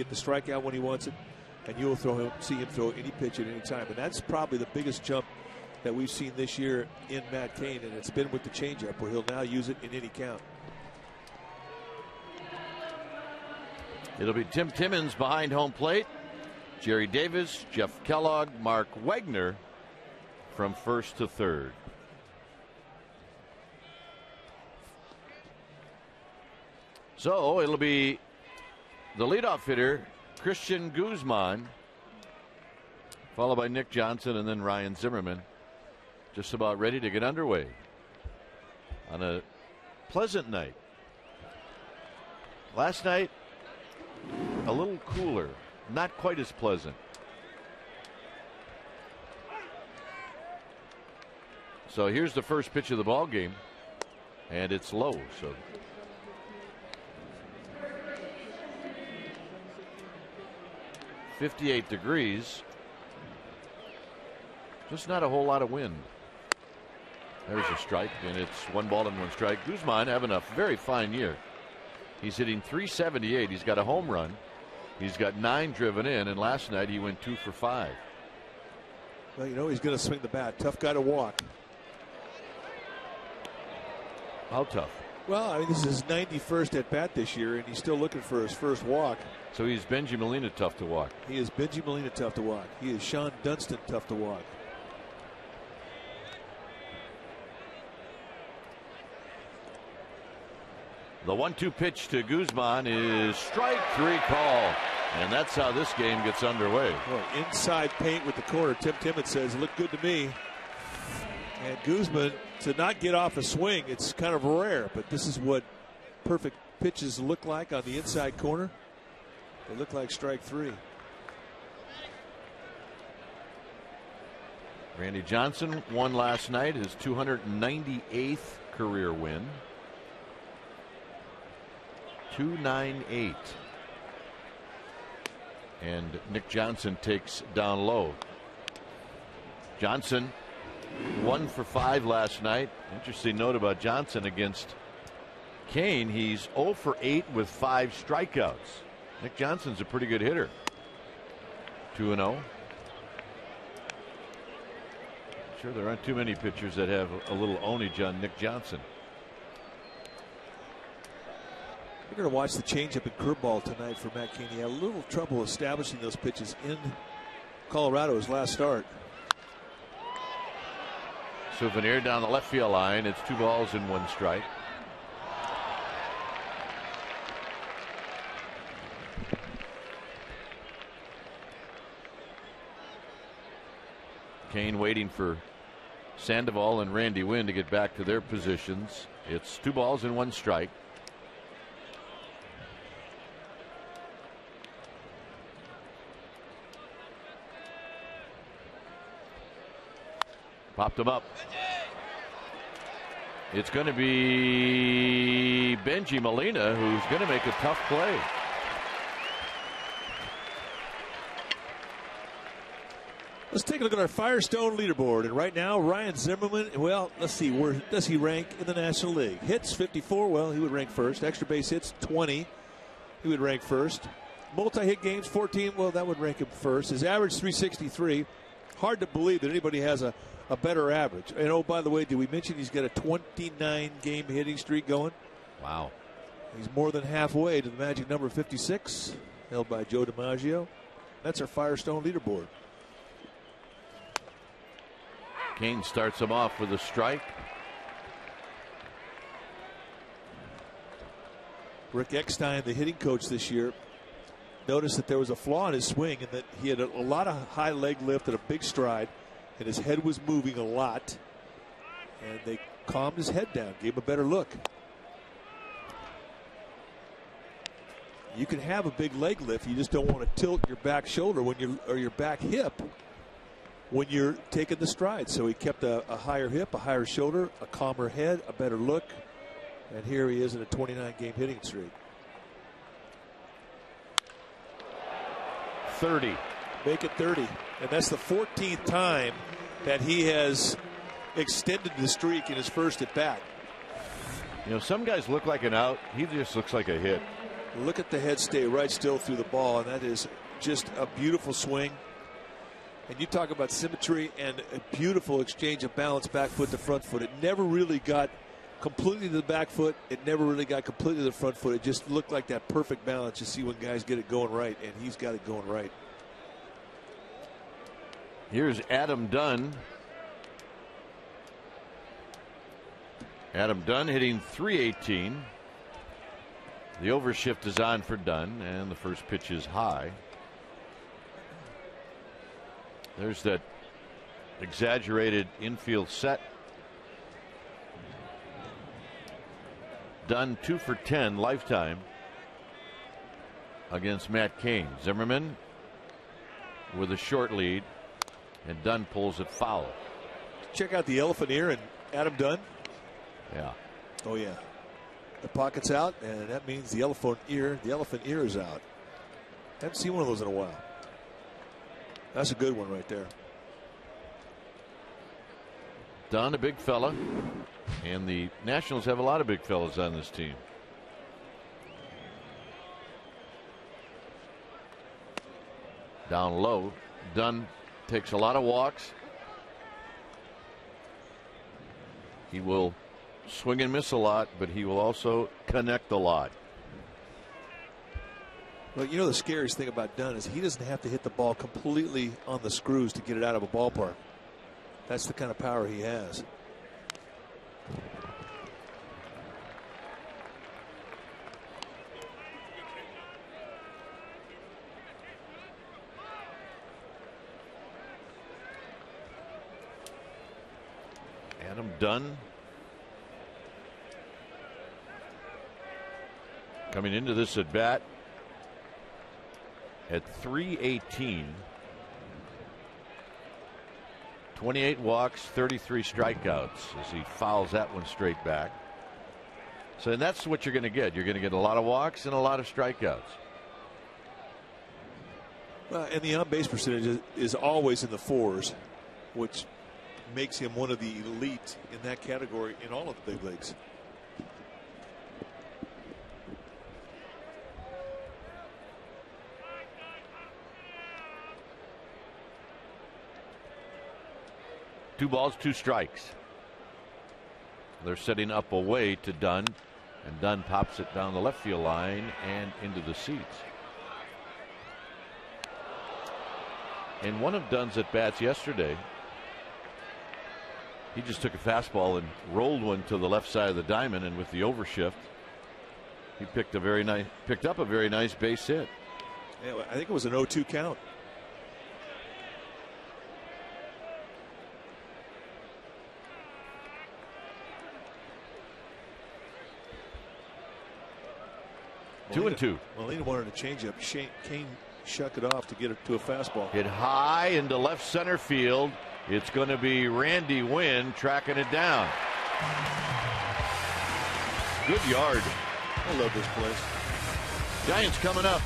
get the strikeout when he wants it, and you'll see him throw any pitch at any time. And that's probably the biggest jump that we've seen this year in Matt Cain, and it's been with the changeup, where he'll now use it in any count. It'll be Tim Timmons behind home plate. Jerry Davis, Jeff Kellogg, Mark Wegner from first to third. So it'll be the leadoff hitter, Christian Guzman, followed by Nick Johnson and then Ryan Zimmerman. Just about ready to get underway on a pleasant night. Last night, a little cooler, not quite as pleasant. So here's the first pitch of the ball game, and it's low. So 58 degrees. Just not a whole lot of wind. There's a strike, and it's 1-1 strike. Guzman having a very fine year. He's hitting .378. He's got a home run. He's got 9 driven in, and last night he went 2 for 5. Well, you know he's going to swing the bat. Tough guy to walk. How tough? Well, I mean, this is his 91st at bat this year, and he's still looking for his first walk. So he's Benji Molina tough to walk. He is Benji Molina tough to walk. He is Sean Dunston tough to walk. The 1-2 pitch to Guzman is strike 3 call. And that's how this game gets underway. Well, inside paint with the corner. Tim Timmons says, looked good to me. And Guzman, to not get off a swing, it's kind of rare, but this is what perfect pitches look like on the inside corner. They look like strike 3. Randy Johnson won last night, his 298th career win. 298. And Nick Johnson takes down low. Johnson 1 for 5 last night. Interesting note about Johnson against Cain. He's 0 for 8 with 5 strikeouts. Nick Johnson's a pretty good hitter. 2-0. Sure, there aren't too many pitchers that have a little ownage on Nick Johnson. We're going to watch the changeup and curveball tonight for Matt Cain. He had a little trouble establishing those pitches in Colorado his last start. Souvenir down the left field line. It's 2 balls and 1 strike. Cain waiting for Sandoval and Randy Wynn to get back to their positions. It's 2 balls and 1 strike. Popped him up. It's going to be Benji Molina who's going to make a tough play. Let's take a look at our Firestone leaderboard. And right now, Ryan Zimmerman, well, let's see, where does he rank in the National League? Hits, 54, well, he would rank first. Extra base hits, 20. He would rank first. Multi-hit games, 14, well, that would rank him first. His average, 363. Hard to believe that anybody has a better average. And oh, by the way, did we mention he's got a 29-game hitting streak going? Wow. He's more than halfway to the magic number 56, held by Joe DiMaggio. That's our Firestone leaderboard. Cain starts him off with a strike. Rick Eckstein, the hitting coach this year, noticed that there was a flaw in his swing and that he had a lot of high leg lift and a big stride, and his head was moving a lot, and they calmed his head down, gave him a better look. You can have a big leg lift, you just don't want to tilt your back shoulder or your back hip when you're taking the stride. So he kept a higher hip, a higher shoulder, a calmer head, a better look, and here he is in a 29-game hitting streak. 30. Make it 30. And that's the 14th time that he has extended the streak in his first at bat. You know, some guys look like an out. He just looks like a hit. Look at the head stay right still through the ball, and that is just a beautiful swing. And you talk about symmetry and a beautiful exchange of balance, back foot to front foot. It never really got completely to the back foot. It never really got completely to the front foot. It just looked like that perfect balance you see when guys get it going right, and he's got it going right. Here's Adam Dunn. Adam Dunn hitting .318. The overshift is on for Dunn, and the first pitch is high. There's that exaggerated infield set. Dunn 2 for 10 lifetime against Matt Cain. Zimmerman with a short lead, and Dunn pulls it foul. Check out the elephant ear and Adam Dunn. Yeah. Oh yeah. The pocket's out, and that means the elephant ear is out. Haven't seen one of those in a while. That's a good one right there. Dunn, a big fella, and the Nationals have a lot of big fellas on this team. Down low, Dunn takes a lot of walks. He will swing and miss a lot, but he will also connect a lot. Well, you know, the scariest thing about Dunn is he doesn't have to hit the ball completely on the screws to get it out of a ballpark. That's the kind of power he has. Adam Dunn coming into this at bat at .318. 28 walks, 33 strikeouts as he fouls that one straight back. So that's what you're going to get. You're going to get a lot of walks and a lot of strikeouts. Well, and the on-base percentage is always in the fours, which makes him one of the elite in that category in all of the big leagues. Two balls, two strikes. They're setting up away to Dunn, and Dunn pops it down the left field line and into the seats. In one of Dunn's at bats yesterday, he just took a fastball and rolled one to the left side of the diamond, and with the overshift, he picked up a very nice base hit. Yeah, I think it was an 0-2 count. Molina, 2-2. Molina wanted a changeup. Cain shuck it off to get it to a fastball. Hit high into left center field. It's going to be Randy Wynn tracking it down. Good yard. I love this place. Giants coming up.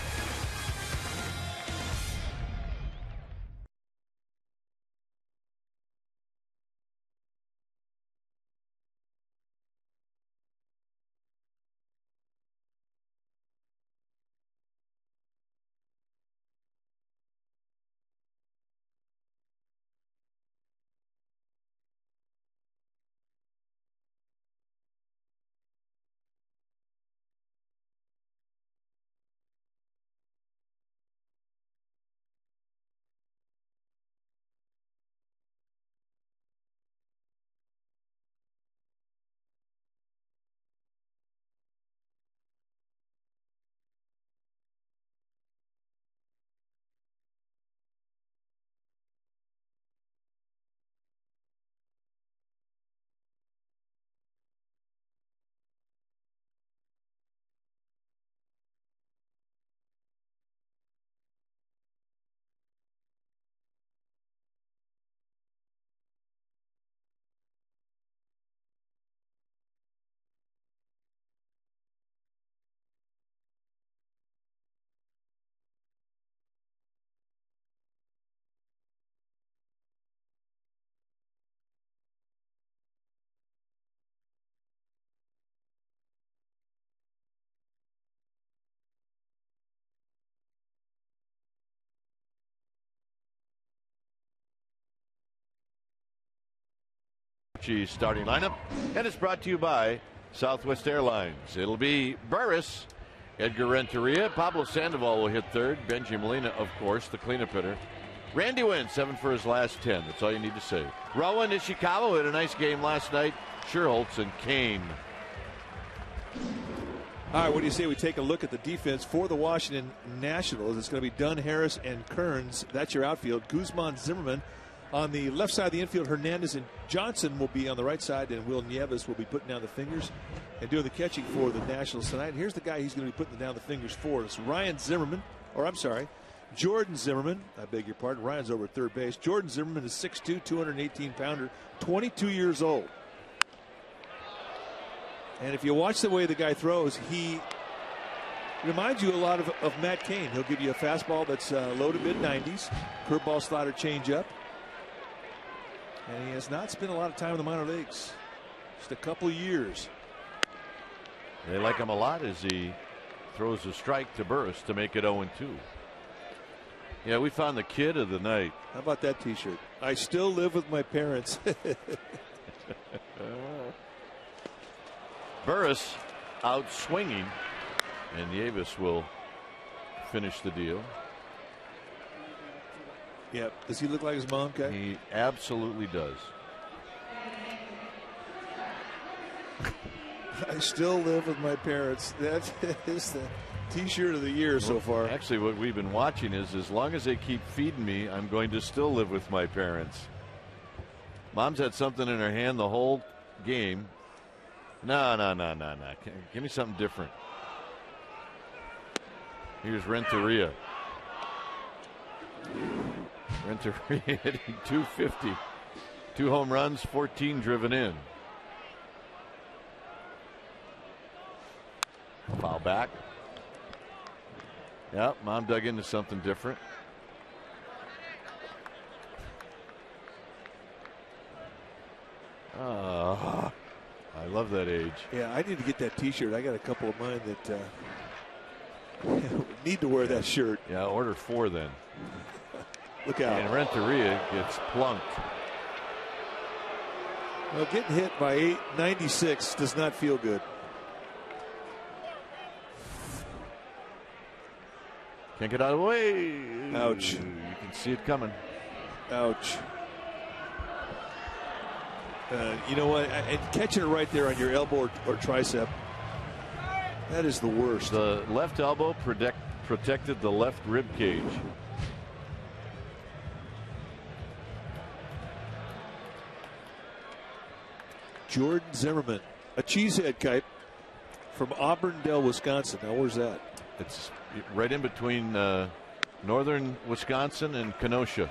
Archie's starting lineup, and it's brought to you by Southwest Airlines. It'll be Burris, Edgar Renteria, Pablo Sandoval will hit third, Benji Molina, of course, the cleanup hitter. Randy Wynn, 7 for his last 10. That's all you need to say. Rowan Ishikawa had a nice game last night. Scherholtz and Cain. All right, what do you say we take a look at the defense for the Washington Nationals? It's going to be Dunn, Harris, and Kearns. That's your outfield. Guzman, Zimmerman. On the left side of the infield, Hernandez and Johnson will be on the right side, and Will Nieves will be putting down the fingers and doing the catching for the Nationals tonight. And here's the guy he's going to be putting down the fingers for. It's Jordan Zimmerman. I beg your pardon. Ryan's over at third base. Jordan Zimmerman is 6'2", 218-pounder, 22 years old. And if you watch the way the guy throws, he reminds you a lot of Matt Cain. He'll give you a fastball that's low to mid-90s, curveball, slider, changeup. And he has not spent a lot of time in the minor leagues. Just a couple of years. They like him a lot as he throws a strike to Burris to make it 0-2. Yeah, we found the kid of the night. How about that T-shirt? I still live with my parents. Burris out swinging, and Nieves will finish the deal. Yeah. Does he look like his mom, Kai? He absolutely does. I still live with my parents. That is the T-shirt of the year so far. Actually, what we've been watching is, as long as they keep feeding me, I'm going to still live with my parents. Mom's had something in her hand the whole game. No. Give me something different. Here's Renteria. Renteria hitting .250. 2 home runs, 14 driven in. Foul back. Yep, Mom dug into something different. I love that age. Yeah, I need to get that T-shirt. I got a couple of mine that need to wear that shirt. Yeah, order 4 then. Look out. And Renteria gets plunked. Well, getting hit by 896 does not feel good. Can't get out of the way. Ouch. You can see it coming. Ouch. You know what? And catching it right there on your elbow or tricep, that is the worst. The left elbow protected the left rib cage. Jordan Zimmerman, a cheesehead kite from Auburndale, Wisconsin. Now, where's that? It's right in between northern Wisconsin and Kenosha.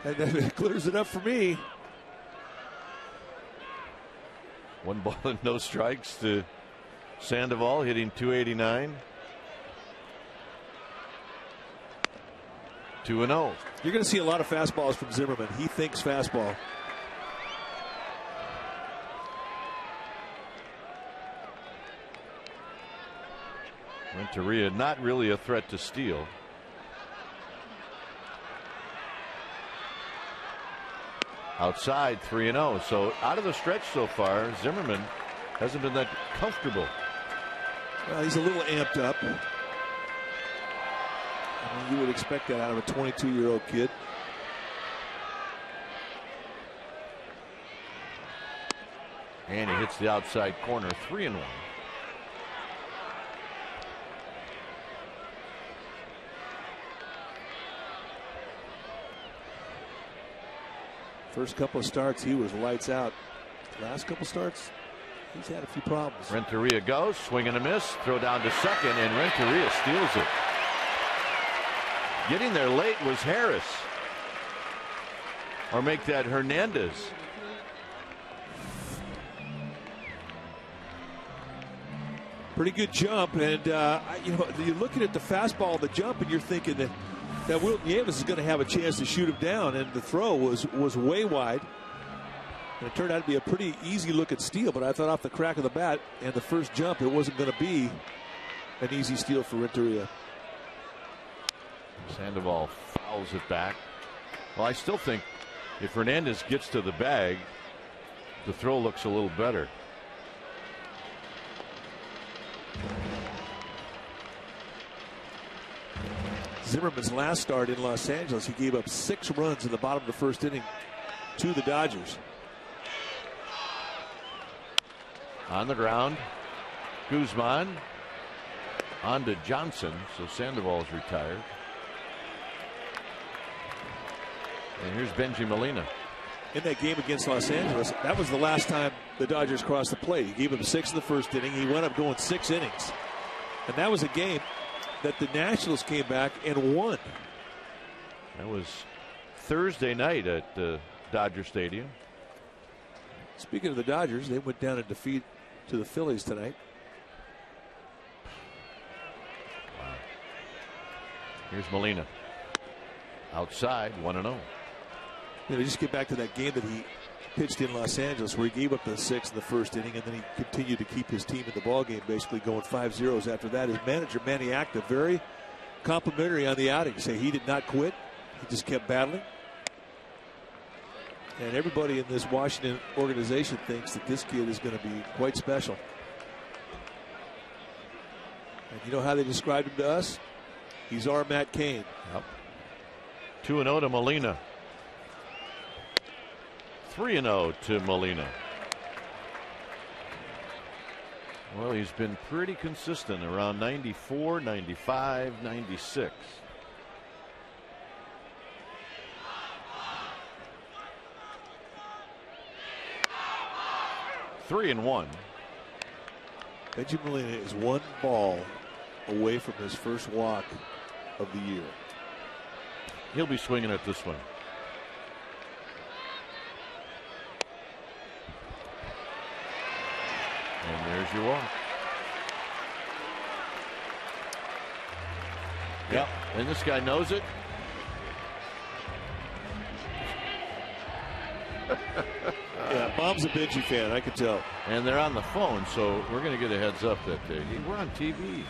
That clears it up for me. 1 ball and no strikes to Sandoval, hitting .289. 2-0. You're going to see a lot of fastballs from Zimmerman. He thinks fastball. Renteria not really a threat to steal. Outside 3-0. So out of the stretch so far, Zimmerman hasn't been that comfortable. Well, he's a little amped up. I mean, you would expect that out of a 22-year-old kid. And he hits the outside corner, 3-1. First couple of starts, he was lights out. Last couple starts, he's had a few problems. Renteria goes, swing and a miss, throw down to second, and Renteria steals it. Getting there late was Harris. Or make that Hernandez. Pretty good jump, and you know, you're looking at the fastball, the jump, and you're thinking that Will Nieves is going to have a chance to shoot him down, and the throw was way wide. And it turned out to be a pretty easy looking steal, but I thought off the crack of the bat and the first jump, it wasn't going to be an easy steal for Renteria. Sandoval fouls it back. Well, I still think If Hernandez gets to the bag, the throw looks a little better. Zimmerman's last start in Los Angeles, he gave up 6 runs in the bottom of the first inning to the Dodgers. On the ground, Guzman on to Johnson, so Sandoval's retired. And here's Benji Molina. In that game against Los Angeles, that was the last time the Dodgers crossed the plate. He gave him 6 in the first inning. He went up going 6 innings. And that was a game that the Nationals came back and won. That was Thursday night at Dodger Stadium. Speaking of the Dodgers, they went down in defeat to the Phillies tonight. Wow. Here's Molina. Outside, 1-0. You know, just get back to that game that he pitched in Los Angeles where he gave up the 6 in the first inning, and then he continued to keep his team in the ballgame, basically going 5-0 after that. His manager, Manny Acta, very complimentary on the outing, saying he did not quit. He just kept battling. And everybody in this Washington organization thinks that this kid is going to be quite special. And you know how they described him to us? He's our Matt Cain. Yep. 2-0 to Molina. 3-0 to Molina. Well, he's been pretty consistent around 94, 95, 96. Three and one. Benji Molina is 1 ball away from his first walk of the year. He'll be swinging at this one. And there's your walk. Yep. And this guy knows it. Yeah, Mom's a Benji fan, I can tell. And they're on the phone, so we're going to get a heads up that we're on TV.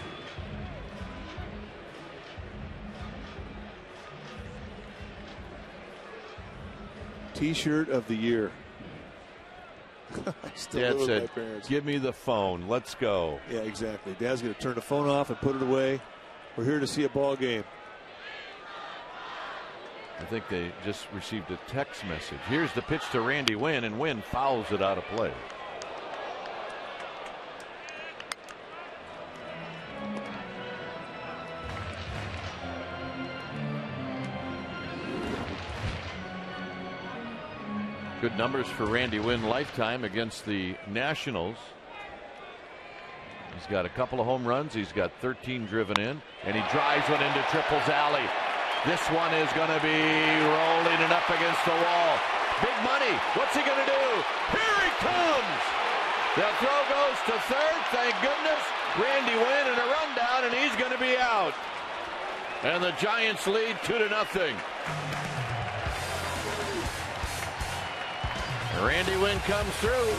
T-shirt of the year. Dad said, give me the phone. Let's go. Yeah, exactly. Dad's going to turn the phone off and put it away. We're here to see a ball game. I think they just received a text message. Here's the pitch to Randy Wynn, and Wynn fouls it out of play. Good numbers for Randy Wynn lifetime against the Nationals. He's got a couple of home runs. He's got 13 driven in, and he drives one into Triple's alley. This one is going to be rolling it up against the wall. Big money. What's he going to do? Here he comes. The throw goes to third. Thank goodness. Randy Wynn in a rundown, and he's going to be out. And the Giants lead 2-0. Randy Wynn comes through.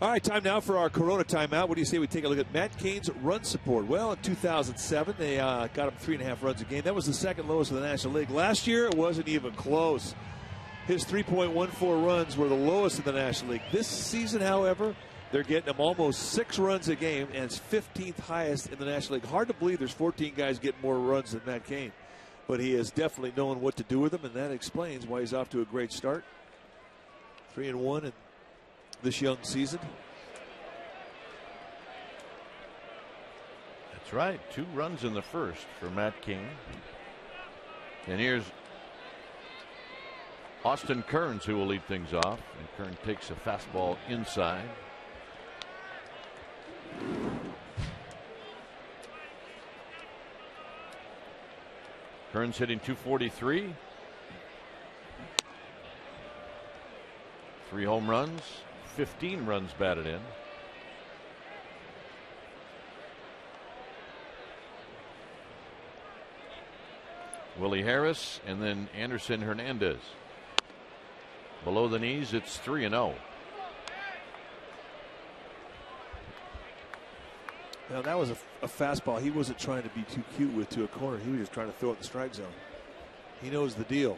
All right, time now for our Corona timeout. What do you say we take a look at Matt Cain's run support? Well, in 2007, they got him 3.5 runs a game. That was the second lowest in the National League. Last year, it wasn't even close. His 3.14 runs were the lowest in the National League. This season, however, they're getting him almost 6 runs a game, and it's 15th highest in the National League. Hard to believe there's 14 guys getting more runs than Matt Cain. But he has definitely known what to do with them, and that explains why he's off to a great start. 3-1 in this young season. That's right. 2 runs in the first for Matt Cain. And here's Austin Kearns, who will lead things off. And Kearns takes a fastball inside. Kearns hitting .243. 3 home runs, 15 runs batted in. Willie Harris and then Anderson Hernandez. Below the knees, it's 3-0. Now, that was a fastball he wasn't trying to be too cute with to a corner. He was just trying to throw it in the strike zone. He knows the deal.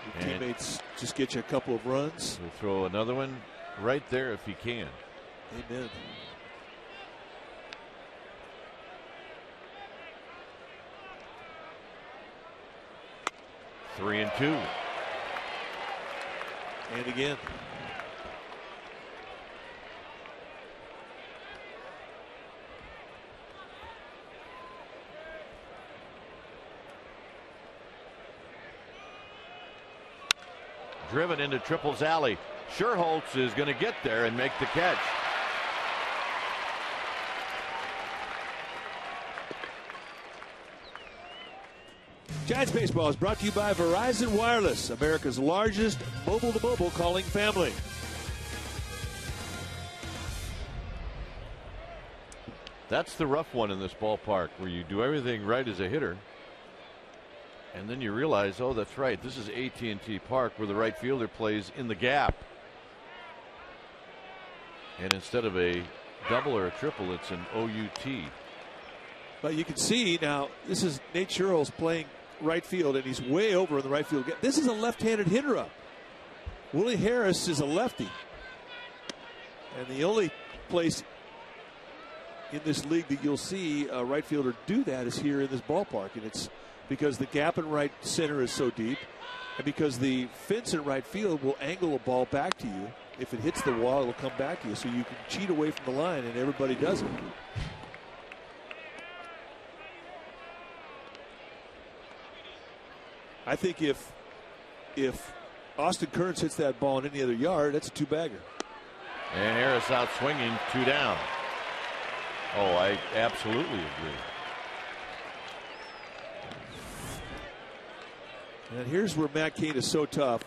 Your teammates just get you a couple of runs. He'll throw another one right there if he can. Amen. Three and 2. And again. Driven into Triple's alley. Sherholtz is going to get there and make the catch. Giants Baseball is brought to you by Verizon Wireless, America's largest mobile-to-mobile calling family. That's the rough one in this ballpark, where you do everything right as a hitter. And then you realize, oh, that's right, this is AT Park, where the right fielder plays in the gap. And instead of a double or a triple, it's an OUT. But you can see now, this is Nate Sherrills playing right field, and he's way over in the right field. This is a left-handed hitter up. Willie Harris is a lefty. And the only place in this league that you'll see a right fielder do that is here in this ballpark. And it's because the gap in right center is so deep, and because the fence in right field will angle a ball back to you. If it hits the wall, it'll come back to you. So you can cheat away from the line, and everybody does it. I think if Austin Kearns hits that ball in any other yard, that's a 2-bagger. And Harris out swinging, 2 down. Oh, I absolutely agree. And here's where Matt Cain is so tough.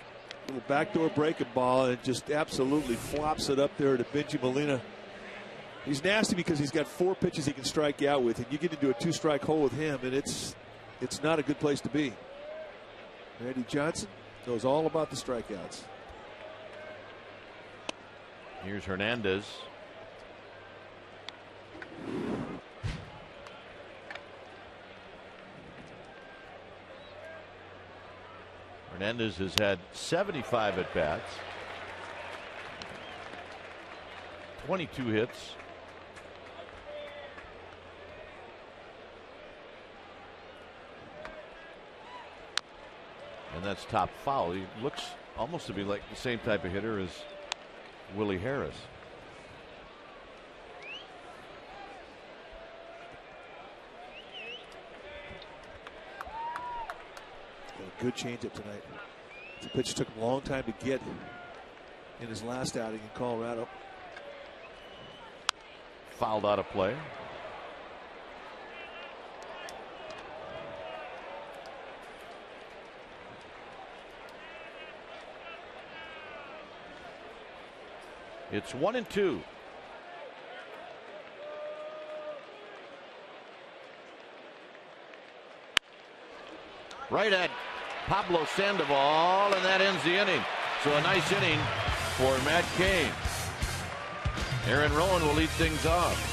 Little backdoor breaking ball, and just absolutely flops it up there to Benji Molina. He's nasty because he's got 4 pitches he can strike you out with, and you get into a 2-strike hole with him, and it's not a good place to be. Randy Johnson knows all about the strikeouts. Here's Hernandez. Hernandez has had 75 at bats, 22 hits. And that's top foul. He looks almost to be like the same type of hitter as Willie Harris. A good changeup tonight. The pitch took him a long time to get in his last outing in Colorado. Fouled out of play. It's 1-2. Right at Pablo Sandoval, and that ends the inning. So a nice inning for Matt Cain. Aaron Rowan will lead things off.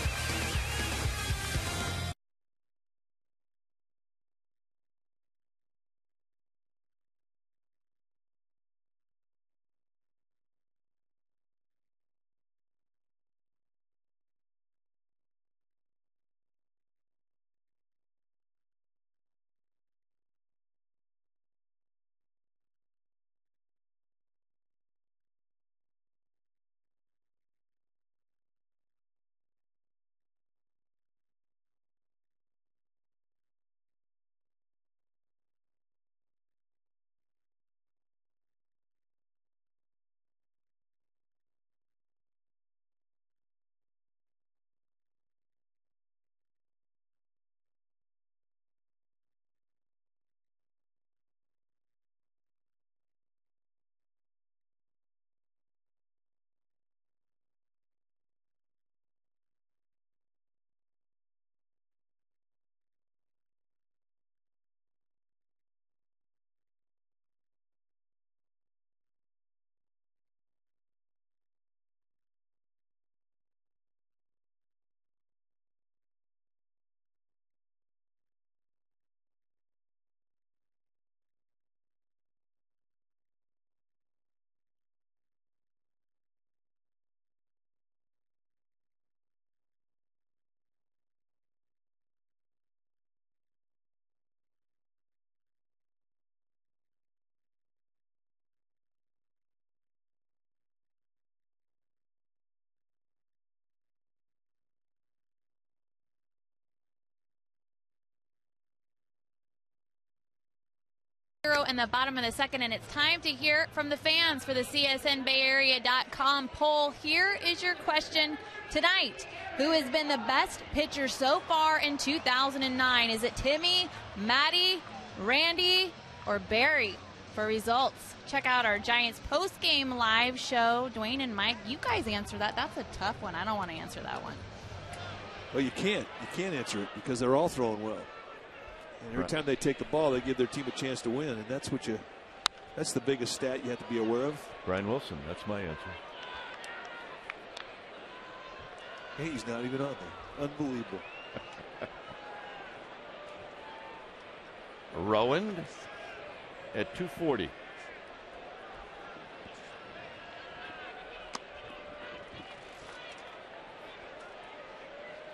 In the bottom of the second, and it's time to hear from the fans for the CSNBayArea.com poll. Here is your question tonight. Who has been the best pitcher so far in 2009? Is it Timmy, Matty, Randy, or Barry? For results, check out our Giants post-game live show. Dwayne and Mike, you guys answer that. That's a tough one. I don't want to answer that one. Well, you can't. You can't answer it because they're all throwing well. And every time they take the ball, they give their team a chance to win, and that's the biggest stat you have to be aware of. Brian Wilson, that's my answer. Hey, he's not even on there. Unbelievable. Rowan at 240.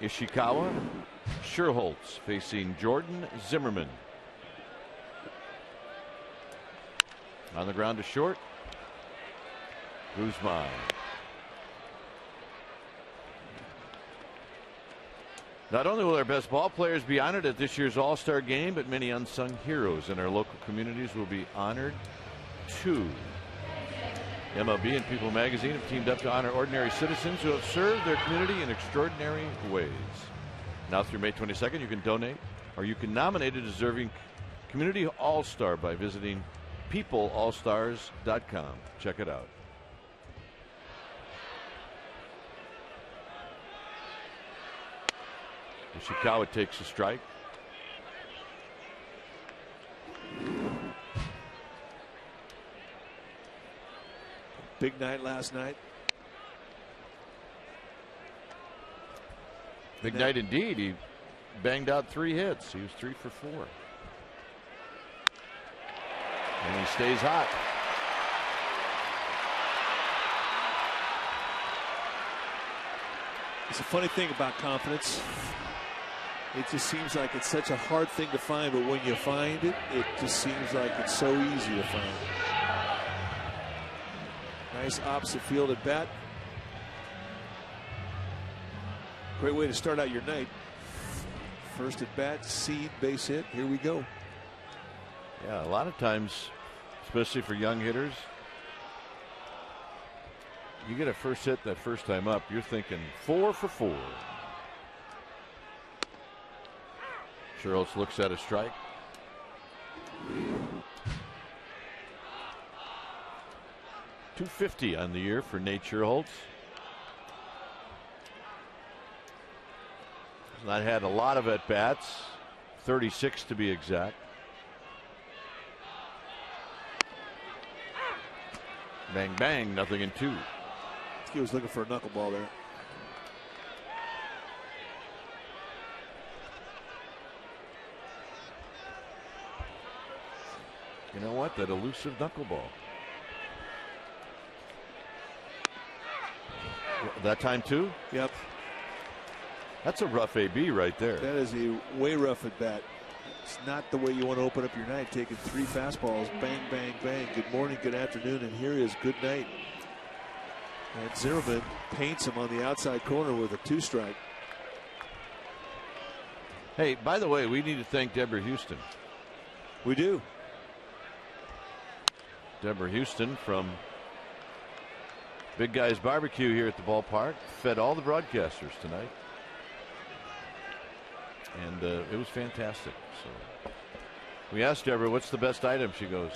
Ishikawa, Sherholtz facing Jordan Zimmerman. On the ground to short. Guzman. Not only will our best ball players be honored at this year's All-Star Game, but many unsung heroes in our local communities will be honored too. MLB and People Magazine have teamed up to honor ordinary citizens who have served their community in extraordinary ways. Now through May 22nd, you can donate or you can nominate a deserving community all-star by visiting peopleallstars.com. Check it out. Ishikawa takes a strike. Big night last night. Big night indeed. He banged out 3 hits. He was 3 for 4. And he stays hot. It's a funny thing about confidence. It just seems like it's such a hard thing to find, but when you find it, it just seems like it's so easy to find. Nice opposite field at bat. Great way to start out your night. First at bat, seed, base hit. Here we go. Yeah, a lot of times, especially for young hitters, you get a first hit that first time up, you're thinking 4 for 4. Sherholtz looks at a strike. .250 on the year for Nate Sherholtz. He's not had a lot of at-bats, 36 to be exact. Bang, bang, nothing in 2. He was looking for a knuckleball there. You know what? That elusive knuckleball. That time too? Yep. That's a rough AB right there. That is a way rough at bat. It's not the way you want to open up your night, taking 3 fastballs, bang, bang, bang. Good morning, good afternoon, and here is good night. And Zimmerman paints him on the outside corner with a 2-strike. Hey, by the way, we need to thank Deborah Houston. We do. Deborah Houston from Big Guys Barbecue here at the ballpark fed all the broadcasters tonight. And it was fantastic. So we asked Deborah, what's the best item? She goes,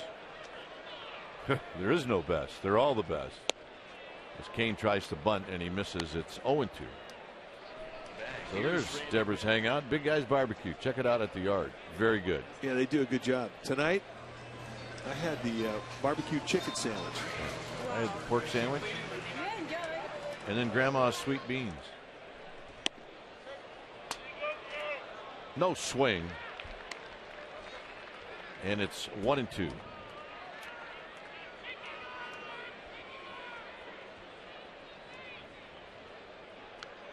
there is no best. They're all the best. As Cain tries to bunt and he misses, it's 0-2. So there's Deborah's hangout. Big Guys Barbecue. Check it out at the yard. Very good. Yeah, they do a good job. Tonight, I had the barbecue chicken sandwich. I had the pork sandwich. And then Grandma's sweet beans. No swing. And it's 1-2.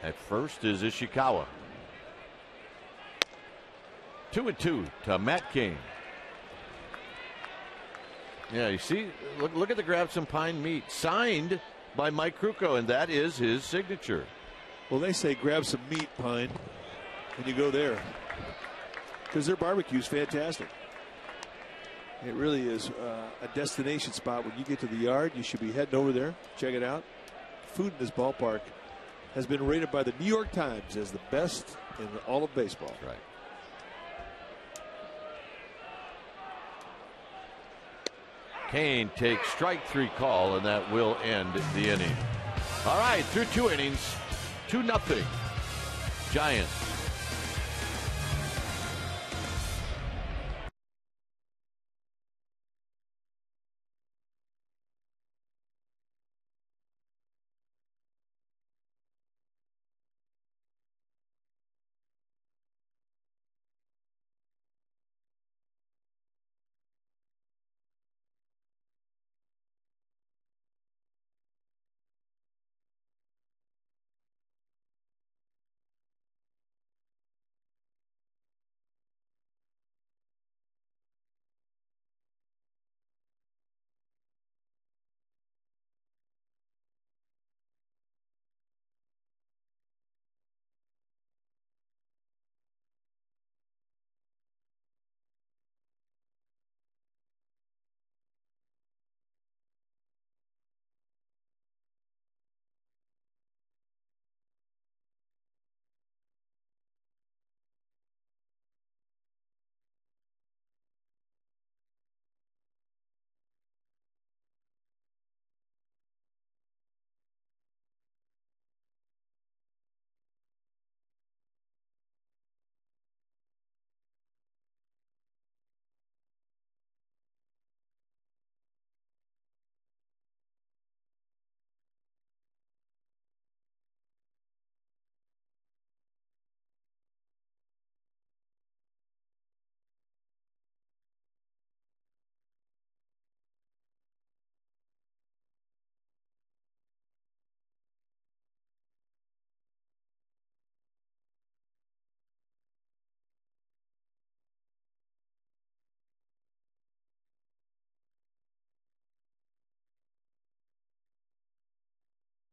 At first is Ishikawa. 2-2 to Matt Cain. Yeah, you see, look at the grab some pine meat signed by Mike Krukow, and that is his signature. Well, they say grab some meat, Pine, when you go there, because their barbecue is fantastic. It really is a destination spot. When you get to the yard, you should be heading over there. Check it out. Food in this ballpark has been rated by the New York Times as the best in all of baseball. Right. Cain takes strike 3 call, and that will end the inning. All right, through 2 innings, 2-0 Giants.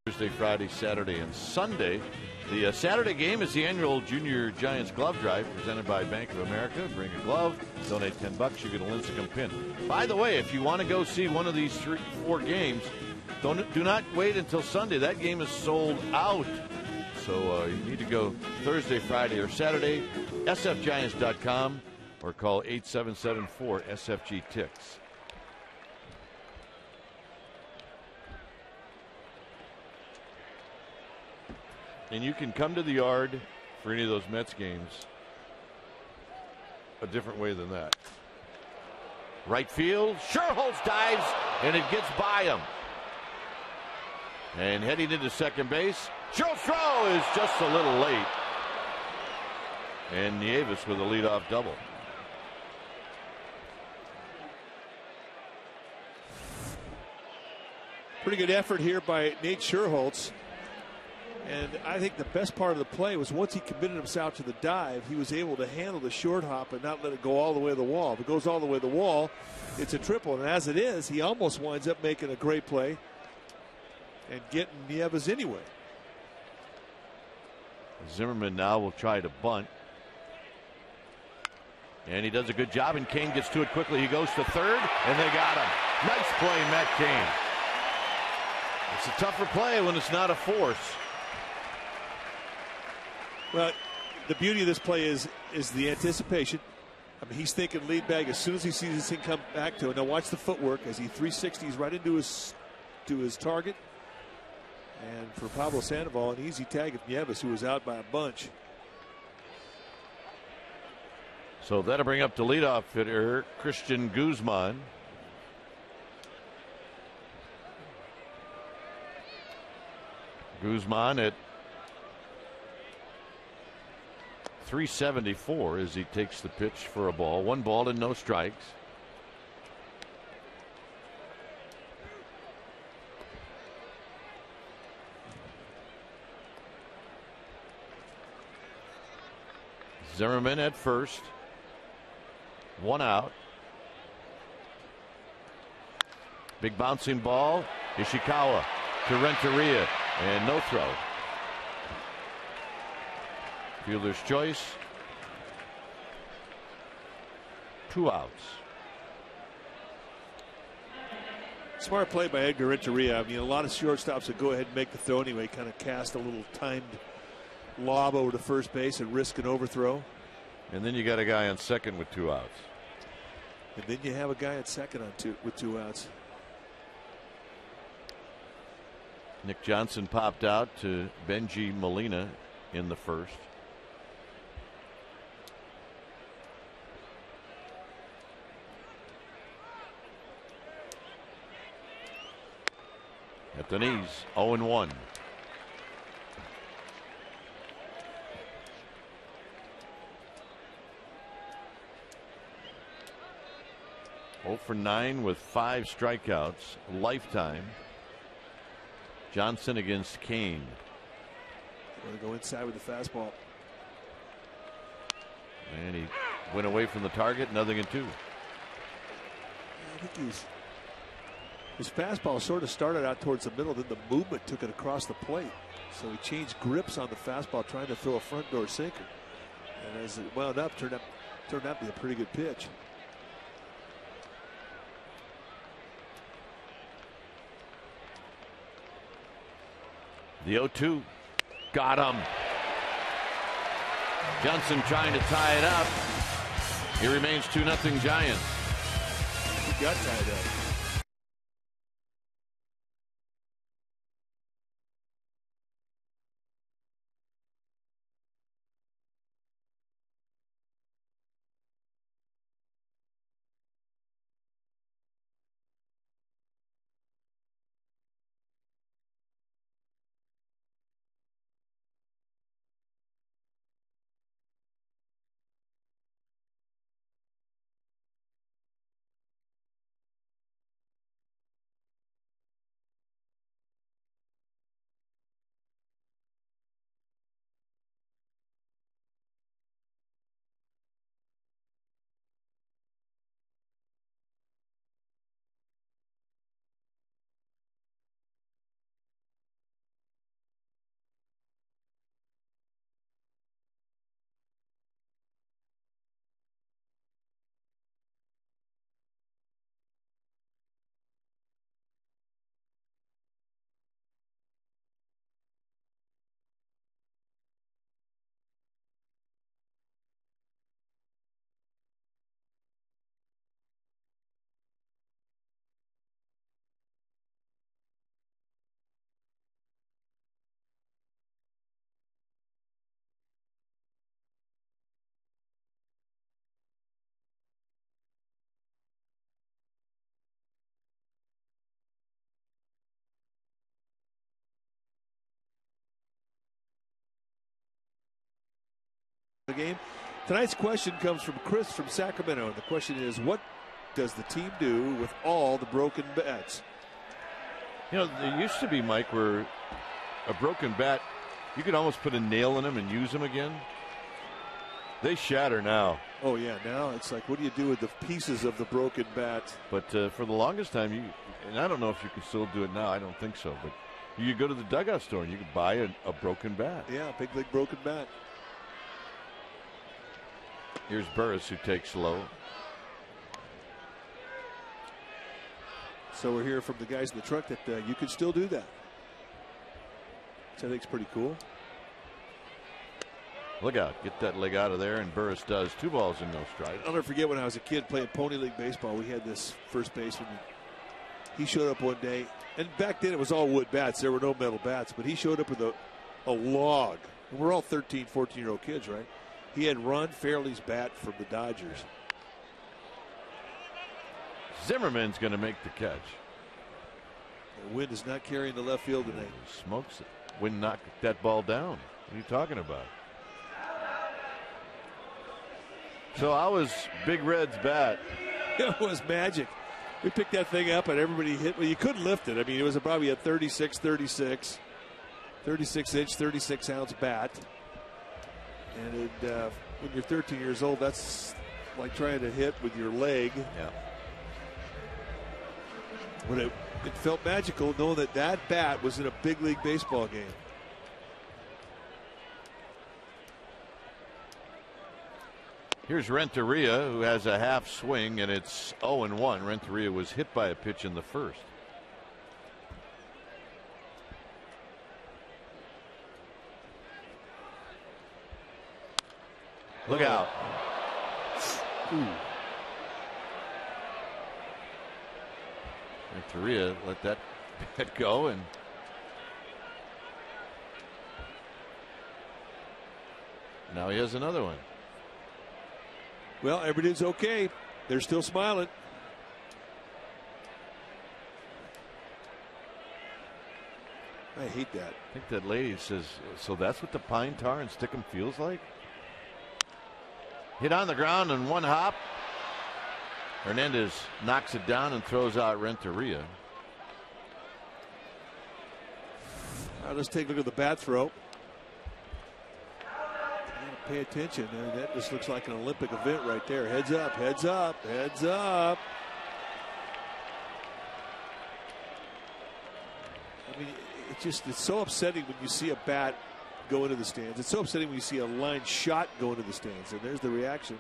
Thursday, Friday, Saturday, and Sunday. The Saturday game is the annual Junior Giants Glove Drive presented by Bank of America. Bring a glove, donate $10, you get a Lincecum pin. By the way, if you want to go see one of these 4 games, do not wait until Sunday. That game is sold out. So you need to go Thursday, Friday, or Saturday. sfgiants.com or call 877-4-SFG-TICKS. And you can come to the yard for any of those Mets games a different way than that. Right field, Schuerholz dives, and it gets by him. And heading into second base. Show throw is just a little late. And Nieves with a leadoff double. Pretty good effort here by Nate Scherholtz. And I think the best part of the play was once he committed himself to the dive, he was able to handle the short hop and not let it go all the way to the wall. If it goes all the way to the wall, it's a triple. And as it is, he almost winds up making a great play and getting Nieves anyway. Zimmerman now will try to bunt. And he does a good job, and Cain gets to it quickly. He goes to third, and they got him. Nice play, Matt Cain. It's a tougher play when it's not a force. Well, the beauty of this play is the anticipation. I mean, he's thinking lead bag as soon as he sees this thing come back to him. Now watch the footwork as he 360s right into his target. And for Pablo Sandoval, an easy tag of Nieves, who was out by a bunch. So that'll bring up the leadoff hitter, Christian Guzman. Guzman at 374 as he takes the pitch for a ball. 1 ball and no strikes. Zimmerman at first. 1 out. Big bouncing ball. Ishikawa to Renteria, and no throw. Fielder's choice. 2 outs. Smart play by Edgar Renteria. I mean, a lot of shortstops would go ahead and make the throw anyway, kind of cast a little timed lob over to first base and risk an overthrow. And then you got a guy on second with 2 outs. And then you have a guy at second with 2 outs. Nick Johnson popped out to Benji Molina in the first. At the knees, 0-1. Oh for 9 with 5 strikeouts, lifetime. Johnson against Cain. Going to go inside with the fastball. And he went away from the target, 0-2. I think his fastball sort of started out towards the middle, then the movement took it across the plate. So he changed grips on the fastball, trying to throw a front door sinker. And as it wound up, turned out to be a pretty good pitch. The 0-2 got him. Johnson trying to tie it up. He remains 2-0 Giants. He got tied up. the game. Tonight's question comes from Chris from Sacramento. And the question is, what does the team do with all the broken bats? You know, there used to be, Mike, where a broken bat, you could almost put a nail in them and use them again. They shatter now. Oh, yeah. Now it's like, what do you do with the pieces of the broken bat? But for the longest time, and I don't know if you can still do it now. I don't think so. But you could go to the dugout store and you could buy a broken bat. Yeah, big league broken bat. Here's Burris, who takes low. So we're hearing from the guys in the truck that you can still do that. Which I think is pretty cool. Look out. Get that leg out of there, and Burris does. 2 balls and no strike. I'll never forget when I was a kid playing Pony League baseball. We had this first baseman. He showed up one day, and back then it was all wood bats. There were no metal bats, but he showed up with a log. And we're all 13, 14-year-old kids, right? He had Ron Fairley's bat from the Dodgers. Zimmerman's going to make the catch. The wind is not carrying the left field tonight. Smokes it. Wind knocked that ball down. What are you talking about? So how was Big Red's bat? It was magic. We picked that thing up and everybody hit. Well, you couldn't lift it. I mean, it was probably a 36 inch, 36 ounce bat. And when you're 13 years old, that's like trying to hit with your leg. Yeah. But it felt magical knowing that that bat was in a big league baseball game. Here's Renteria, who has a half swing, and it's 0-1. Renteria was hit by a pitch in the first. Look out. Ooh. Renteria let that go, and now he has another one. Well, everything's okay. They're still smiling. I hate that. I think that lady says, so that's what the pine tar and stickum feels like? Hit on the ground in one hop. Hernandez knocks it down and throws out Renteria. Now let's take a look at the bat throw. Pay attention. That just looks like an Olympic event right there. Heads up, heads up, heads up. I mean, it's so upsetting when you see a bat go into the stands. It's so upsetting when you see a line shot go into the stands. And there's the reaction.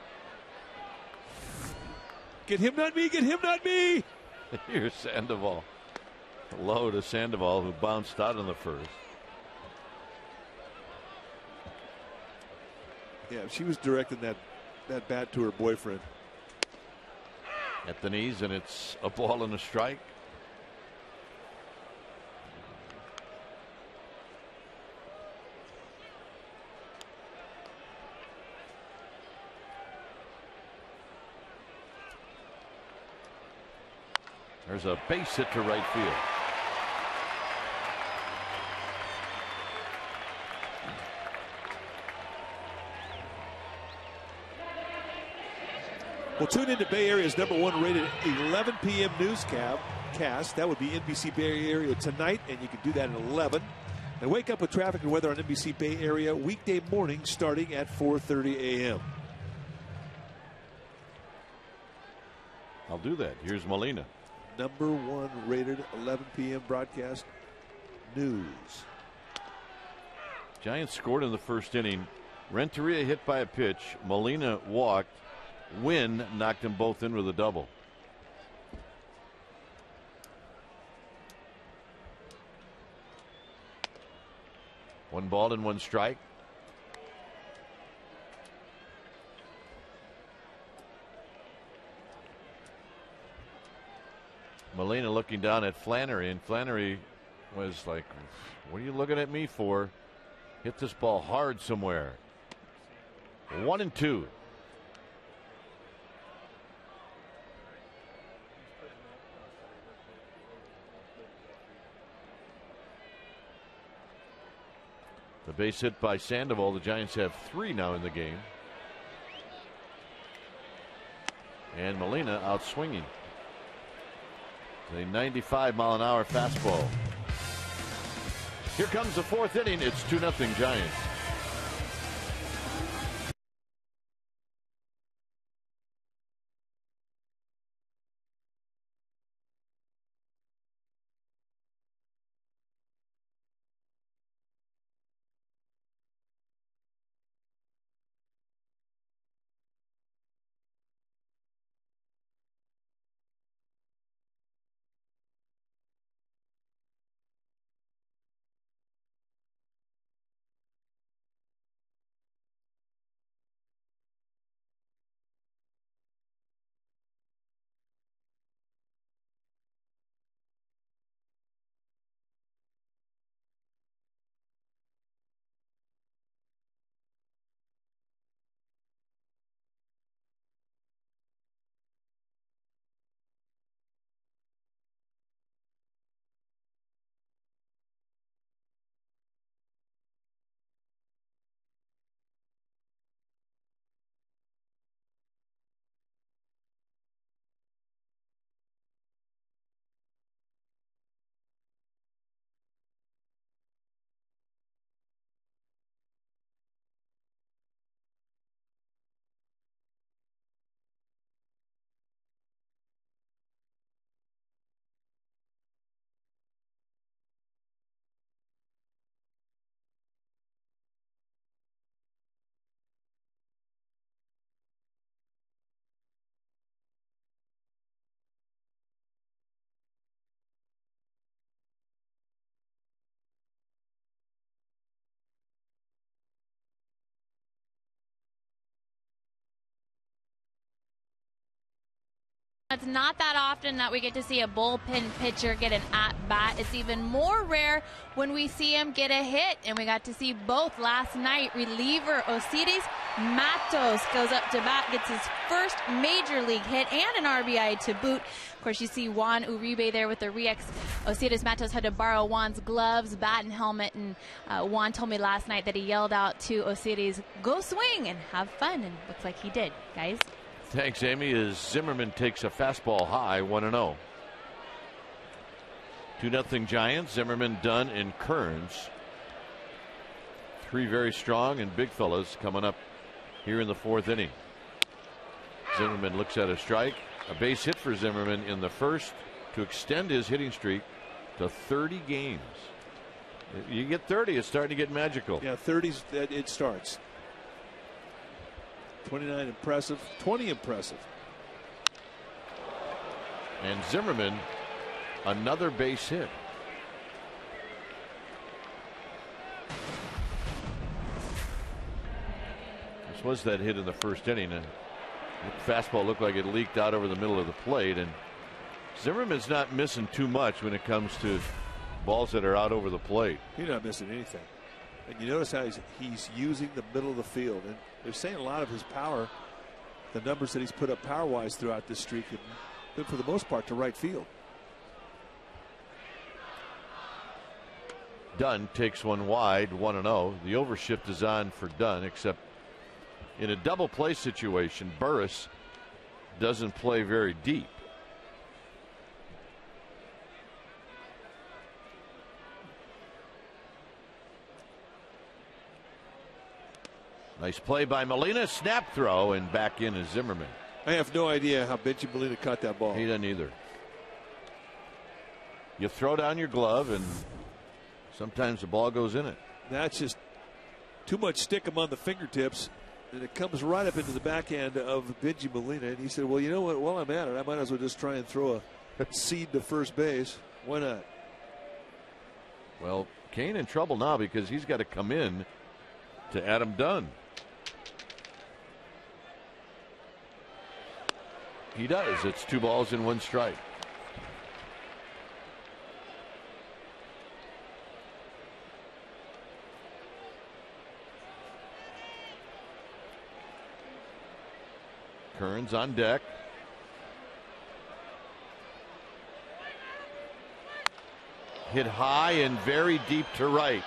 Get him, not me. Get him, not me. Here's Sandoval. Low to Sandoval, who bounced out in the first. Yeah, she was directing that bat to her boyfriend. At the knees, and it's a ball and a strike. There's a base hit to right field. Well, tune into Bay Area's #1 rated 11 p.m. newscast. That would be NBC Bay Area tonight, and you can do that at 11. And wake up with traffic and weather on NBC Bay Area weekday morning starting at 4:30 a.m. I'll do that. Here's Molina. #1 rated 11 p.m. broadcast news. Giants scored in the first inning. Renteria hit by a pitch. Molina walked. Wynn knocked them both in with a double. One ball and one strike. Molina looking down at Flannery, and Flannery was like, what are you looking at me for? Hit this ball hard somewhere. 1-2. The base hit by Sandoval. The Giants have 3 now in the game. And Molina out swinging. A 95-mile-an-hour fastball. Here comes the fourth inning. It's 2-0 Giants. It's not that often that we get to see a bullpen pitcher get an at-bat. It's even more rare when we see him get a hit, and we got to see both last night. Reliever Osiris Matos goes up to bat, gets his first major league hit and an RBI to boot. Of course, you see Juan Uribe there with the Rex. Osiris Matos had to borrow Juan's gloves, bat, and helmet, and Juan told me last night that he yelled out to Osiris, "Go swing and have fun," and looks like he did, guys. Thanks, Amy. As Zimmerman takes a fastball high, 1-0. 2-0 Giants. Zimmerman, Dunn, and Kearns. Three very strong and big fellas coming up here in the fourth inning. Zimmerman looks at a strike. A base hit for Zimmerman in the first to extend his hitting streak to 30 games. You get 30, it's starting to get magical. Yeah, 30s, it starts. 29 impressive, 20 impressive. And Zimmerman, another base hit. This was that hit in the first inning, and the fastball looked like it leaked out over the middle of the plate. And Zimmerman's not missing too much when it comes to balls that are out over the plate. He's not missing anything. And you notice how he's using the middle of the field. And they're saying a lot of his power, the numbers that he's put up power-wise throughout this streak, have been for the most part to right field. Dunn takes one wide, 1-0. The overshift is on for Dunn, except in a double play situation, Burris doesn't play very deep. Nice play by Molina, snap throw, and back in is Zimmerman. I have no idea how Benji Molina caught that ball. He doesn't either. You throw down your glove, and sometimes the ball goes in it. That's just too much stick him on the fingertips, and it comes right up into the backhand of Benji Molina. And he said, well, you know what, while I'm at it, I might as well just try and throw a seed to first base. Why not? Well, Cain in trouble now because he's got to come in to Adam Dunn. He does. It's 2 balls and 1 strike. Kearns on deck. Hit high and very deep to right.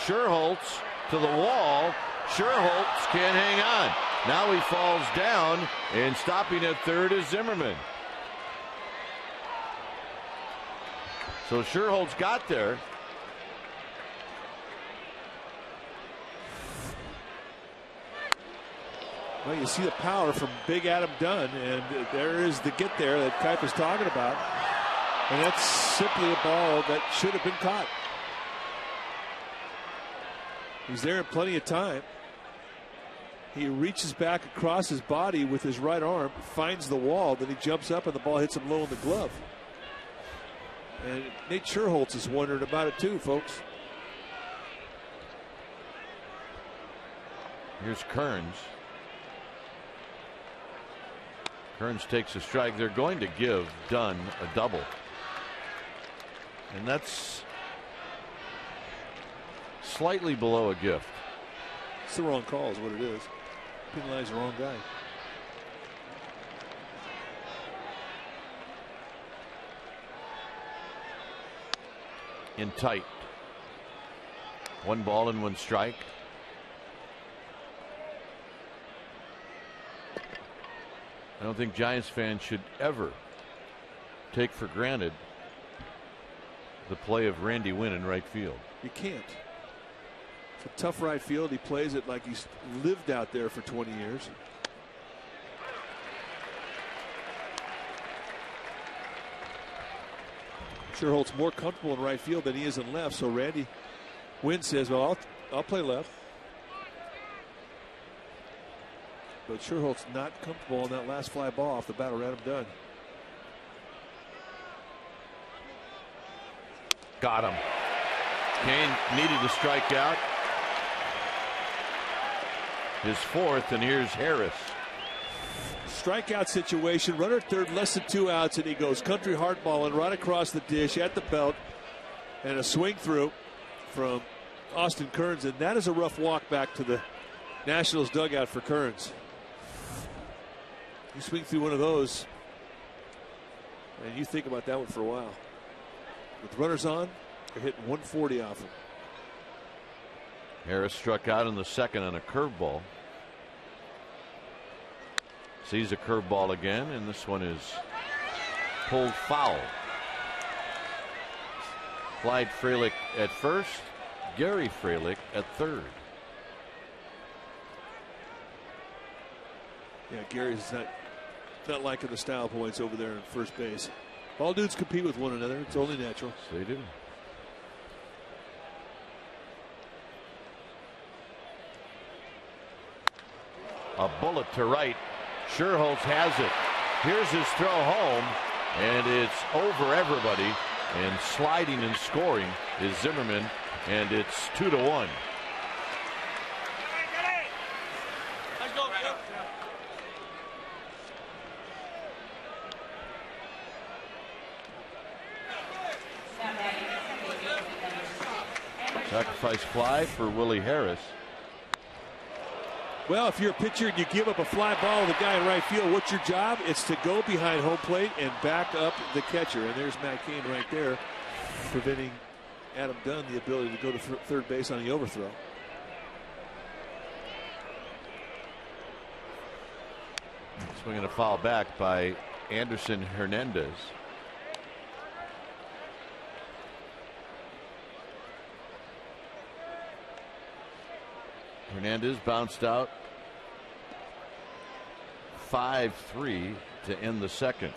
Sherholtz to the wall. Sherholtz can't hang on. Now he falls down, and stopping at third is Zimmerman. So Sherholtz got there. Well, you see the power from big Adam Dunn, and there is the get there that Kipe is talking about. And that's simply a ball that should have been caught. He's there in plenty of time. He reaches back across his body with his right arm, finds the wall, then he jumps up and the ball hits him low in the glove. And Nate Sherholtz is wondering about it too, folks. Here's Kearns. Kearns takes a strike. They're going to give Dunn a double. And that's slightly below a gift. It's the wrong call is what it is. Penalize the wrong guy. In tight. 1 ball and 1 strike. I don't think Giants fans should ever take for granted the play of Randy Winn in right field. You can't. It's a tough right field. He plays it like he's lived out there for 20 years. Sherholtz more comfortable in right field than he is in left, so Randy Winn says, well, I'll play left. But Sherholtz not comfortable on that last fly ball off the bat of Adam Dunn. Got him. Cain needed to strike out. His 4th, and here's Harris. Strikeout situation, runner at third, less than 2 outs, and he goes country hardballing right across the dish at the belt, and a swing through from Austin Kearns, and that is a rough walk back to the Nationals dugout for Kearns. You swing through one of those, and you think about that one for a while. With runners on, they're hitting 140 off him. Harris struck out in the 2nd on a curveball. Sees a curveball again, and this one is pulled foul. Clyde Frelick at first, Gary Frelick at third. Yeah, Gary's not liking the style points over there in first base. All dudes compete with one another. It's only natural. So they do. A bullet to right. Sherholtz has it. Here's his throw home, and it's over everybody. And sliding and scoring is Zimmerman, and it's 2-1. Sacrifice fly for Willie Harris. Well, if you're a pitcher and you give up a fly ball to the guy in right field, what's your job? It's to go behind home plate and back up the catcher. And there's Matt Cain right there, preventing Adam Dunn the ability to go to third base on the overthrow. Swinging a foul back by Anderson Hernandez. Hernandez bounced out 5-3 to end the 2nd.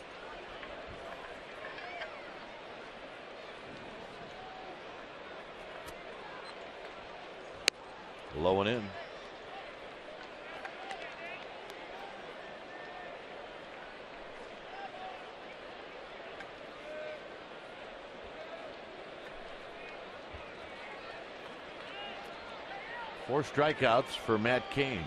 Low and in. Four strikeouts for Matt Cain.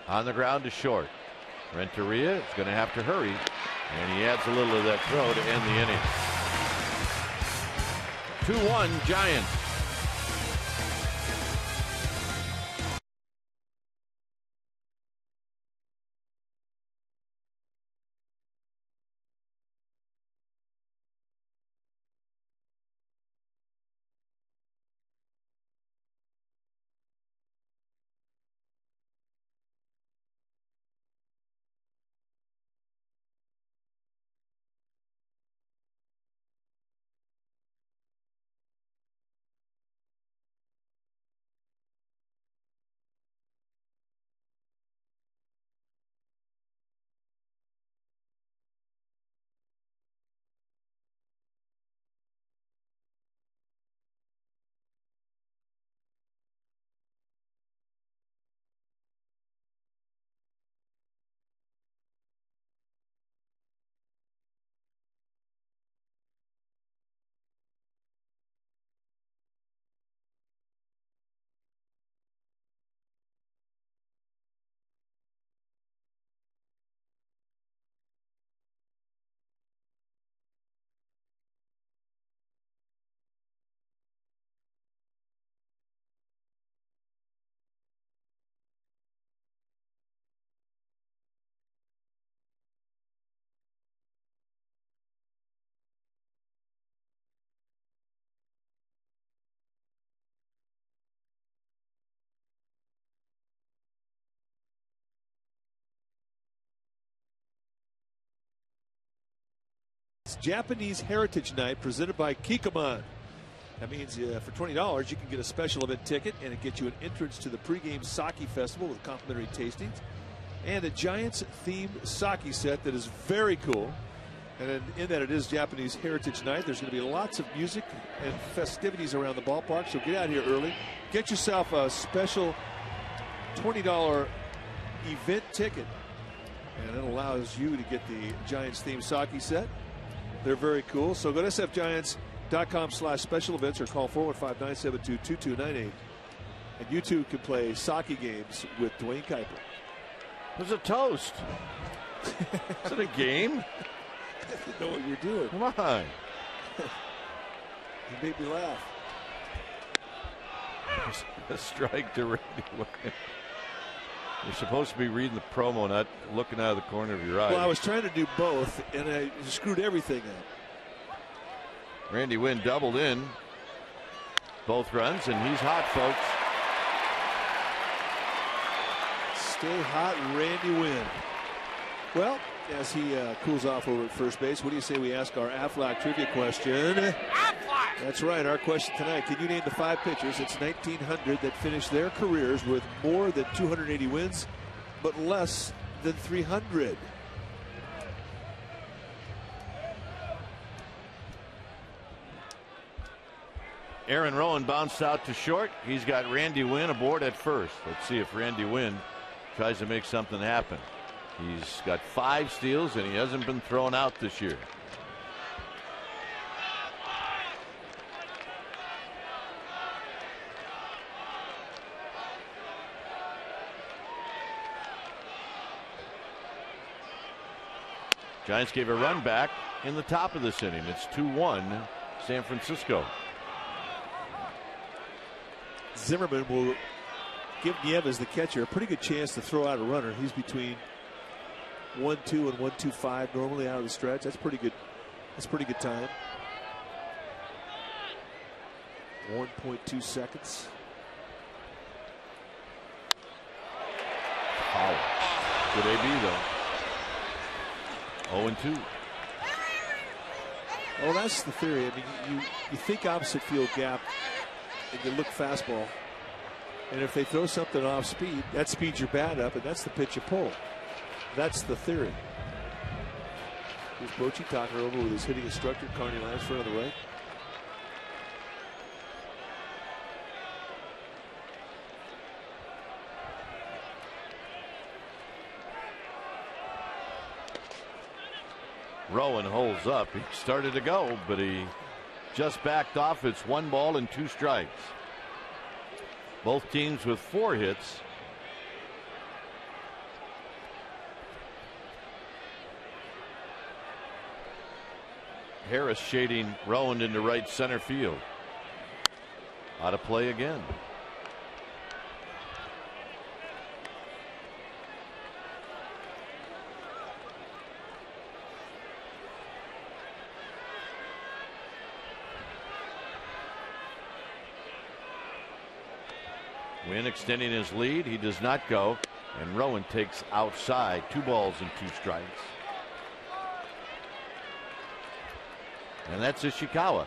On the ground to short. Renteria is going to have to hurry, and he adds a little of that throw to end the inning. 2-1 Giants. Japanese Heritage Night presented by Kikkoman. That means for $20 you can get a special event ticket, and it gets you an entrance to the pregame sake festival with complimentary tastings and a Giants themed sake set that is very cool. And in that it is Japanese Heritage Night. There's going to be lots of music and festivities around the ballpark, so get out here early. Get yourself a special $20 event ticket, and it allows you to get the Giants themed sake set. They're very cool. So go to sfgiants.com/special events or call 415-972-2298. And you too can play sake games with Dwayne Kuiper. It was a toast. Is it a game? You know what you're doing. Come on. You made me laugh. A strike to Randy Winn. You're supposed to be reading the promo, not looking out of the corner of your eye. Well, I was trying to do both, and I screwed everything up. Randy Winn doubled in both runs, and he's hot, folks. Stay hot, Randy Winn. Well, as he cools off over at first base, what do you say we ask our Aflac trivia question? Aflac! That's right, our question tonight. Can you name the 5 pitchers since 1900 that finished their careers with more than 280 wins, but less than 300? Aaron Rowan bounced out to short. He's got Randy Winn aboard at first. Let's see if Randy Winn tries to make something happen. He's got 5 steals, and he hasn't been thrown out this year. Giants gave a run back in the top of this inning. It's 2-1 San Francisco. Zimmerman will give Nieves, the catcher, a pretty good chance to throw out a runner. He's between 1-2 and 1-2-5 normally out of the stretch. That's pretty good. That's pretty good time. 1.2 seconds. Foul. Good AB though. 0-2. Oh, that's the theory. I mean, you think opposite field gap and you look fastball. And if they throw something off speed, that speeds your bat up, and that's the pitch you pull. That's the theory. Here's Bochy talking over with his hitting instructor, Carney Lansford, on the right. Rowan holds up. He started to go, but he just backed off. It's 1 ball and 2 strikes. Both teams with 4 hits. Harris shading Rowan into right center field. Out of play again. Winn extending his lead. He does not go, and Rowan takes outside. 2 balls and 2 strikes. And that's Ishikawa.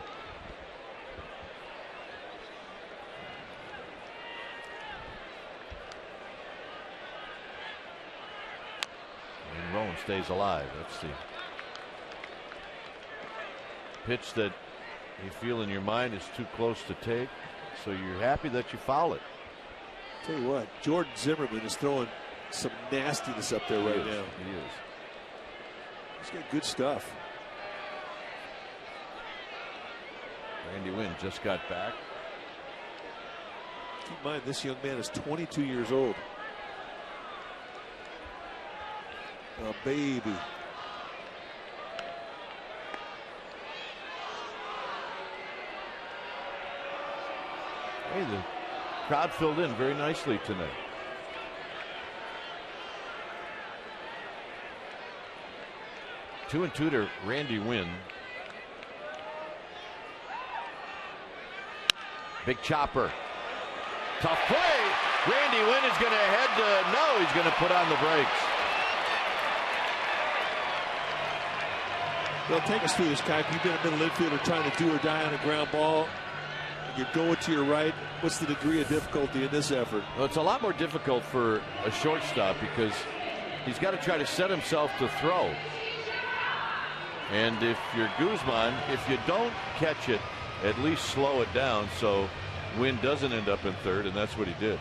And Rowan stays alive. That's the pitch that you feel in your mind is too close to take, so you're happy that you foul it. Tell you what, Jordan Zimmerman is throwing some nastiness up there right now. He is. He's got good stuff. Randy Winn just got back. Keep in mind, this young man is 22 years old. A baby. Hey, the crowd filled in very nicely tonight. Two and two to Randy Winn. Big chopper. Tough play. Randy Winn is going to head to no. He's going to put on the brakes. Well, take us through this, Kai. You've been a middle infielder trying to do or die on a ground ball. You're going to your right. What's the degree of difficulty in this effort? Well, it's a lot more difficult for a shortstop because he's got to try to set himself to throw. And if you're Guzman, if you don't catch it, at least slow it down so Wynn doesn't end up in third, and that's what he did.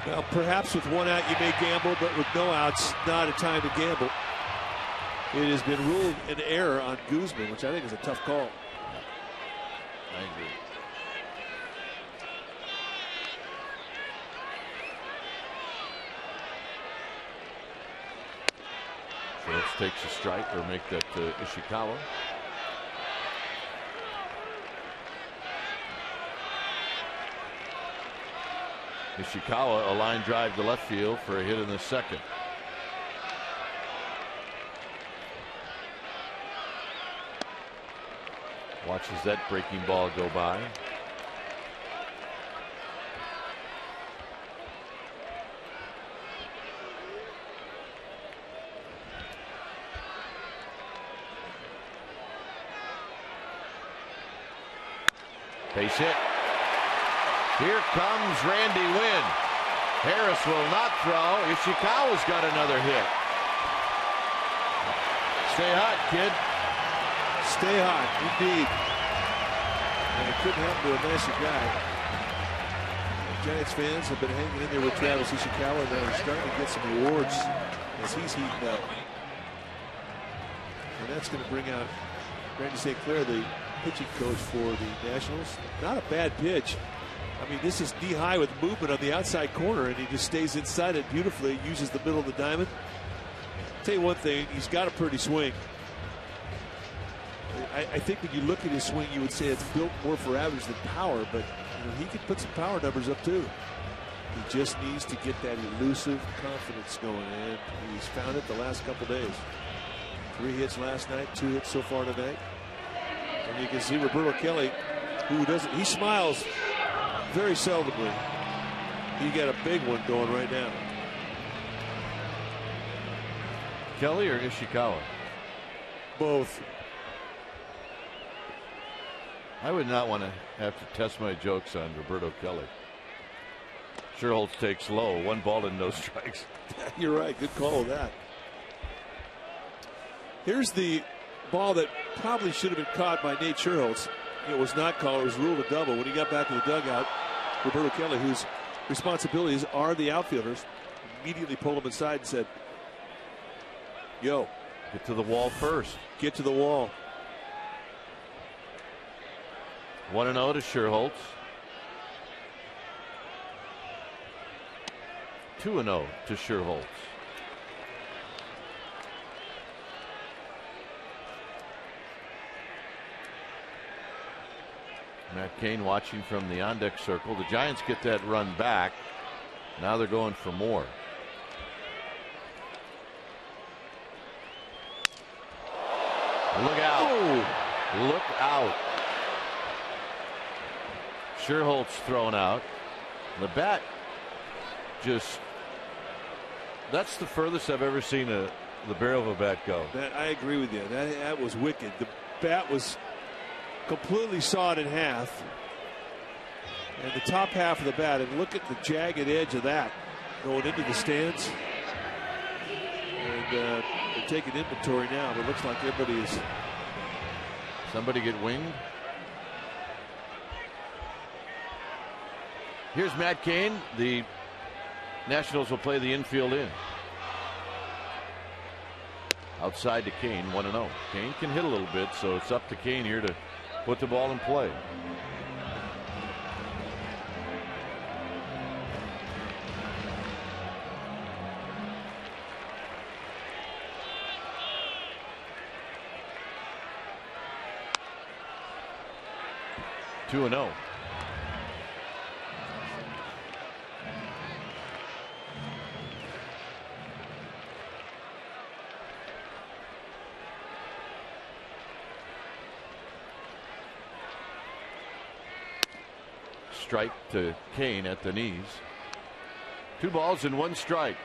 Well, perhaps with one out you may gamble, but with no outs, not a time to gamble. It has been ruled an error on Guzman, which I think is a tough call. I agree. Schultz takes a strike, or make that Ishikawa. Ishikawa, a line drive to left field for a hit in the second. Watches that breaking ball go by. Base hit. Here comes Randy Wynn. Harris will not throw. Ishikawa's got another hit. Stay hot, kid. Stay hot, indeed. And it couldn't happen to a nicer guy. Giants fans have been hanging in there with Travis Ishikawa, and they're starting to get some rewards as he's heating up. And that's going to bring out Randy St. Clair, the pitching coach for the Nationals. Not a bad pitch. I mean, this is knee high with movement on the outside corner, and he just stays inside it beautifully. Uses the middle of the diamond. Tell you one thing, he's got a pretty swing. I think when you look at his swing, you would say it's built more for average than power, but he can put some power numbers up too. He just needs to get that elusive confidence going, and he's found it the last couple days. 3 hits last night, 2 hits so far tonight. And you can see Roberto Kelly, who doesn't, he smiles very seldomly. He got a big one going right now. Kelly or Ishikawa? Both. I would not want to have to test my jokes on Roberto Kelly. Sherholtz takes low. 1 ball and no strikes. You're right. Good call of that. Here's the ball that probably should have been caught by Nate Sherholtz. It was not called. It was ruled a double. When he got back to the dugout, Roberto Kelly, whose responsibilities are the outfielders, immediately pulled him inside and said, "Yo, get to the wall first. Get to the wall." 1-0 to Sherholtz. 2-0 to Sherholtz. Matt Cain watching from the on-deck circle. The Giants get that run back. Now they're going for more. Look out. Oh. Look out. Sherholtz thrown out. The bat just, that's the furthest I've ever seen the barrel of a bat go. I agree with you. That was wicked. The bat was completely sawed in half. And the top half of the bat, and look at the jagged edge of that going into the stands. And they're taking inventory now, but it looks like everybody is. Somebody get winged. Here's Matt Cain. The Nationals will play the infield in. Outside to Cain, 1-0. Cain can hit a little bit, so it's up to Cain here to put the ball in play. Two and 0. Strike to Cain at the knees. 2 balls and 1 strike.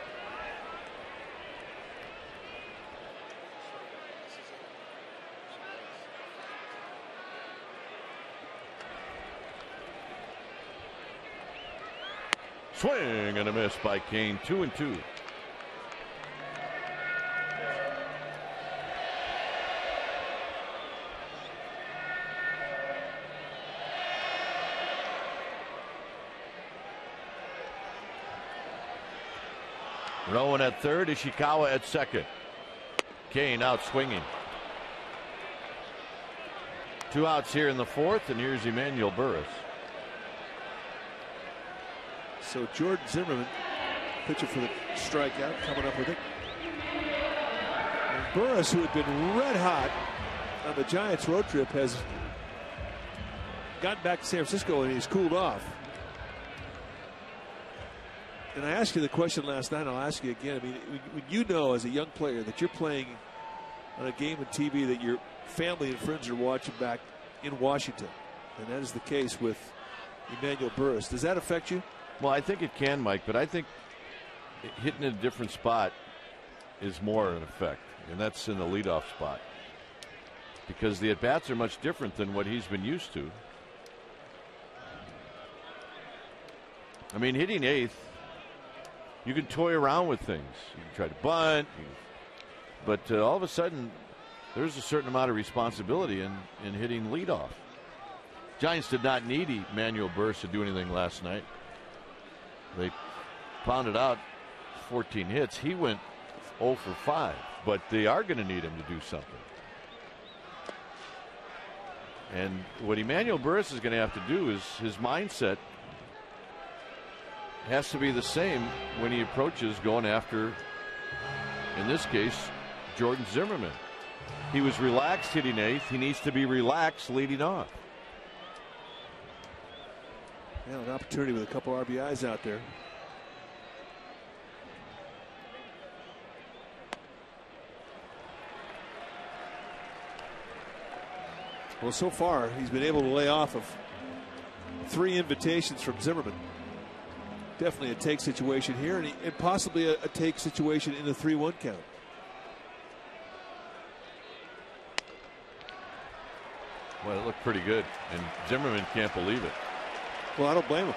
Swing and a miss by Cain. 2-2. Rowan at third, Ishikawa at second. Cain out swinging. 2 outs here in the fourth, and here's Emmanuel Burris. So Jordan Zimmerman, pitcher for the strikeout, coming up with it. And Burris, who had been red hot on the Giants road trip, has gotten back to San Francisco and he's cooled off. And I asked you the question last night, I'll ask you again. I mean, when you know as a young player that you're playing on a game on TV that your family and friends are watching back in Washington, and that is the case with Emmanuel Burris, does that affect you? Well, I think it can, Mike, but I think hitting in a different spot is more an effect, and that's in the leadoff spot. Because the at-bats are much different than what he's been used to. I mean, hitting eighth, you can toy around with things. You can try to bunt, but all of a sudden, there's a certain amount of responsibility in hitting leadoff. Giants did not need Emmanuel Burris to do anything last night. They pounded out 14 hits. He went 0 for 5, but they are going to need him to do something. And what Emmanuel Burris is going to have to do is his mindset has to be the same when he approaches going after, in this case, Jordan Zimmerman. He was relaxed hitting eighth. He needs to be relaxed leading off. Yeah, an opportunity with a couple RBIs out there. Well, so far he's been able to lay off of 3 invitations from Zimmerman. Definitely a take situation here, and possibly a take situation in the 3-1 count. Well, it looked pretty good, and Zimmerman can't believe it. Well, I don't blame him.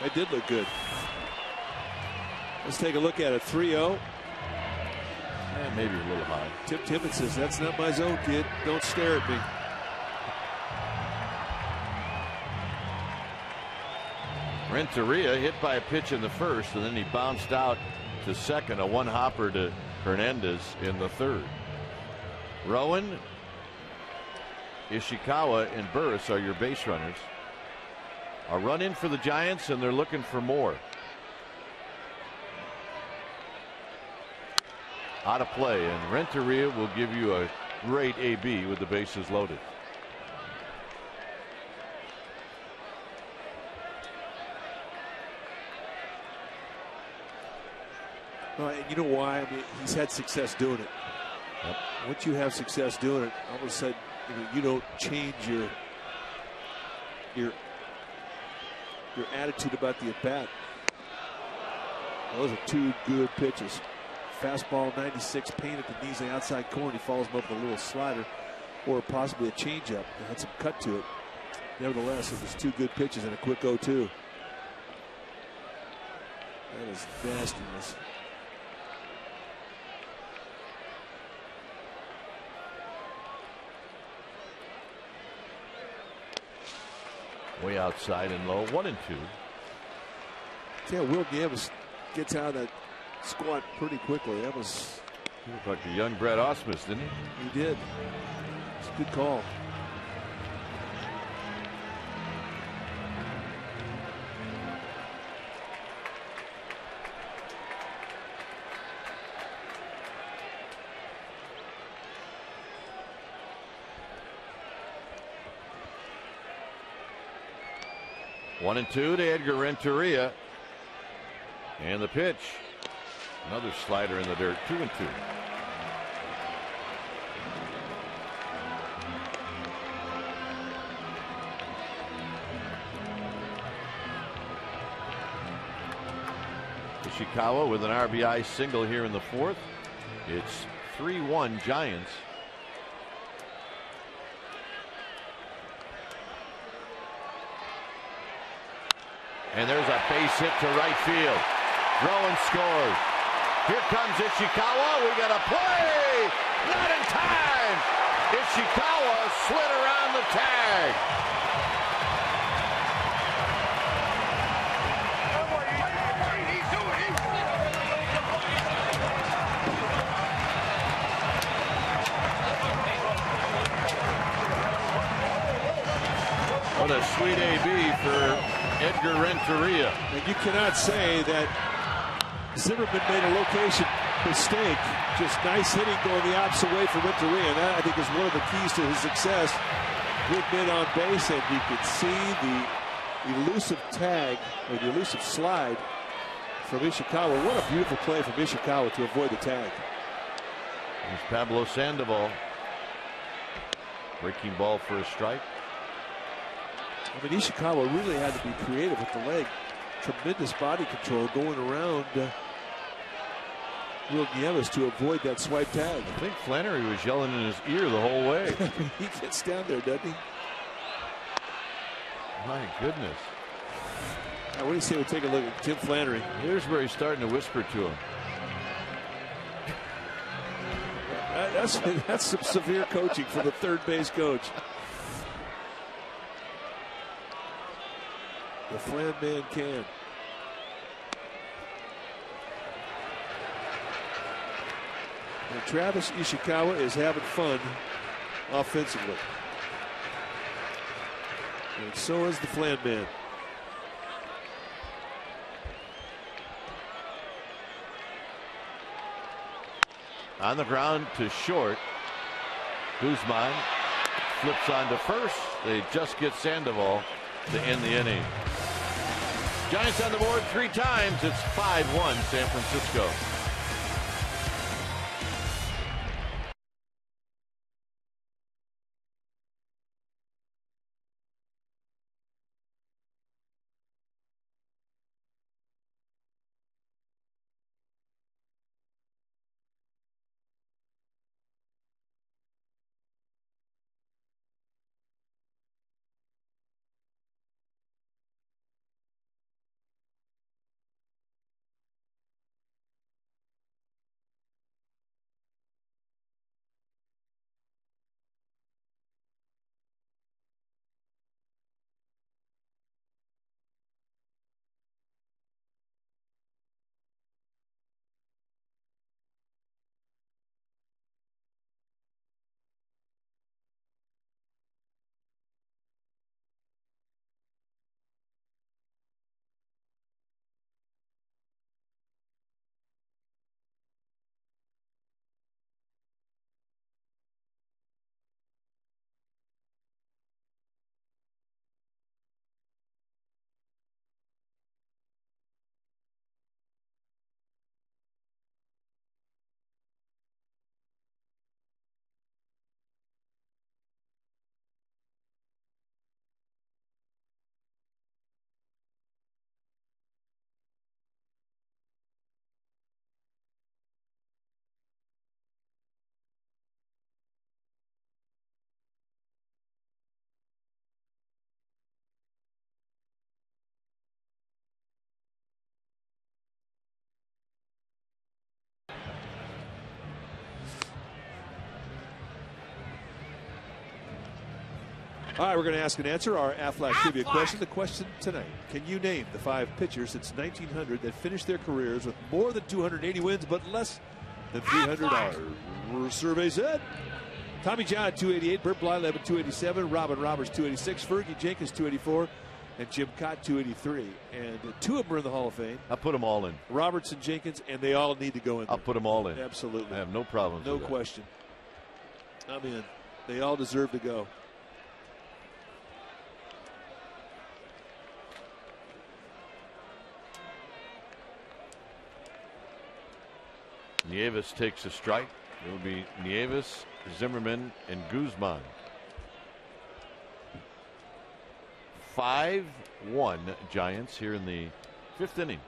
That did look good. Let's take a look at it. 3-0. Maybe a little high. Tip Tippett says, "That's not my zone, kid. Don't stare at me." Renteria hit by a pitch in the first, and then he bounced out to second, a one-hopper to Hernandez in the third. Rowan, Ishikawa, and Burris are your base runners. A run in for the Giants, and they're looking for more. Out of play, and Renteria will give you a great AB with the bases loaded. Well, and you know why? I mean, he's had success doing it. Yep. Once you have success doing it, all of a sudden, you don't change your attitude about the at bat. Those are 2 good pitches. Fastball 96, Pain at the knees, the outside corner. He follows him up with a little slider, or possibly a changeup. It had some cut to it. Nevertheless, it was 2 good pitches and a quick 0-2. That is nastiness. Way outside and low. 1-2. Yeah, Will Gavis gets out of that squat pretty quickly. That was. He looked like a young Brett Ausmus, didn't he? He did. It's a good call. One and two to Edgar Renteria. And the pitch. Another slider in the dirt. 2-2. Ishikawa with an RBI single here in the fourth. It's 3-1 Giants. And there's a base hit to right field. Rowan scores. Here comes Ishikawa. We got a play. Not in time. Ishikawa slid around the tag. What a sweet AB for Edgar Renteria. And you cannot say that Zimmerman made a location mistake. Just nice hitting going the opposite way for Renteria. And that, I think, is one of the keys to his success. Good men on base, and you could see the elusive tag, or the elusive slide from Ishikawa. What a beautiful play from Ishikawa to avoid the tag. There's Pablo Sandoval. Breaking ball for a strike. I mean, Ishikawa really had to be creative with the leg. Tremendous body control going around Will Nieves to avoid that swipe tag. I think Flannery was yelling in his ear the whole way. He gets down there, doesn't he? My goodness. Now, what do you say we take a look at Tim Flannery? Here's where he's starting to whisper to him. That's some severe coaching for the third base coach. The Flan man can. And Travis Ishikawa is having fun offensively. And so is the Flan man. On the ground to short. Guzman flips on to first. They just get Sandoval to end the inning. Giants on the board 3 times. It's 5-1 San Francisco. All right, we're going to ask and answer our Aflac trivia question. The question tonight: can you name the 5 pitchers since 1900 that finished their careers with more than 280 wins but less than 300 hours? Survey said Tommy John 288, Bert Blyleven 287, Robin Roberts 286, Fergie Jenkins 284, and Jim Cott 283. And 2 of them are in the Hall of Fame. I'll put them all in. Roberts and Jenkins, and they all need to go in there. I'll put them all in. Absolutely. I have no problems No with that. question. I'm in. They all deserve to go. Nieves takes a strike. It will be Nieves, Zimmerman, and Guzman. 5-1 Giants here in the 5th inning.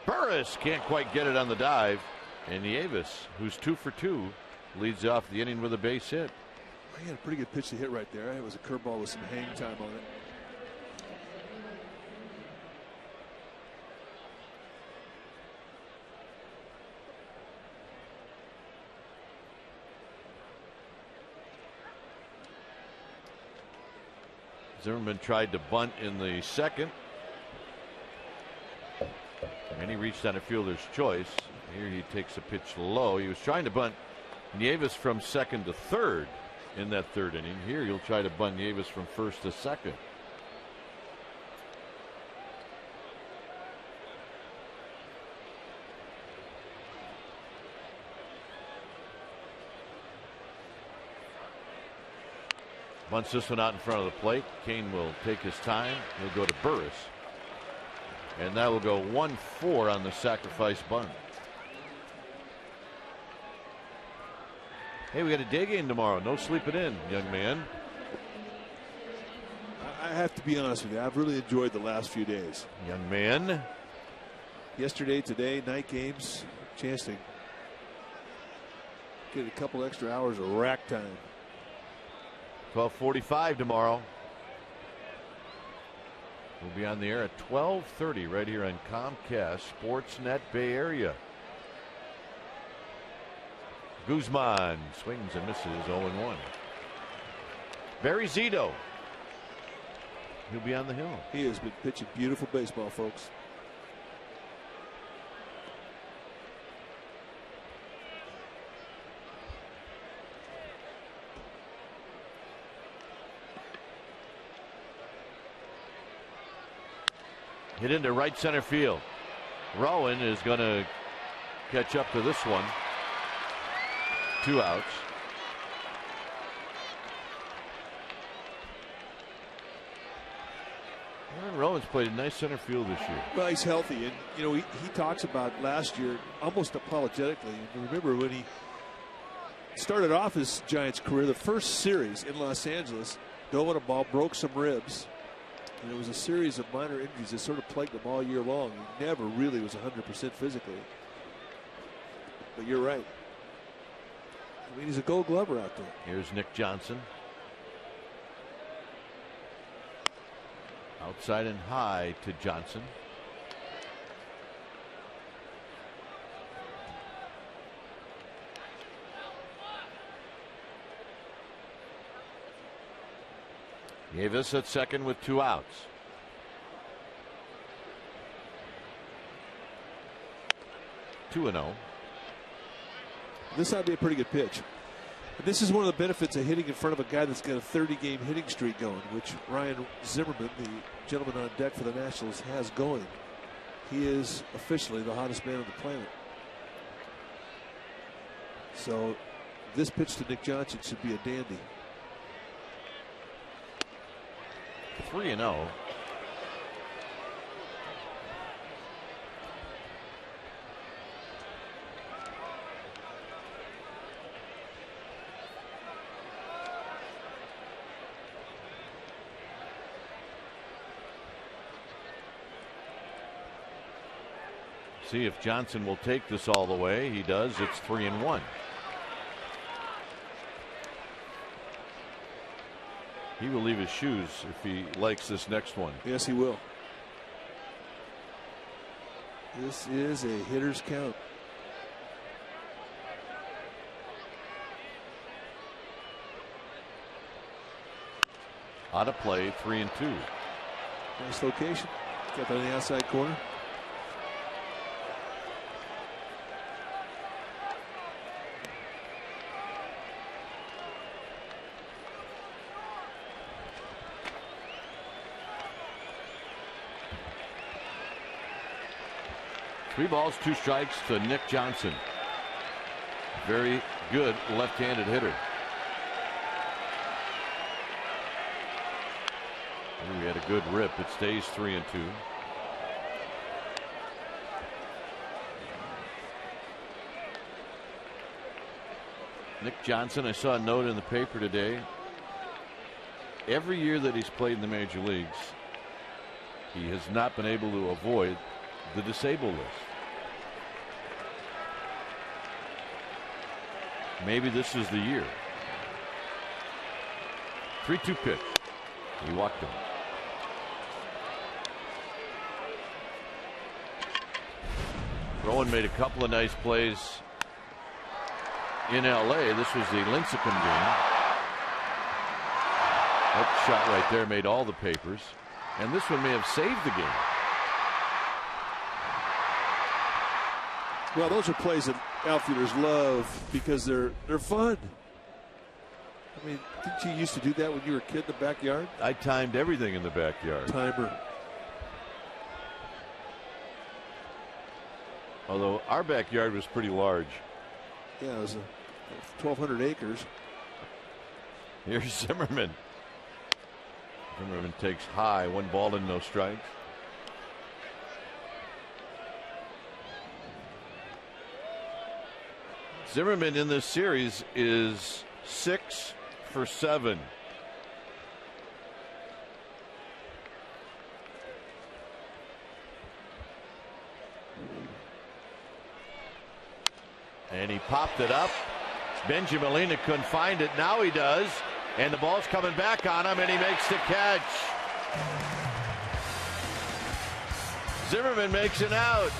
Burris can't quite get it on the dive. And Nieves, who's 2 for 2, leads off the inning with a base hit. He had a pretty good pitch to hit right there. It was a curveball with some hang time on it. Zimmerman tried to bunt in the second, and he reached on a fielder's choice. Here he takes a pitch low. He was trying to bunt Nieves from second to third in that third inning. Here you'll try to bunt Nieves from first to second. Bunts this one out in front of the plate. Cain will take his time. He'll go to Burris. And that will go 1-4 on the sacrifice bunt. Hey, we got a day game tomorrow. No sleeping in, young man. I have to be honest with you. I've really enjoyed the last few days. Young man. Yesterday, today, night games. Chance to get a couple extra hours of rack time. 12:45 tomorrow. We'll be on the air at 12:30 right here on Comcast Sportsnet Bay Area. Guzman swings and misses, 0-1. Barry Zito. He'll be on the hill. He has been pitching beautiful baseball, folks. Hit into right center field. Rowan is going to catch up to this one. 2 outs. Rowan's played a nice center field this year. Well, he's healthy, and you know he talks about last year almost apologetically. And remember when he started off his Giants career, the first series in Los Angeles, dove on a ball, broke some ribs. And it was a series of minor injuries that sort of plagued him all year long. He never really was 100% physically. But you're right. I mean, he's a Gold Glover out there. Here's Nick Johnson. Outside and high to Johnson. Nieves at second with 2 outs. Two and 0. This ought to be a pretty good pitch. And this is one of the benefits of hitting in front of a guy that's got a 30-game hitting streak going, which Ryan Zimmerman, the gentleman on deck for the Nationals, has going. He is officially the hottest man on the planet. So this pitch to Nick Johnson should be a dandy. 3-0. See if Johnson will take this all the way. He does. It's 3-1. He will leave his shoes if he likes this next one. Yes, he will. This is a hitter's count. Out of play, 3-2. Nice location. Got that on the outside corner. Three balls, 2 strikes to Nick Johnson. Very good left-handed hitter. Ooh, he had a good rip. It stays 3-2. Nick Johnson, I saw a note in the paper today. Every year that he's played in the major leagues, he has not been able to avoid the disabled list. Maybe this is the year. 3-2 pitch. He walked him. Rowan made a couple of nice plays in L.A. This was the Lincecum game. That shot right there made all the papers. And this one may have saved the game. Well, those are plays that outfielders love because they're fun. I mean, didn't you used to do that when you were a kid in the backyard? I timed everything in the backyard. Timer. Although our backyard was pretty large. Yeah, it was 1,200 acres. Here's Zimmerman. Zimmerman takes high, 1 ball and no strikes. Zimmerman in this series is 6 for 7. And he popped it up. Benji Molina couldn't find it. Now he does. And the ball's coming back on him, and he makes the catch. Zimmerman makes it out.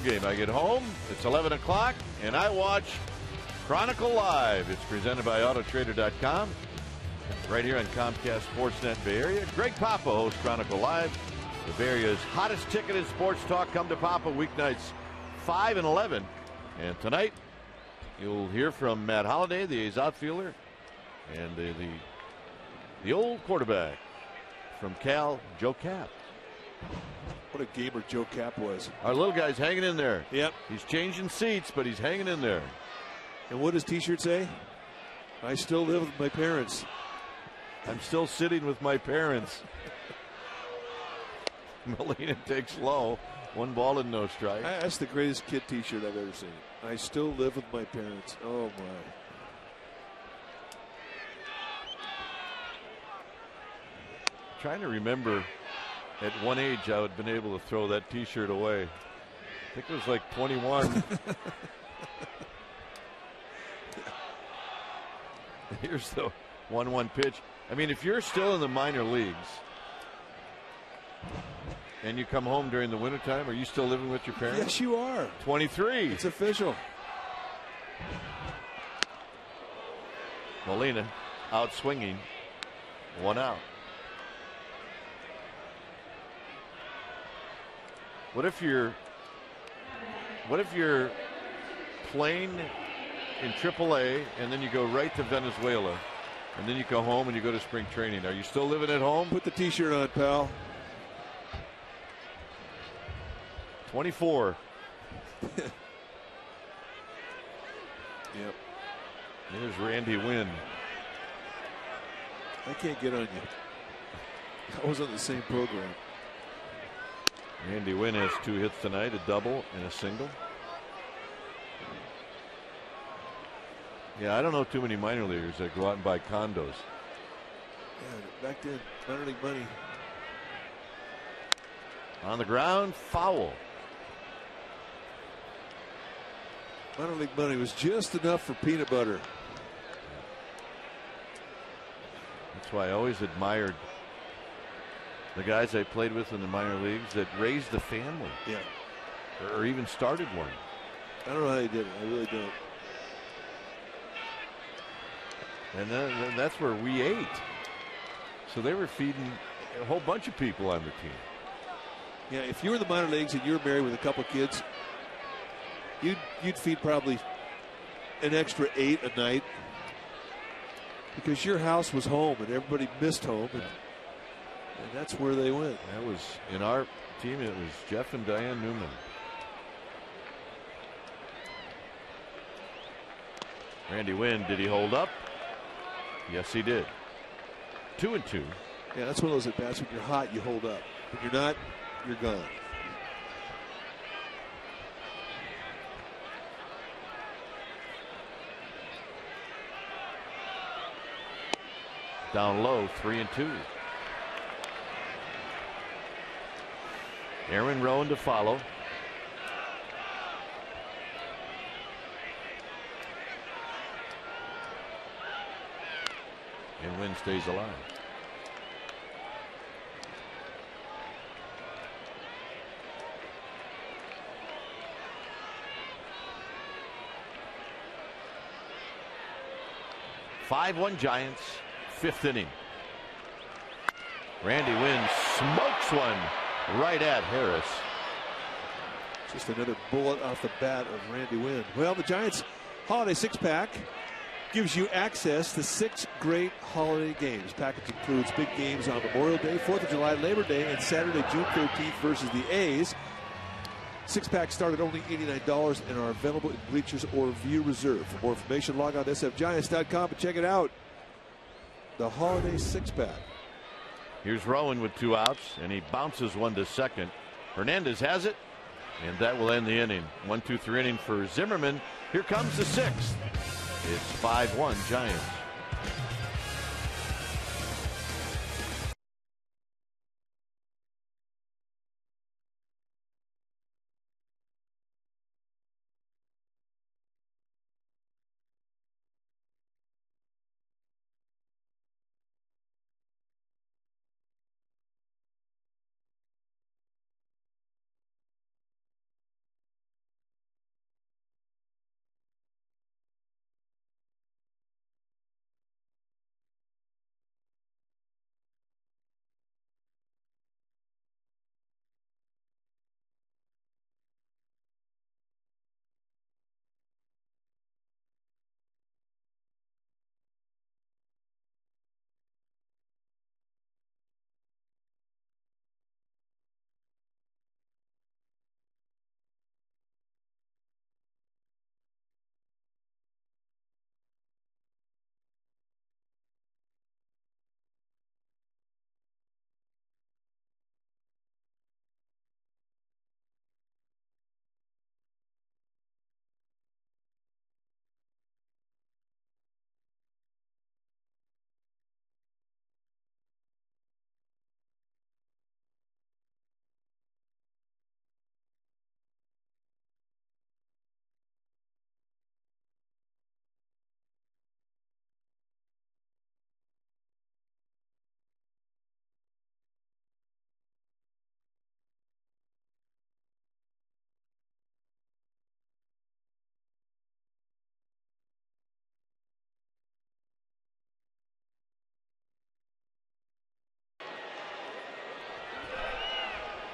Game. I get home, it's 11 o'clock, and I watch Chronicle Live. It's presented by Autotrader.com, right here on Comcast Sportsnet Bay Area. Greg Papa hosts Chronicle Live, the Bay Area's hottest ticketed sports talk. Come to Papa weeknights 5 and 11. And tonight, you'll hear from Matt Holliday, the A's outfielder, and the old quarterback from Cal, Joe Cap. What a gamer Joe Cap was. Our little guy's hanging in there. Yep. He's changing seats, but he's hanging in there. And what does T-shirt say? I still live with my parents. I'm still sitting with my parents. Molina takes low. 1 ball and no strike. That's the greatest kid T-shirt I've ever seen. I still live with my parents. Oh, my. Trying to remember at one age I would have been able to throw that T-shirt away. I think it was like 21. Here's the 1-1 pitch. I mean, if you're still in the minor leagues and you come home during the wintertime, are you still living with your parents? Yes, you are. 23. It's official. Molina out swinging. 1 out. What if you're playing in AAA and then you go right to Venezuela and then you go home and you go to spring training? Are you still living at home? Put the T-shirt on, pal. 24. Yep. There's Randy Wynn. I can't get on you. I was on the same program. Randy Wynn has 2 hits tonight, a double and a single. Yeah, I don't know too many minor leaguers that go out and buy condos. Yeah, back then, minor league money. On the ground, foul. Minor league money was just enough for peanut butter. That's why I always admired the guys I played with in the minor leagues that raised the family. Yeah. Or even started one. I don't know how they did it. I really don't. And then that's where we ate. So they were feeding a whole bunch of people on the team. Yeah, if you were in the minor leagues and you were married with a couple kids, you'd feed probably an extra 8 a night because your house was home and everybody missed home, and that's where they went. That was in our team. It was Jeff and Diane Newman. Randy Wynn, did he hold up? Yes, he did. 2-2. Yeah, that's one of those at bats. When you're hot, you hold up. When you're not, you're gone. Down low, 3-2. Aaron Rowan to follow. And Wynn stays alive. (5-1) Giants, 5th inning. Randy Wynn smokes one right at Harris. Just another bullet off the bat of Randy Wynn. Well, the Giants holiday 6-pack gives you access to 6 great holiday games. Package includes big games on Memorial Day, 4th of July, Labor Day, and Saturday, June 13th versus the A's. 6-packs start at only $89 and are available in bleachers or view reserve. For more information, log on to sfgiants.com and check it out. The holiday 6-pack. Here's Rowan with 2 outs, and he bounces one to second. Hernandez has it, and that will end the inning. 1-2-3 inning for Zimmerman. Here comes the 6th. It's 5-1 Giants.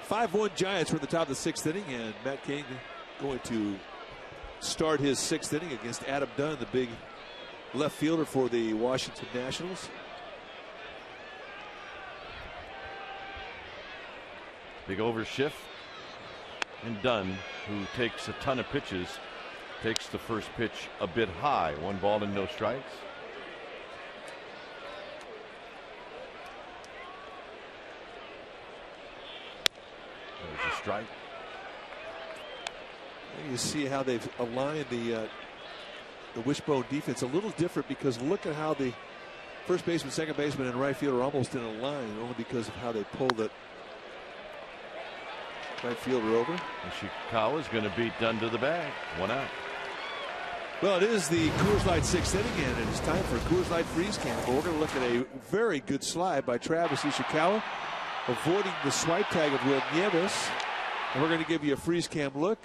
(5-1) Giants were at the top of the 6th inning, and Matt Cain going to start his 6th inning against Adam Dunn, the big left fielder for the Washington Nationals. Big overshift, and Dunn, who takes a ton of pitches, takes the first pitch a bit high. 1 ball and no strikes. There's a strike. You see how they've aligned the wishbone defense a little different, because look at how the first baseman, second baseman, and right fielder are almost in a line, only because of how they pull the right fielder over. Ishikawa is going to beat Dunn to the bag. 1 out. Well, it is the Coors Light 6th inning, and it is time for a Coors Light freeze cam. We're going to look at a very good slide by Travis Ishikawa, avoiding the swipe tag of Will Nieves. And we're going to give you a freeze cam look.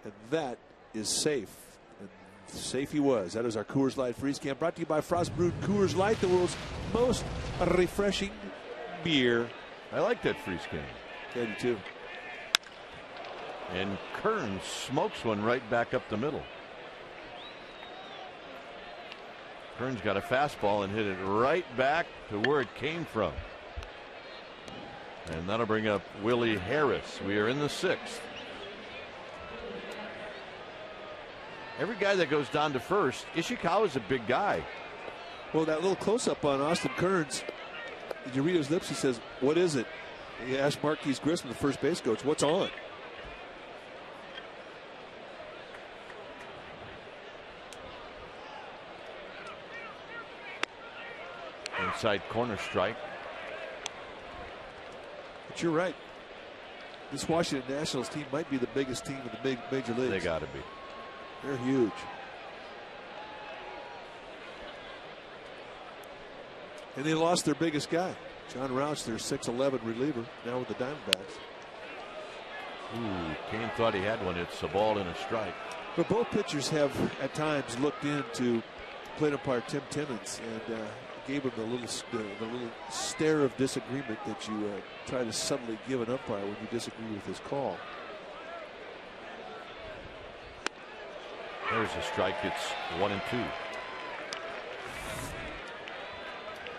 And that is safe. And safe he was. That is our Coors Light freeze cam, brought to you by Frost Brewed Coors Light, the world's most refreshing beer. I like that freeze cam. Yeah, I do too. And Kearns smokes one right back up the middle. Kearns got a fastball and hit it right back to where it came from. And that'll bring up Willie Harris. We are in the 6th. Every guy that goes down to first, Ishikawa's a big guy. Well, that little close-up on Austin Kearns, did you read his lips? He says, "What is it?" He asked Marquise Grissom, the first base coach, "What's on?" Inside corner strike. But you're right. This Washington Nationals team might be the biggest team in the major leagues. They got to be. They're huge. And they lost their biggest guy, John Roush, their 6'11" reliever, now with the Diamondbacks. Ooh, Cain thought he had one. It's a ball and a strike. But both pitchers have at times looked into plate umpire Tim Timmons and gave him the little stare of disagreement that you try to subtly give an umpire when you disagree with his call. There's a strike. It's 1-2.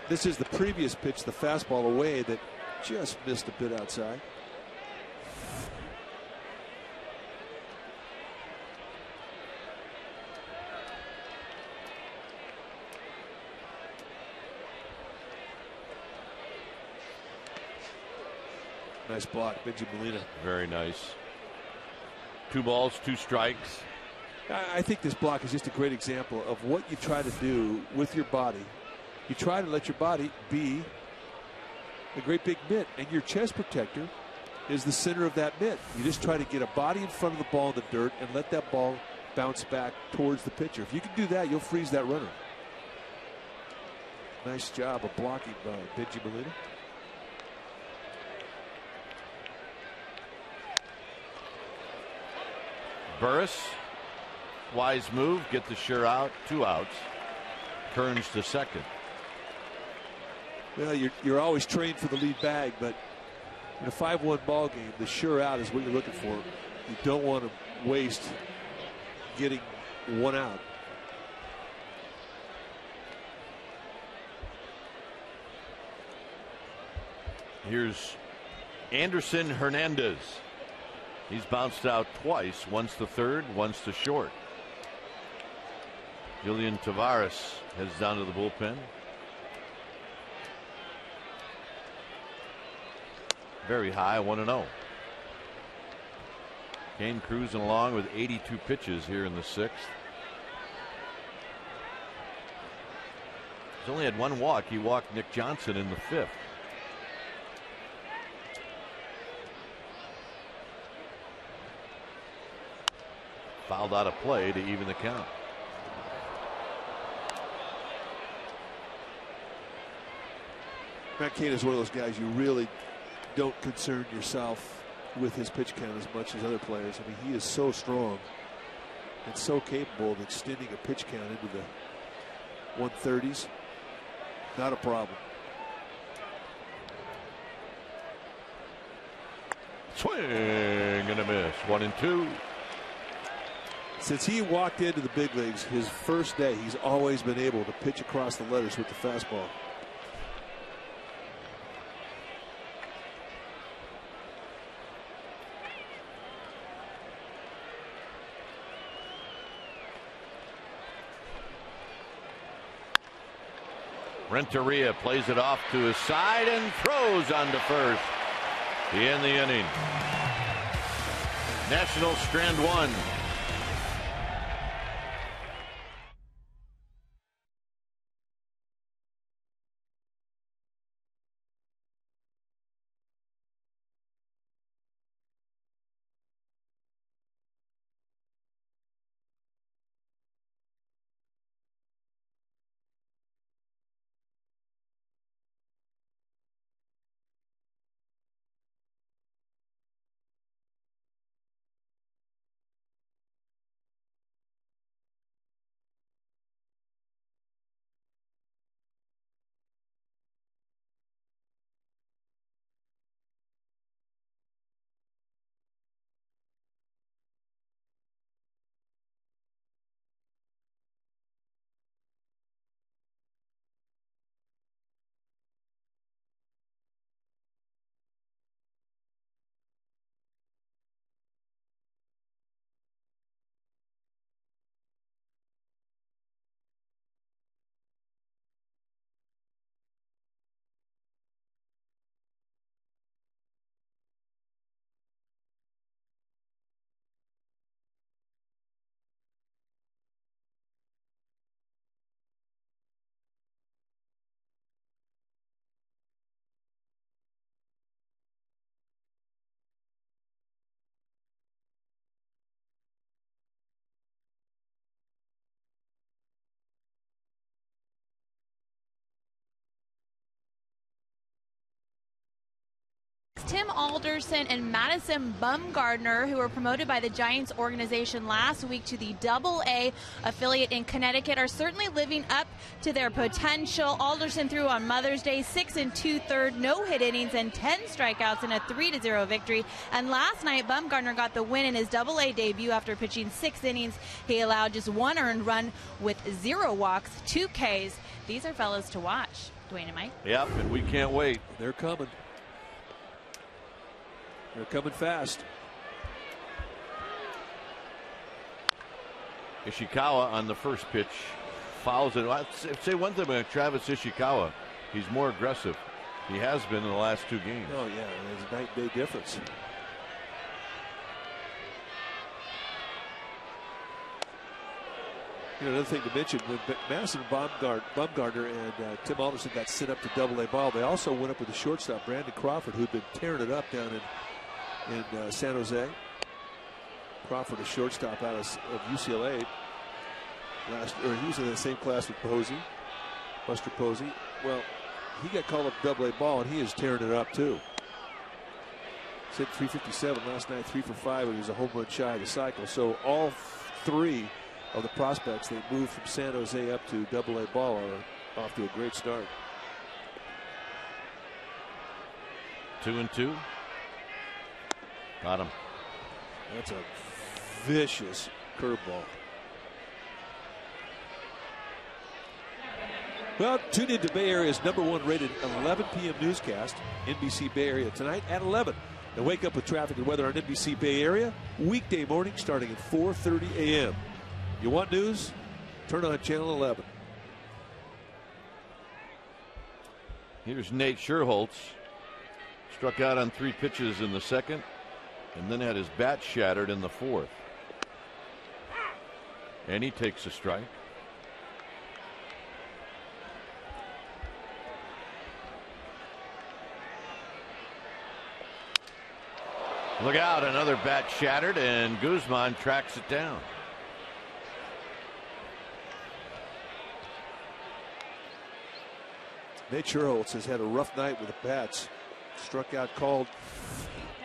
This is the previous pitch, the fastball away, that just missed a bit outside. Nice block, Benji Molina. Very nice. 2 balls, 2 strikes. I think this block is just a great example of what you try to do with your body. You try to let your body be a great big mitt, and your chest protector is the center of that mitt. You just try to get a body in front of the ball in the dirt and let that ball bounce back towards the pitcher. If you can do that, you'll freeze that runner. Nice job of blocking by Benji Molina. Burris, wise move, get the sure out, 2 outs. Kearns to second. Well, you're always trained for the lead bag, but in a 5-1 ball game, the sure out is what you're looking for. You don't want to waste getting 1 out. Here's Anderson Hernandez. He's bounced out twice, once to third, once to short. Julian Tavares heads down to the bullpen. Very high, 1-0. Cain cruising along with 82 pitches here in the 6th. He's only had 1 walk. He walked Nick Johnson in the 5th. Fouled out of play to even the count. Matt Cain is one of those guys you really don't concern yourself with his pitch count as much as other players. I mean, he is so strong and so capable of extending a pitch count into the 130s. Not a problem. Swing and a miss. 1-2. Since he walked into the big leagues his first day, he's always been able to pitch across the letters with the fastball. Renteria plays it off to his side and throws on to first. To end the inning. Nationals strand one. Tim Alderson and Madison Bumgardner, who were promoted by the Giants organization last week to the Double-A affiliate in Connecticut, are certainly living up to their potential. Alderson threw on Mother's Day 6 2/3 no-hit innings and 10 strikeouts in a 3-0 victory. And last night, Bumgardner got the win in his Double-A debut after pitching 6 innings. He allowed just 1 earned run with 0 walks, 2 Ks. These are fellas to watch. Dwayne and Mike. Yep, and we can't wait. They're coming. They're coming fast. Ishikawa on the first pitch fouls it. I'd say one thing about Travis Ishikawa, he's more aggressive. He has been in the last 2 games. Oh yeah, there's a night and day difference. You know, another thing to mention, when Madison Bumgardner and Tim Alderson got sent up to Double-A ball, they also went up with the shortstop Brandon Crawford, who'd been tearing it up down in San Jose. Crawford, a shortstop out of UCLA. He was in the same class with Posey, Buster Posey. Well, he got called up Double-A ball, and he is tearing it up too. He's hit 357 last night, 3 for 5, and he was a home run shy of the cycle. So all 3 of the prospects they moved from San Jose up to Double-A ball are off to a great start. 2-2. Got him. That's a vicious curveball. Well, tune in to Bay Area's #1 rated 11 p.m. newscast, NBC Bay Area, tonight at 11. And wake up with traffic and weather on NBC Bay Area, weekday morning starting at 4:30 a.m. You want news? Turn on Channel 11. Here's Nate Scherholtz. Struck out on 3 pitches in the second, and then had his bat shattered in the 4th. And he takes a strike. Look out, another bat shattered, and Guzman tracks it down. Nate Scherholtz has had a rough night with the bats. Struck out called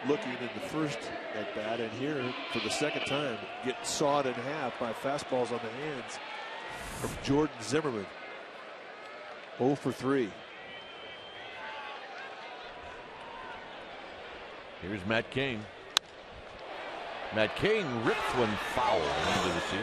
looking in the first at bat, and here for the second time getting sawed in half by fastballs on the hands from Jordan Zimmerman. 0 for 3. Here's Matt Cain. Matt Cain ripped one foul into the seat.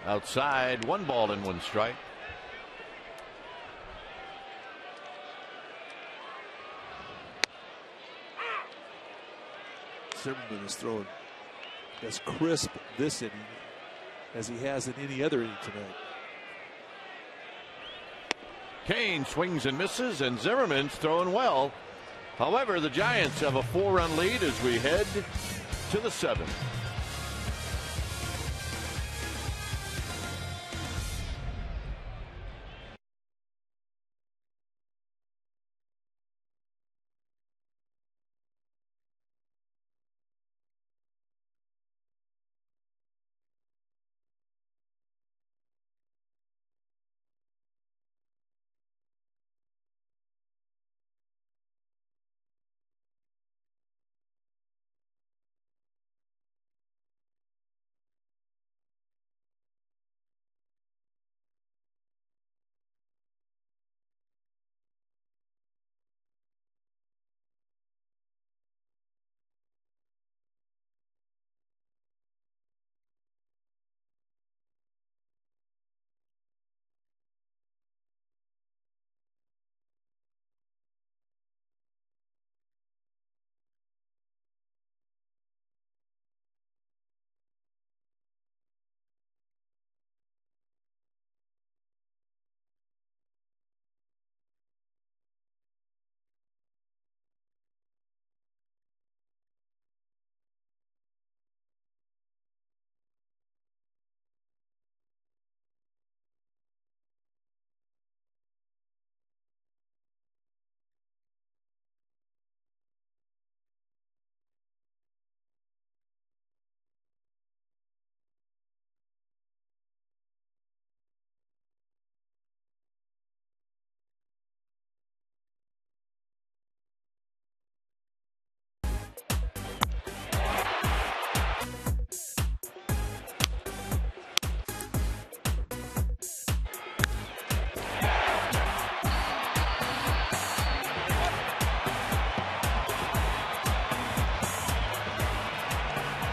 Outside, 1 ball and 1 strike. Zimmerman is throwing as crisp this inning as he has in any other inning tonight. Cain swings and misses, and Zimmerman's throwing well. However, the Giants have a 4-run lead as we head to the 7th.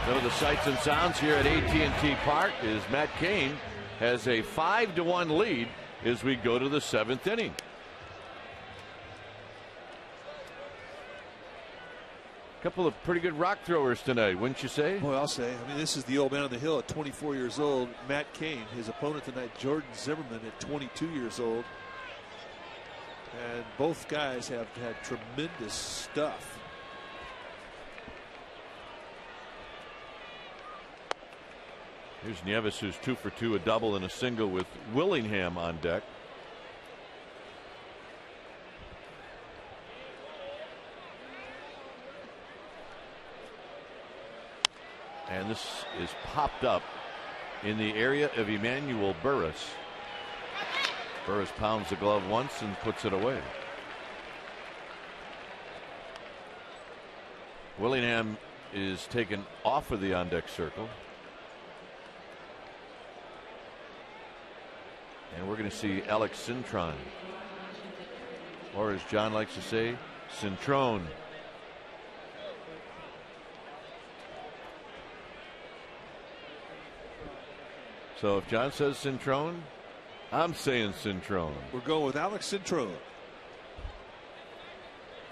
Some of the sights and sounds here at AT Park is Matt Cain has a 5-1 lead as we go to the 7th inning. Couple of pretty good rock throwers tonight, wouldn't you say? Boy, I'll say. I mean, this is the old man on the hill at 24 years old, Matt Cain. His opponent tonight, Jordan Zimmerman, at 22 years old. And both guys have had tremendous stuff. Here's Nieves, who's 2 for 2, a double and a single with Willingham on deck. And this is popped up in the area of Emmanuel Burris. Burris pounds the glove once and puts it away. Willingham is taken off of the on deck circle. And we're going to see Alex Cintron, or as John likes to say, Cintrone. So if John says Cintrone, I'm saying Cintrone. We're going with Alex Cintrone.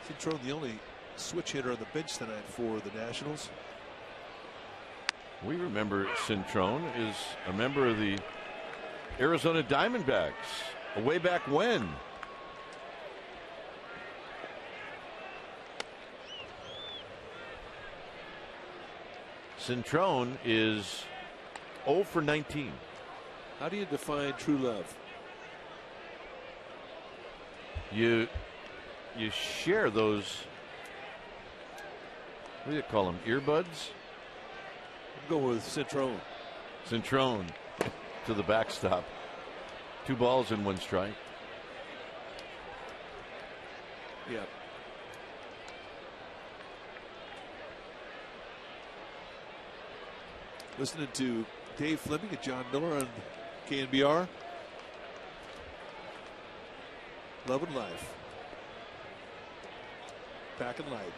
Cintrone, the only switch hitter on the bench tonight for the Nationals. We remember Cintrone is a member of the Arizona Diamondbacks way back when. Cintrone is 0 for 19. How do you define true love? You share those, what do you call them, earbuds? I'm going with Cintrone. Cintrone to the backstop. 2 balls and 1 strike. Yeah. Listening to Dave Fleming and John Miller on KNBR. Love and life. Back in light.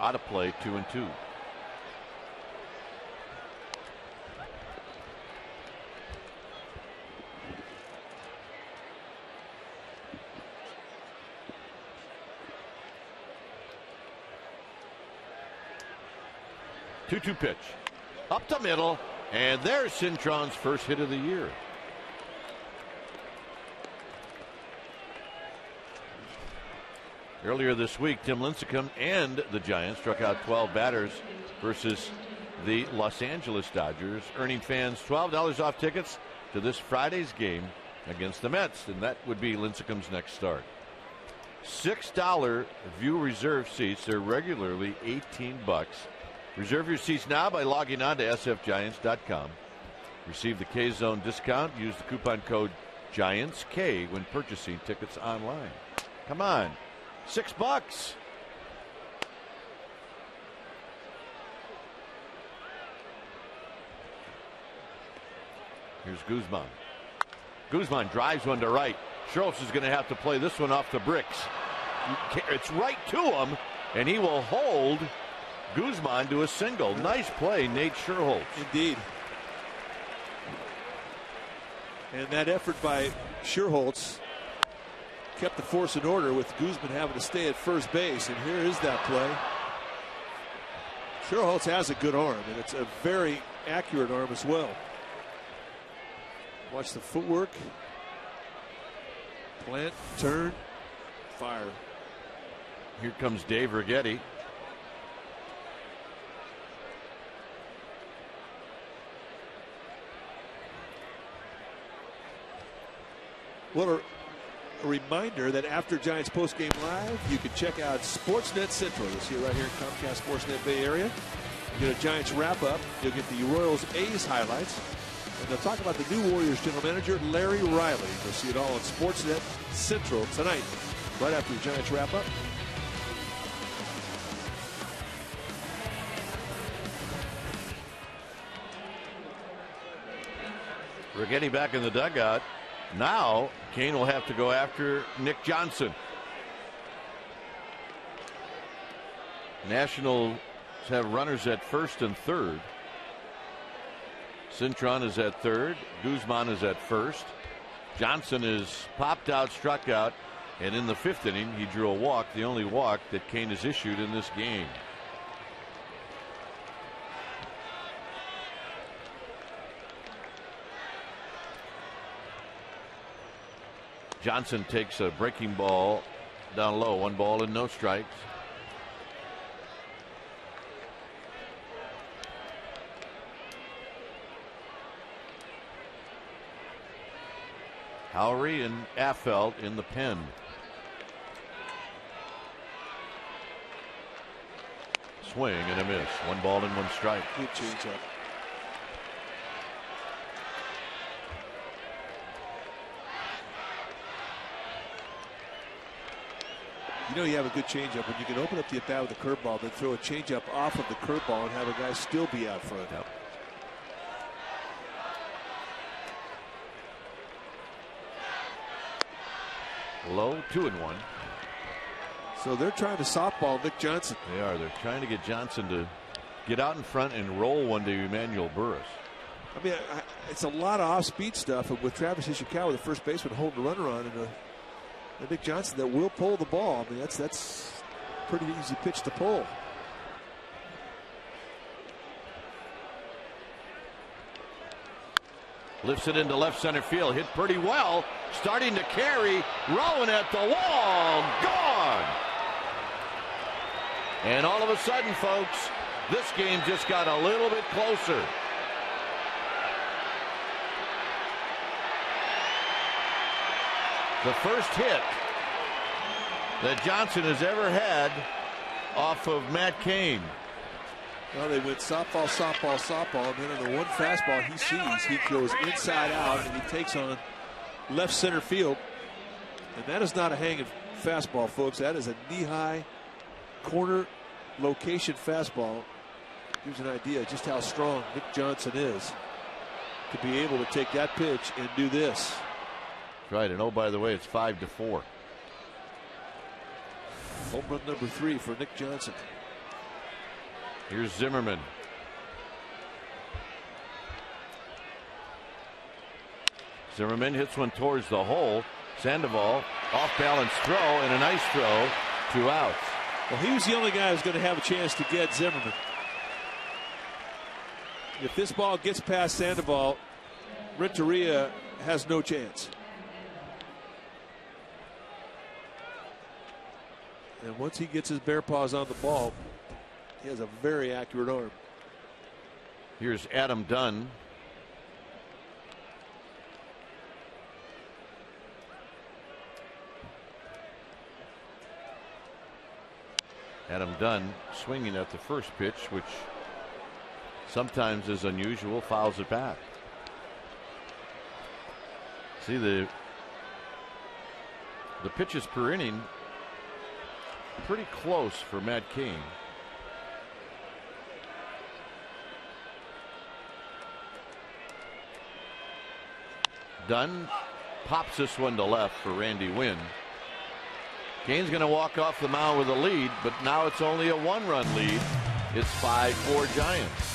Out of play, 2-2. 2-2 pitch. Up the middle, and there's Cintron's first hit of the year. Earlier this week, Tim Lincecum and the Giants struck out 12 batters versus the Los Angeles Dodgers, earning fans $12 off tickets to this Friday's game against the Mets, and that would be Lincecum's next start. $6 view reserve seats. They're regularly $18. Reserve your seats now by logging on to sfgiants.com. Receive the K-Zone discount. Use the coupon code GIANTSK when purchasing tickets online. Come on, $6. Here's Guzman. Guzman drives one to right. Schultz is going to have to play this one off the bricks. It's right to him, and he will hold Guzman to a single. Nice play, Nate Scherholtz. Indeed. And that effort by Scherholtz kept the force in order, with Guzman having to stay at first base. And here is that play. Scherholtz has a good arm, and it's a very accurate arm as well. Watch the footwork. Plant, turn, fire. Here comes Dave Righetti. Well, a reminder that after Giants postgame live, you can check out Sportsnet Central. You'll see it right here in Comcast Sportsnet Bay Area. You get a Giants wrap-up. You'll get the Royals A's highlights. And they'll talk about the new Warriors general manager, Larry Riley. You'll see it all on Sportsnet Central tonight, right after the Giants wrap-up. Righetti back in the dugout. Now, Cain will have to go after Nick Johnson. Nationals have runners at first and third. Cintron is at third. Guzman is at first. Johnson is popped out, struck out, and in the fifth inning, he drew a walk, the only walk that Cain has issued in this game. Johnson takes a breaking ball down low, 1 ball and no strikes. Howry and Affelt in the pen. Swing and a miss. 1 ball and 1 strike. Good changeup. You know you have a good changeup when you can open up the at-bat with a curveball, then throw a changeup off of the curveball and have a guy still be out front. Yep. Low, 2-1. So they're trying to softball Nick Johnson. They are. They're trying to get Johnson to get out in front and roll one to Emmanuel Burris. I mean, it's a lot of off-speed stuff, and with Travis Ishikawa, the first baseman, holding the runner on, and Nick Johnson that will pull the ball. I mean, that's a pretty easy pitch to pull. Lifts it into left center field. Hit pretty well. Starting to carry. Rolling at the wall. Gone. And all of a sudden, folks, this game just got a little bit closer. The first hit that Johnson has ever had off of Matt Cain. Well, they went softball, softball, softball, and then on the one fastball he sees, he goes inside out, and he takes on left center field. And that is not a hanging fastball, folks. That is a knee-high corner location fastball. Gives you an idea of just how strong Nick Johnson is to be able to take that pitch and do this. Right, and oh, by the way, it's 5-4. Home run number 3 for Nick Johnson. Here's Zimmerman. Zimmerman hits one towards the hole. Sandoval, off balance throw, and a nice throw. 2 outs. Well, he was the only guy who was going to have a chance to get Zimmerman. If this ball gets past Sandoval, Renteria has no chance. And once he gets his bare paws on the ball, he has a very accurate arm. Here's Adam Dunn. Adam Dunn swinging at the first pitch, which sometimes is unusual, fouls it back. See the pitches per inning pretty close for Matt Cain. Dunn pops this one to left for Randy Wynn. Cain's going to walk off the mound with a lead, but now it's only a 1-run lead. It's 5-4 Giants.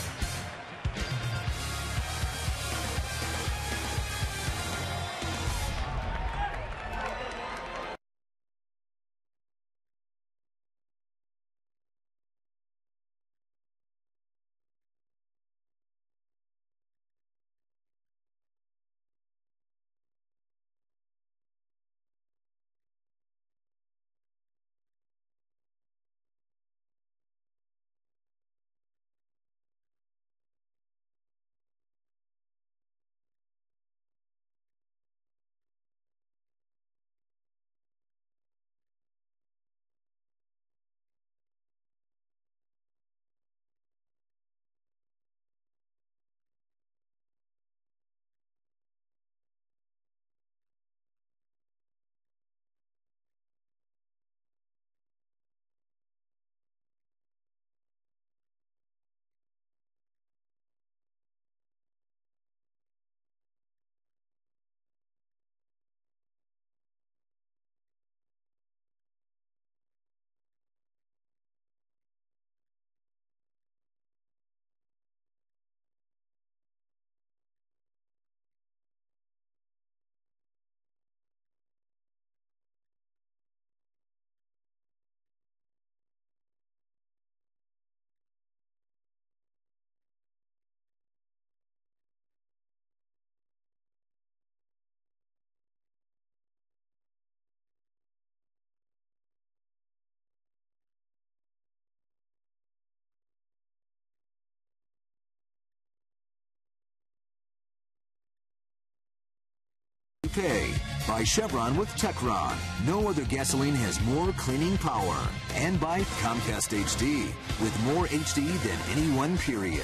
Pay by Chevron with Techron. No other gasoline has more cleaning power. And by Comcast HD with more HD than anyone, period.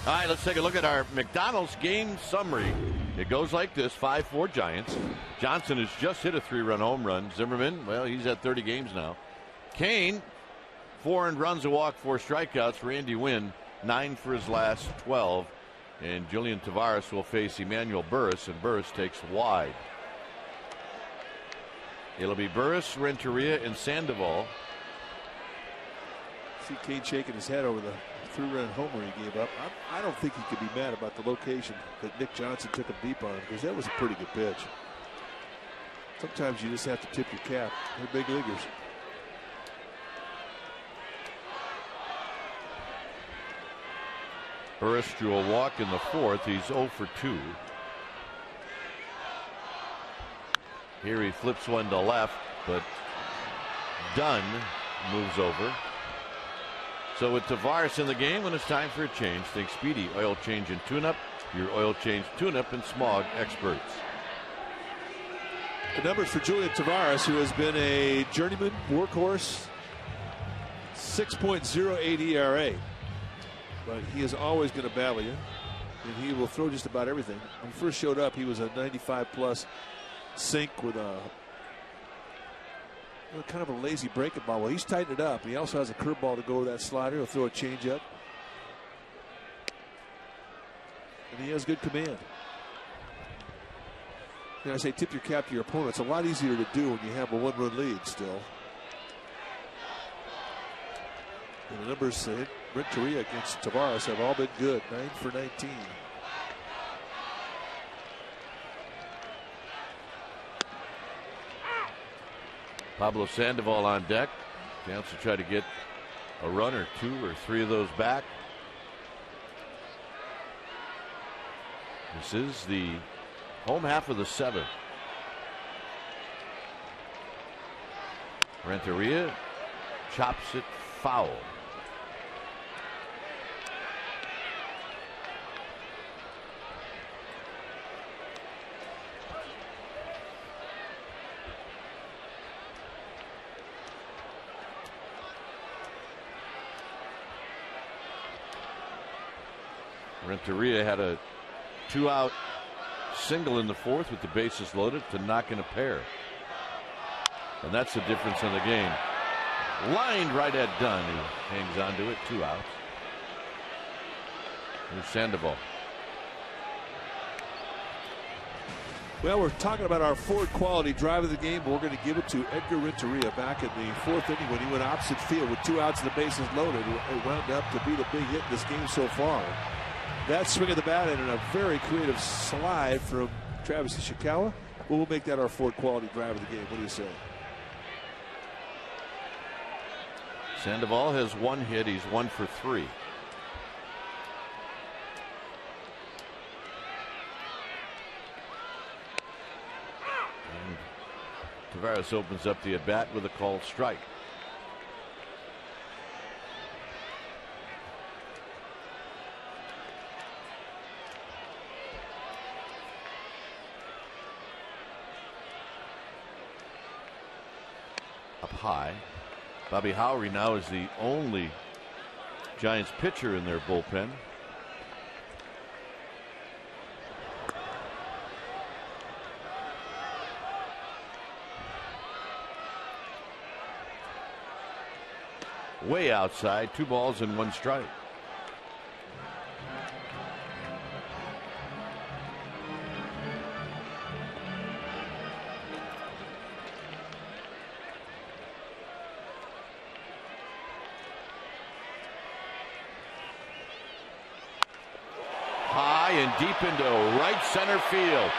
All right, let's take a look at our McDonald's game summary. It goes like this: 5-4 Giants. Johnson has just hit a 3-run home run. Zimmerman, well, he's at 30 games now. Cain, 4 earned runs, a walk, 4 strikeouts. Randy Wynn, 9 for his last 12. And Julian Tavares will face Emmanuel Burris, and Burris takes wide. It'll be Burris, Renteria, and Sandoval. See Cain shaking his head over the 3-run homer he gave up. I don't think he could be mad about the location that Nick Johnson took him deep on, because that was a pretty good pitch. Sometimes you just have to tip your cap. They're big leaguers. Burris drew a walk in the 4th. He's 0 for 2. Here he flips one to left, but Dunn moves over. So with Tavares in the game, when it's time for a change, think Speedy Oil Change and Tune-Up, your oil change tune-up and smog experts. The numbers for Julian Tavares, who has been a journeyman workhorse, 6.08 ERA. But he is always going to battle you, and he will throw just about everything. When he first showed up, he was a 95-plus sink with a kind of a lazy breaking ball. Well, he's tightened it up. He also has a curveball to go with that slider. He'll throw a changeup, and he has good command. I say tip your cap to your opponent. It's a lot easier to do when you have a 1-run lead still. And the numbers Renteria against Tavares have all been good. 9 for 19. Pablo Sandoval on deck. Chance to try to get a run or 2 or 3 of those back. This is the home half of the seventh. Renteria chops it foul. Renteria had a 2-out single in the fourth with the bases loaded to knock in a pair. And that's the difference in the game. Lined right at Dunn, who hangs on to it. 2 outs. Here's Sandoval. Well, we're talking about our forward quality drive of the game, but we're going to give it to Edgar Renteria back in the fourth inning when he went opposite field with 2 outs and the bases loaded. It wound up to be the big hit in this game so far. That swing of the bat and a very creative slide from Travis Ishikawa. Well, we'll make that our forward quality drive of the game. What do you say? Sandoval has 1 hit. He's 1 for 3. And Tavares opens up the at bat with a called strike. Up high. Bobby Howry now is the only Giants pitcher in their bullpen. Way outside, 2 balls and 1 strike. And deep into right center field.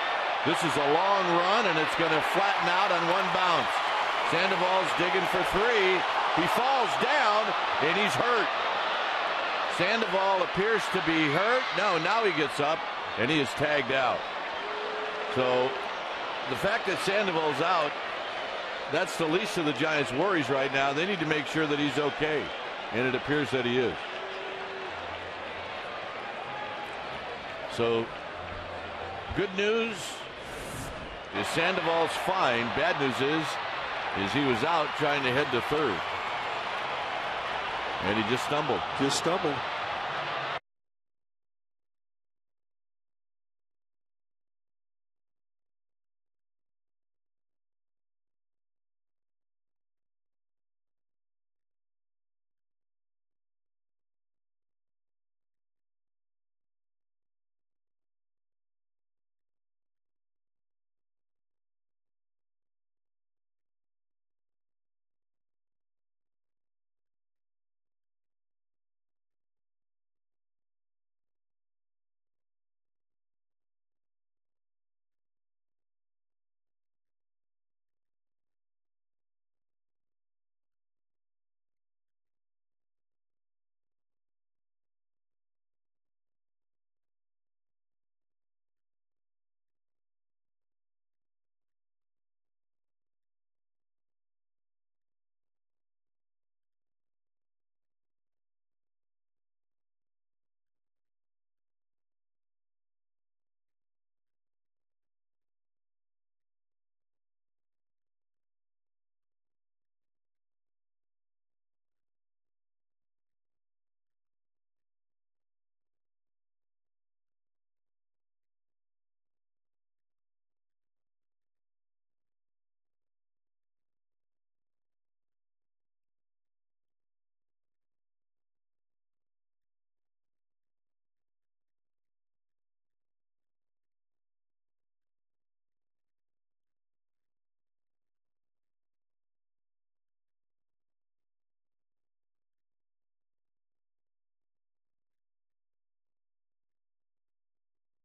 This is a long run, and it's going to flatten out on 1 bounce. Sandoval's digging for 3. He falls down, and he's hurt. Sandoval appears to be hurt. No, now he gets up, and he is tagged out. So the fact that Sandoval's out, that's the least of the Giants' worries right now. They need to make sure that he's okay, and it appears that he is. So, good news is Sandoval's fine. Bad news is he was out trying to head to third. And he just stumbled.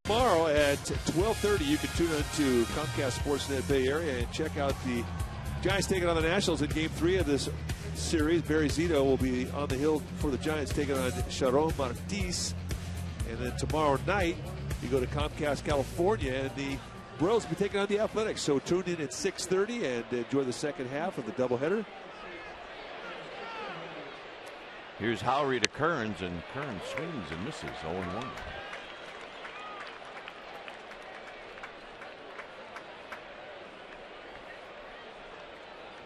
Tomorrow at 12:30, you can tune in to Comcast Sportsnet Bay Area and check out the Giants taking on the Nationals in Game 3 of this series. Barry Zito will be on the hill for the Giants taking on Sharon Martis. And then tomorrow night, You go to Comcast, California, and the Royals will be taking on the Athletics. So tune in at 6:30 and enjoy the second half of the doubleheader. Here's Howry to Kearns, and Kearns swings and misses 0-1.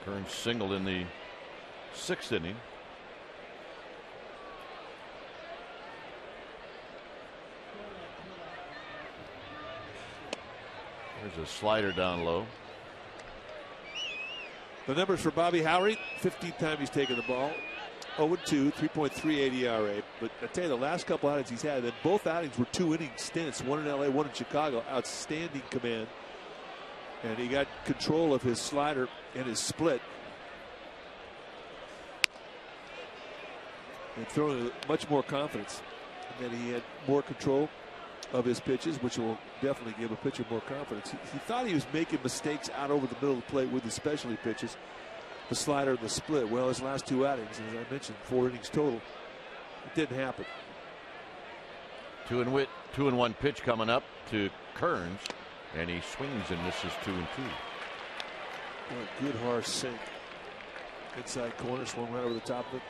Kearns singled in the 6th inning. There's a slider down low. The numbers for Bobby Howry: 15th time he's taken the ball. 0-2, 3.38 ERA. But I tell you, the last couple outings he's had, and both outings were 2-inning stints. One in LA, one in Chicago. Outstanding command. And he got control of his slider and his split. And throwing with much more confidence. And then he had more control of his pitches, which will definitely give a pitcher more confidence. He thought he was making mistakes out over the middle of the plate with his specialty pitches, the slider and the split. Well, his last two outings, as I mentioned, 4 innings total, it didn't happen. 2-1 pitch coming up to Kearns, and he swings and misses 2-2. What a good harsh sink. Inside corner, swung right over the top of it.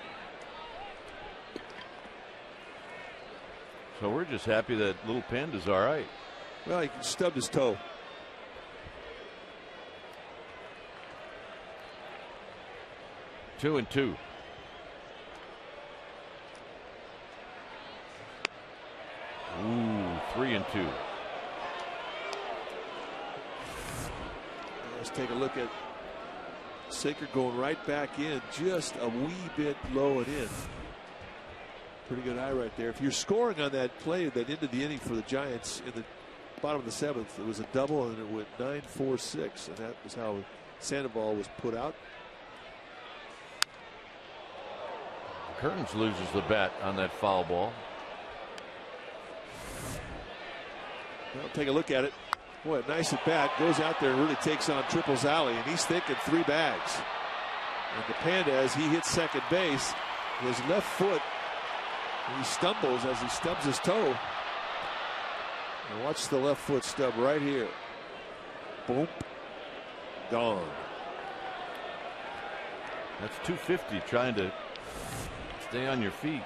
So we're just happy that little Panda's all right. Well, he stubbed his toe. Two and 2. Ooh, 3-2. Let's take a look at sinker going right back in, just a wee bit low and in. Pretty good eye right there. If you're scoring on that play that ended the inning for the Giants in the bottom of the 7th, it was a double and it went 9-4-6, and that was how Sandoval was put out. Kearns loses the bat on that foul ball. Well, take a look at it. Boy, nice at bat. Goes out there and really takes on Triple's alley, and he's thinking 3 bags. And the Panda, as he hits second base, his left foot, he stumbles as he stubs his toe. And watch the left foot stub right here. Boom. Gone. That's 250 trying to stay on your feet.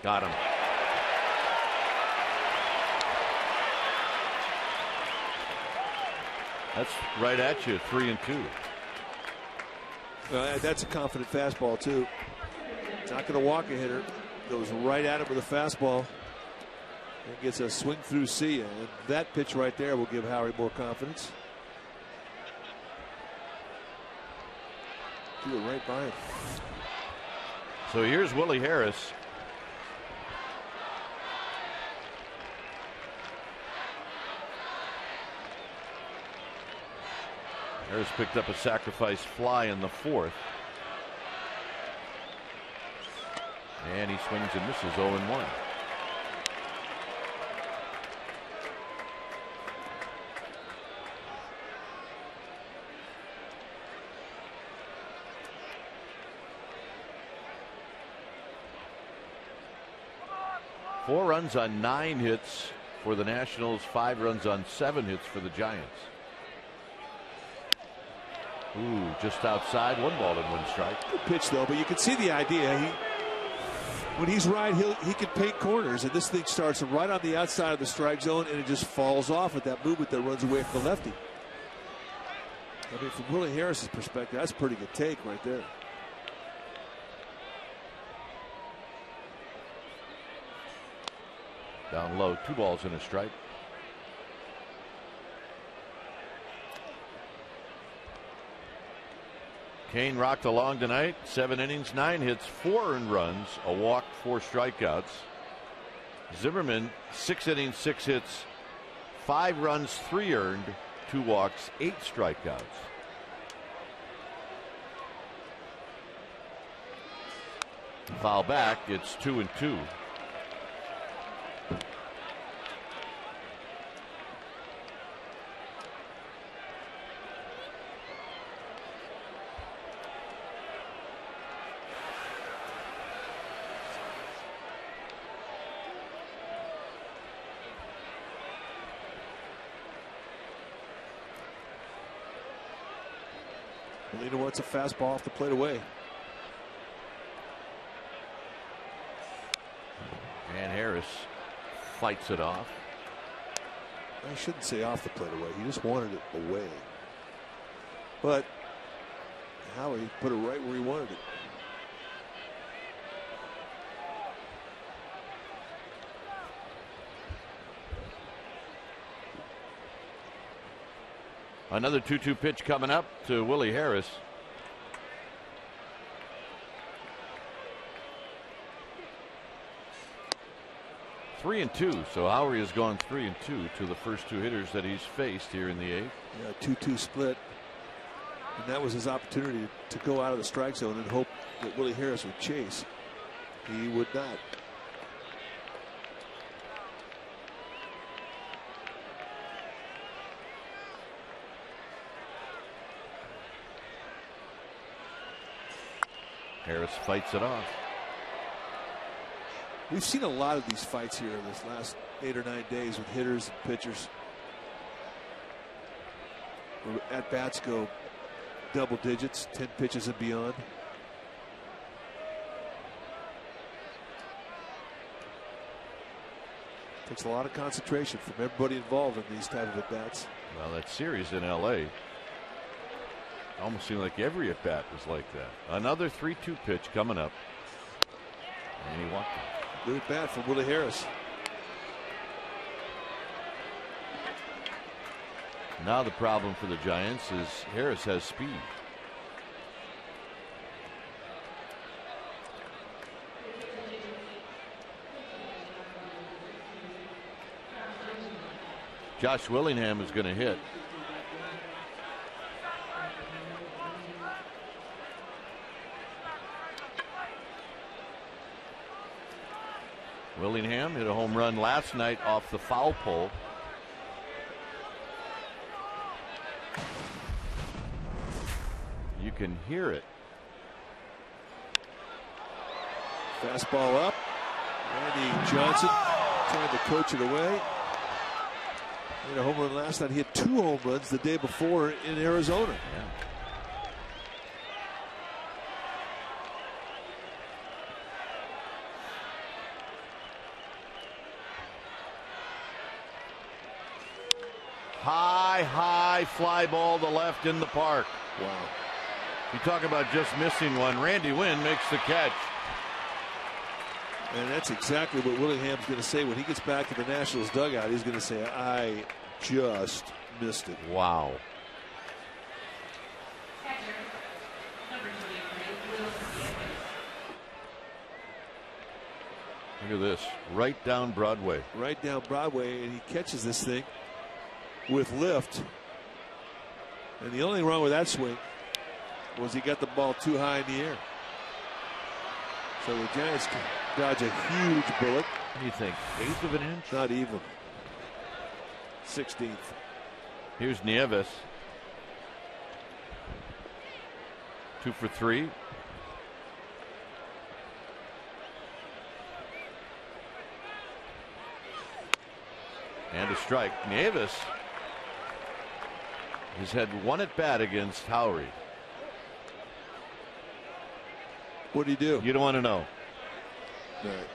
Got him. That's right at you, 3-2. That's a confident fastball, too. Not going to walk a hitter. Goes right at him with a fastball. And gets a swing through see ya. And that pitch right there will give Howry more confidence. Do it right by him. So here's Willie Harris. Harris picked up a sacrifice fly in the 4th. And he swings and misses 0-1. Four runs on 9 hits for the Nationals, 5 runs on 7 hits for the Giants. Ooh, just outside, 1 ball and 1 strike. Good pitch though, but you can see the idea. When he's right, he can paint corners, and this thing starts right on the outside of the strike zone, and it just falls off at that movement that runs away from the lefty. I mean, from Willie Harris's perspective, that's a pretty good take right there. Down low, 2 balls and a strike. Cain rocked along tonight. 7 innings, 9 hits, 4 earned runs, a walk, 4 strikeouts. Zimmerman, 6 innings, 6 hits, 5 runs, 3 earned, 2 walks, 8 strikeouts. Foul back, it's 2-2. Molina wants a fastball off the plate away. And Harris fights it off. I shouldn't say off the plate away. He just wanted it away. But Howie put it right where he wanted it. Another 2-2 pitch coming up to Willie Harris. Three and two, so Howie has gone 3-2 to the first two hitters that he's faced here in the eighth. Yeah, 2-2 split, and that was his opportunity to go out of the strike zone and hope that Willie Harris would chase. He would not. Harris fights it off. We've seen a lot of these fights here in this last 8 or 9 days with hitters and pitchers. At bats go double digits, 10 pitches and beyond. Takes a lot of concentration from everybody involved in these type of at bats. Well, that series in LA almost seemed like every at bat was like that. Another 3-2 pitch coming up, and he walked it. Good at bat from Willie Harris. Now the problem for the Giants is Harris has speed. Josh Willingham is going to hit. Willingham hit a home run last night off the foul pole. You can hear it. Fastball up. Randy Johnson trying to coach it away. Hit a home run last night. He hit 2 home runs the day before in Arizona. Yeah. High fly ball to left in the park. Wow. You talk about just missing one. Randy Wynn makes the catch. And that's exactly what Willingham's going to say when he gets back to the Nationals dugout. He's going to say, I just missed it. Wow. Look at this. Right down Broadway. Right down Broadway, and he catches this thing with lift. And the only thing wrong with that swing was he got the ball too high in the air. So the Giants can dodge a huge bullet. What do you think? 1/8 of an inch? Not even. 16th. Here's Nieves. 2 for 3. And a strike. Nieves has had 1 at bat against Howery. What do you do? You don't want to know. All right.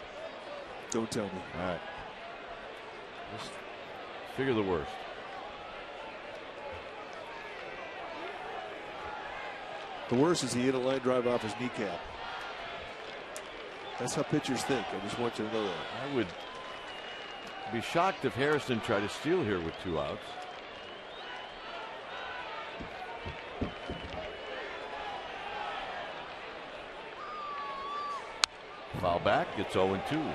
Don't tell me. All right. Just figure the worst. The worst is he hit a line drive off his kneecap. That's how pitchers think. I just want you to know that. I would be shocked if Harrison tried to steal here with 2 outs. Foul back. It's 0-2.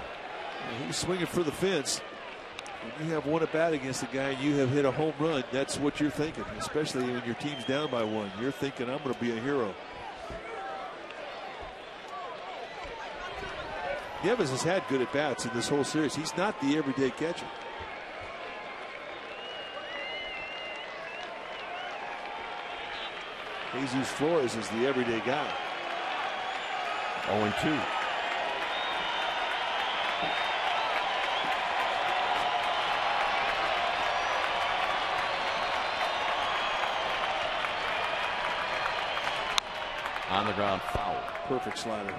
He's swinging for the fence. When you have 1 at bat against a guy and you have hit a home run, that's what you're thinking, especially when your team's down by 1. You're thinking, I'm going to be a hero. Nieves has had good at bats in this whole series. He's not the everyday catcher. Jesus Flores is the everyday guy. 0-2. On the ground, foul. Perfect slider.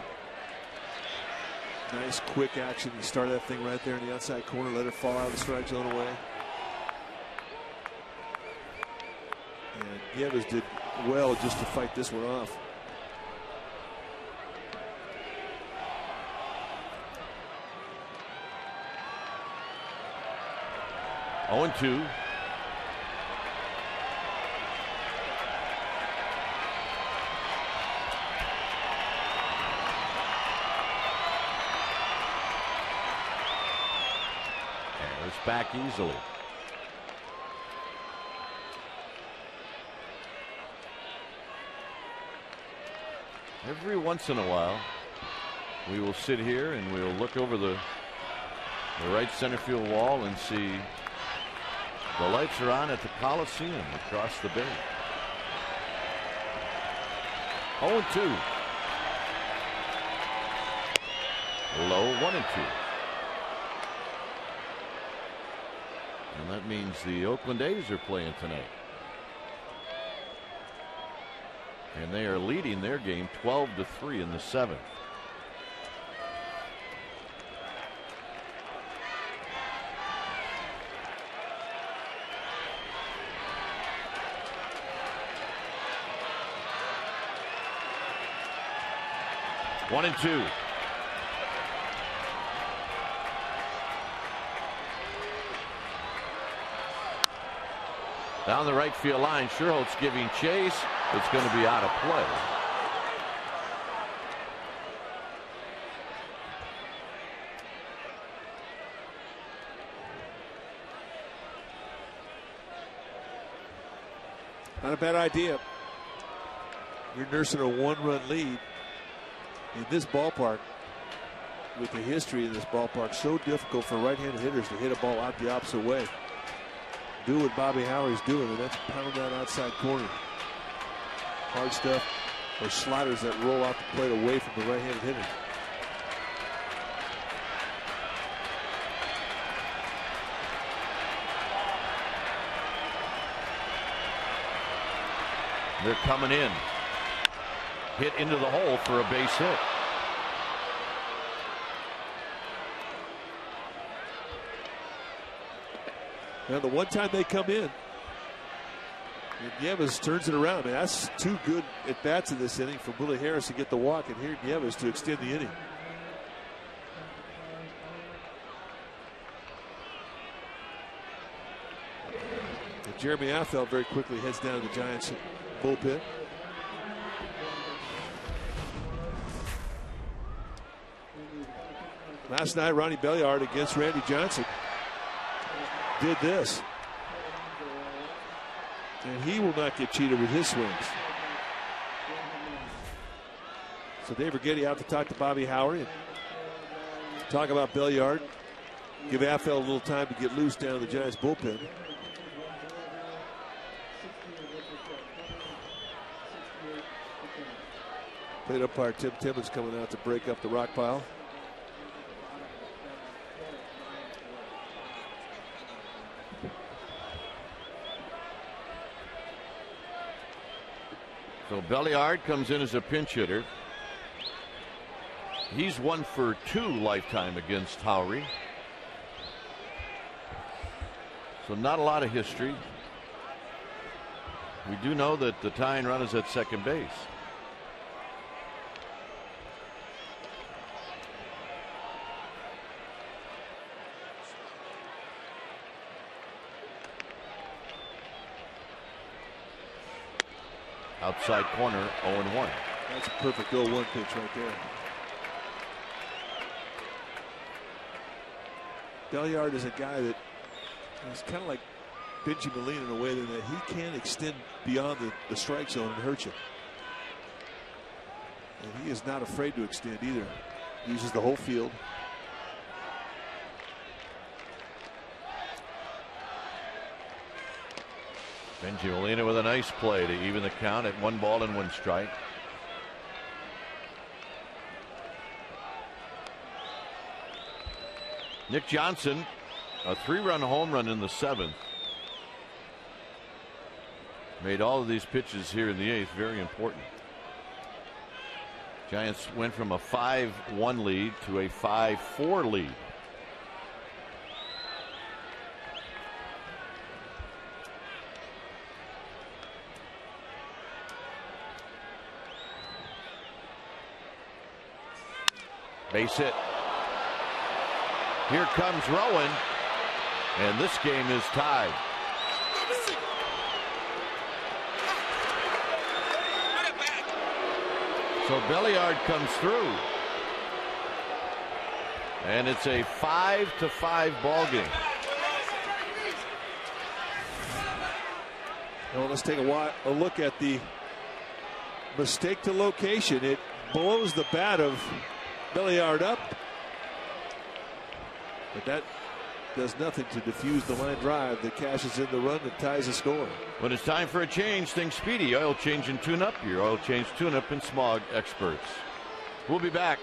Nice quick action. He started that thing right there in the outside corner, let it fall out of the strike zone away. And Nieves did well just to fight this one off. Oh, 2. Back easily. Every once in a while, we will sit here and we'll look over the right center field wall and see the lights are on at the Coliseum across the bay. 0-2. Low 1-2. And that means the Oakland A's are playing tonight. And they are leading their game 12-3 in the 7th. One and two. Down the right field line, Sherholtz giving chase. It's going to be out of play. Not a bad idea. You're nursing a one-run lead in this ballpark. With the history of this ballpark, so difficult for right-handed hitters to hit a ball out the opposite way. Do what Bobby Howry's doing, and that's pound that outside corner. Hard stuff or sliders that roll out the plate away from the right-handed hitter. They're coming in. Hit into the hole for a base hit. Now the one time they come in, Nieves turns it around. I mean, that's two good at bats in this inning for Willie Harris to get the walk, and here Nieves to extend the inning. And Jeremy Affeldt very quickly heads down to the Giants bullpen. Last night, Ronnie Belliard against Randy Johnson did this. And he will not get cheated with his swings. So Dave Righetti out to talk to Bobby Howry and talk about Belliard. Give Affeldt a little time to get loose down in the Giants bullpen. Plate umpire Tim Timmons coming out to break up the rock pile. So Belliard comes in as a pinch hitter. He's 1 for 2 lifetime against Howry. So not a lot of history. We do know that the tying run is at second base. Outside corner, 0-1. That's a perfect 0-1 pitch right there. Belliard is a guy that is kind of like Benji Molina in a way that he can extend beyond the strike zone and hurt you. And he is not afraid to extend either. Uses the whole field. Benji Molina with a nice play to even the count at 1 ball and 1 strike. Nick Johnson, a 3-run home run in the 7th. Made all of these pitches here in the 8th very important. Giants went from a 5-1 lead to a 5-4 lead. Base hit. Here comes Rowan, and this game is tied. So Belliard comes through, and it's a 5-5 ball game. Well, let's take a look at the mistake to location. It blows the bat of Belliard up, but that does nothing to defuse the line drive that cashes in the run that ties the score. When it's time for a change, think Speedy Oil Change and Tune Up. Your oil change tune up and smog experts. We'll be back.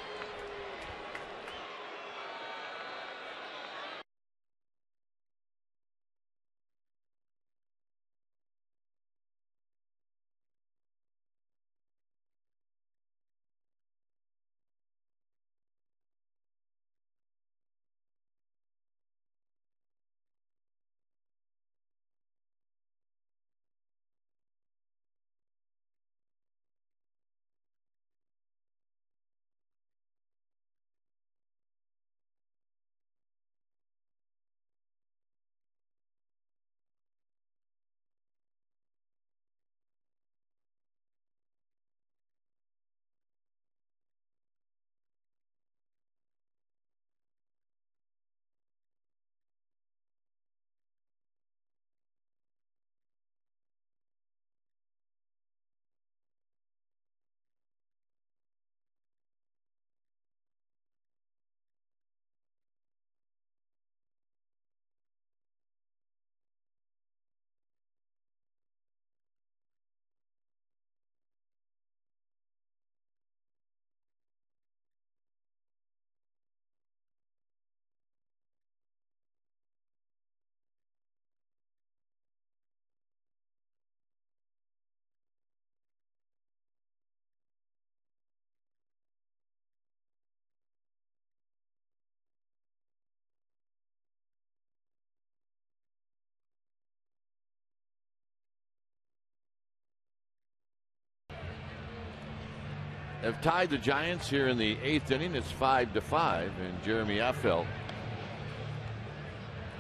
Have tied the Giants here in the 8th inning. It's 5-5, and Jeremy Affeldt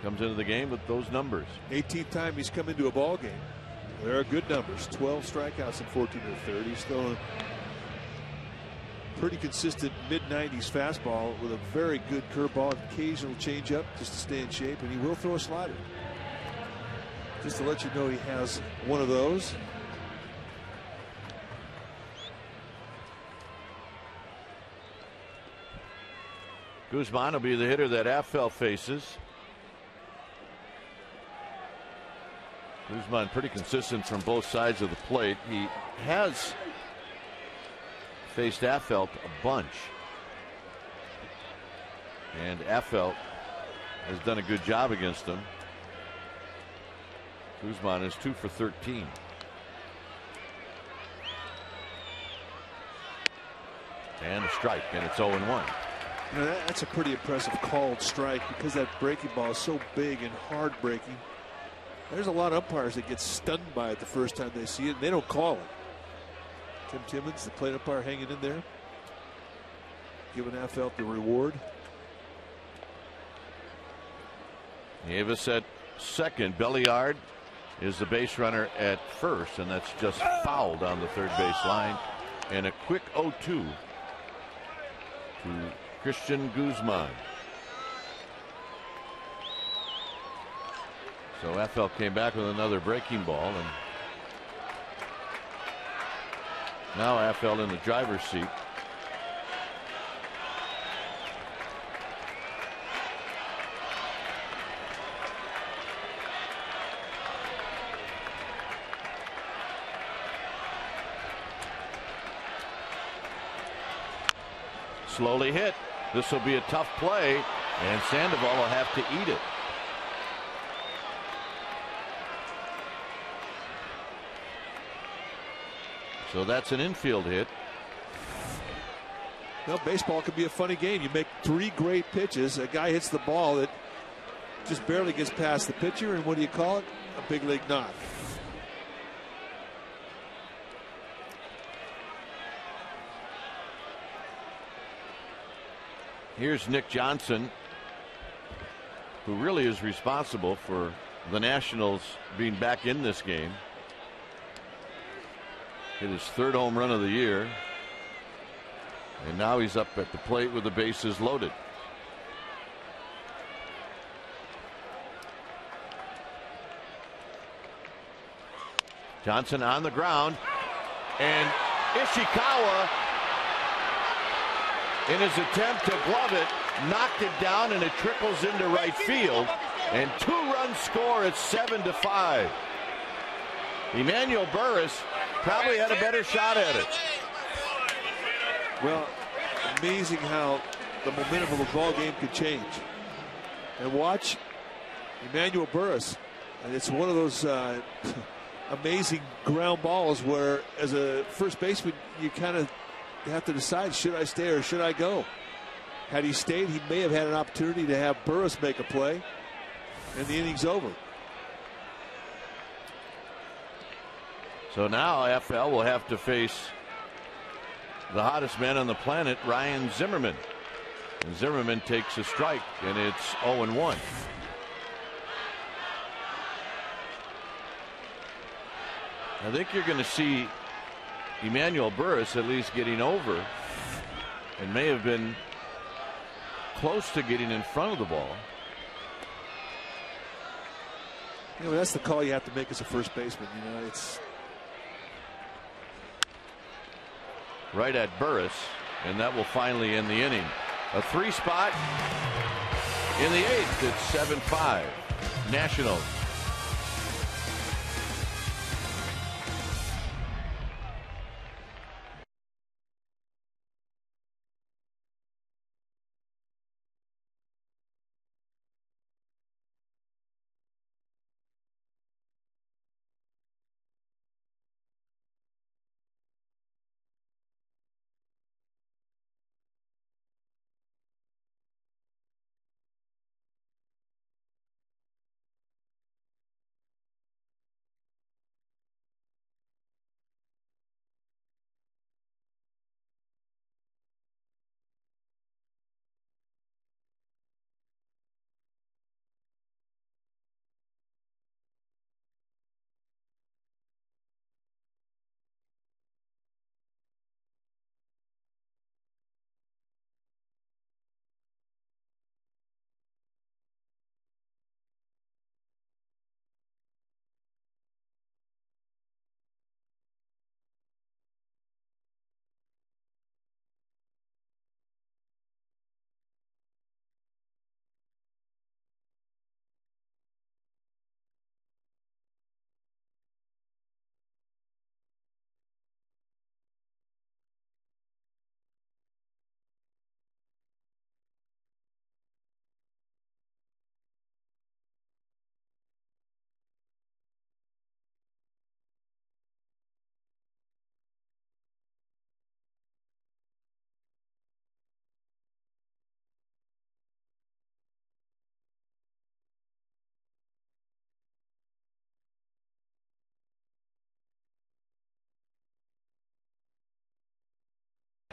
comes into the game with those numbers. 18th time he's come into a ball game. There are good numbers. 12 strikeouts in 14 or 30. He's throwing pretty consistent mid-90s fastball with a very good curveball, occasional changeup just to stay in shape, and he will throw a slider. Just to let you know, he has one of those. Guzman will be the hitter that Affeldt faces. Guzman pretty consistent from both sides of the plate. He has faced Affeldt a bunch, and Affeldt has done a good job against him. Guzman is 2 for 13. And a strike, and it's 0-1. You know, that's a pretty impressive called strike because that breaking ball is so big and hard breaking. There's a lot of umpires that get stunned by it the first time they see it, and they don't call it. Tim Timmons, the plate umpire, hanging in there, giving Affeldt the reward. Davis at second. Belliard is the base runner at first, and that's just foul down the third base line. And a quick 0-2 to Christian Guzman. So Affeldt came back with another breaking ball, and now Affeldt in the driver's seat. Slowly hit. This will be a tough play, and Sandoval will have to eat it. So that's an infield hit. Well, baseball can be a funny game. You make 3 great pitches. A guy hits the ball that just barely gets past the pitcher, and what do you call it? A big league knock. Here's Nick Johnson, who really is responsible for the Nationals being back in this game. Hit his 3rd home run of the year. And now he's up at the plate with the bases loaded. Johnson on the ground, and Ishikawa, in his attempt to glove it, knocked it down, and it trickles into right field. And 2-run score at 7-5. Emmanuel Burris probably had a better shot at it. Well, amazing how the momentum of a ball game could change. And watch Emmanuel Burris. And it's one of those amazing ground balls where, as a first baseman, you kind of have to decide, should I stay or should I go? Had he stayed, he may have had an opportunity to have Burris make a play, and the inning's over. So now FL will have to face the hottest man on the planet, Ryan Zimmerman. And Zimmerman takes a strike, and it's 0-1. I think you're going to see Emmanuel Burris at least getting over, and may have been close to getting in front of the ball. You know, that's the call you have to make as a first baseman. You know, it's right at Burris, and that will finally end the inning. A 3-spot in the 8th. It's 7-5 Nationals.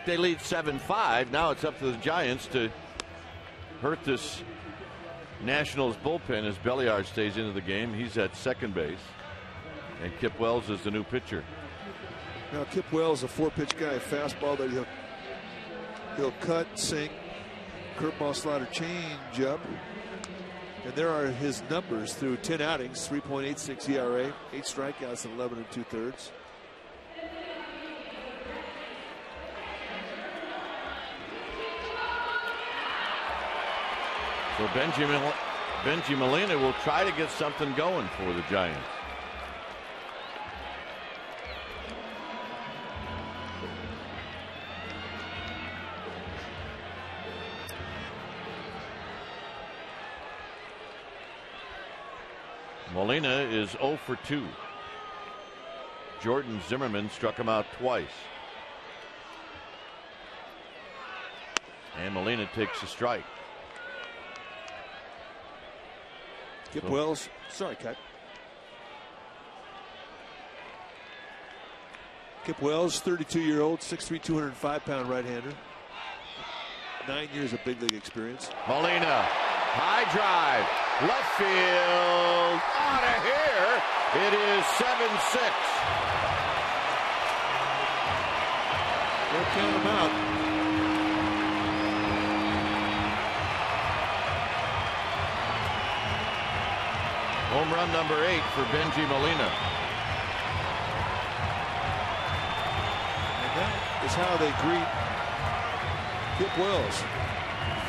They lead 7-5. Now it's up to the Giants to hurt this Nationals bullpen as Belliard stays into the game. He's at second base, and Kip Wells is the new pitcher. Now Kip Wells, a 4-pitch guy, a fastball that he'll cut, sink, curveball, slider, change up. And there are his numbers through 10 outings: 3.86 ERA, 8 strikeouts, and 11 2/3. So Benji Molina will try to get something going for the Giants. Molina is 0 for 2. Jordan Zimmerman struck him out twice. And Molina takes a strike. Kip Wells, sorry, cut. Kip Wells, 32-year-old, 6'3", 205-pound right-hander. 9 years of big league experience. Molina, high drive, left field, out of here. It is 7-6. Don't count him out. Home run number 8 for Bengie Molina. And that is how they greet Kip Wells.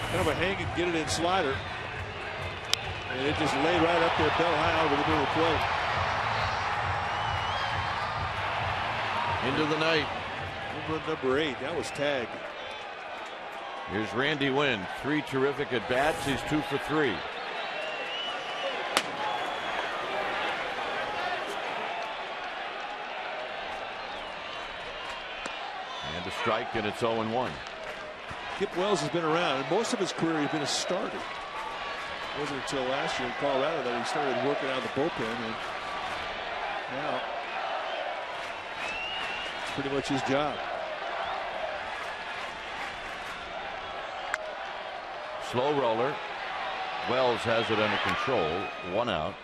Kind of a hang and get it in slider. And it just laid right up there, bell high over the middle of the plate. Into the night. Home run number 8. That was tagged. Here's Randy Wynn. 3 terrific at bats. He's 2 for 3. And a strike, and it's 0-1. Kip Wells has been around, and most of his career he's been a starter. It wasn't until last year in Colorado that he started working out of the bullpen, and now it's pretty much his job. Slow roller. Wells has it under control. 1 out.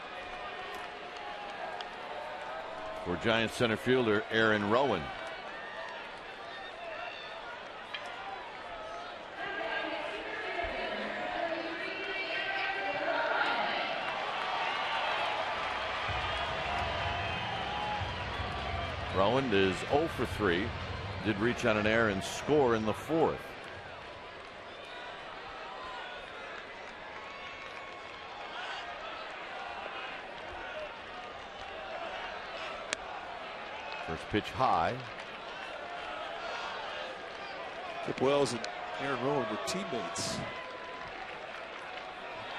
For Giants center fielder Aaron Rowan. Rowan is 0 for 3. Did reach on an error and score in the 4th. First pitch high. Kip Wells and Aaron Rowan were teammates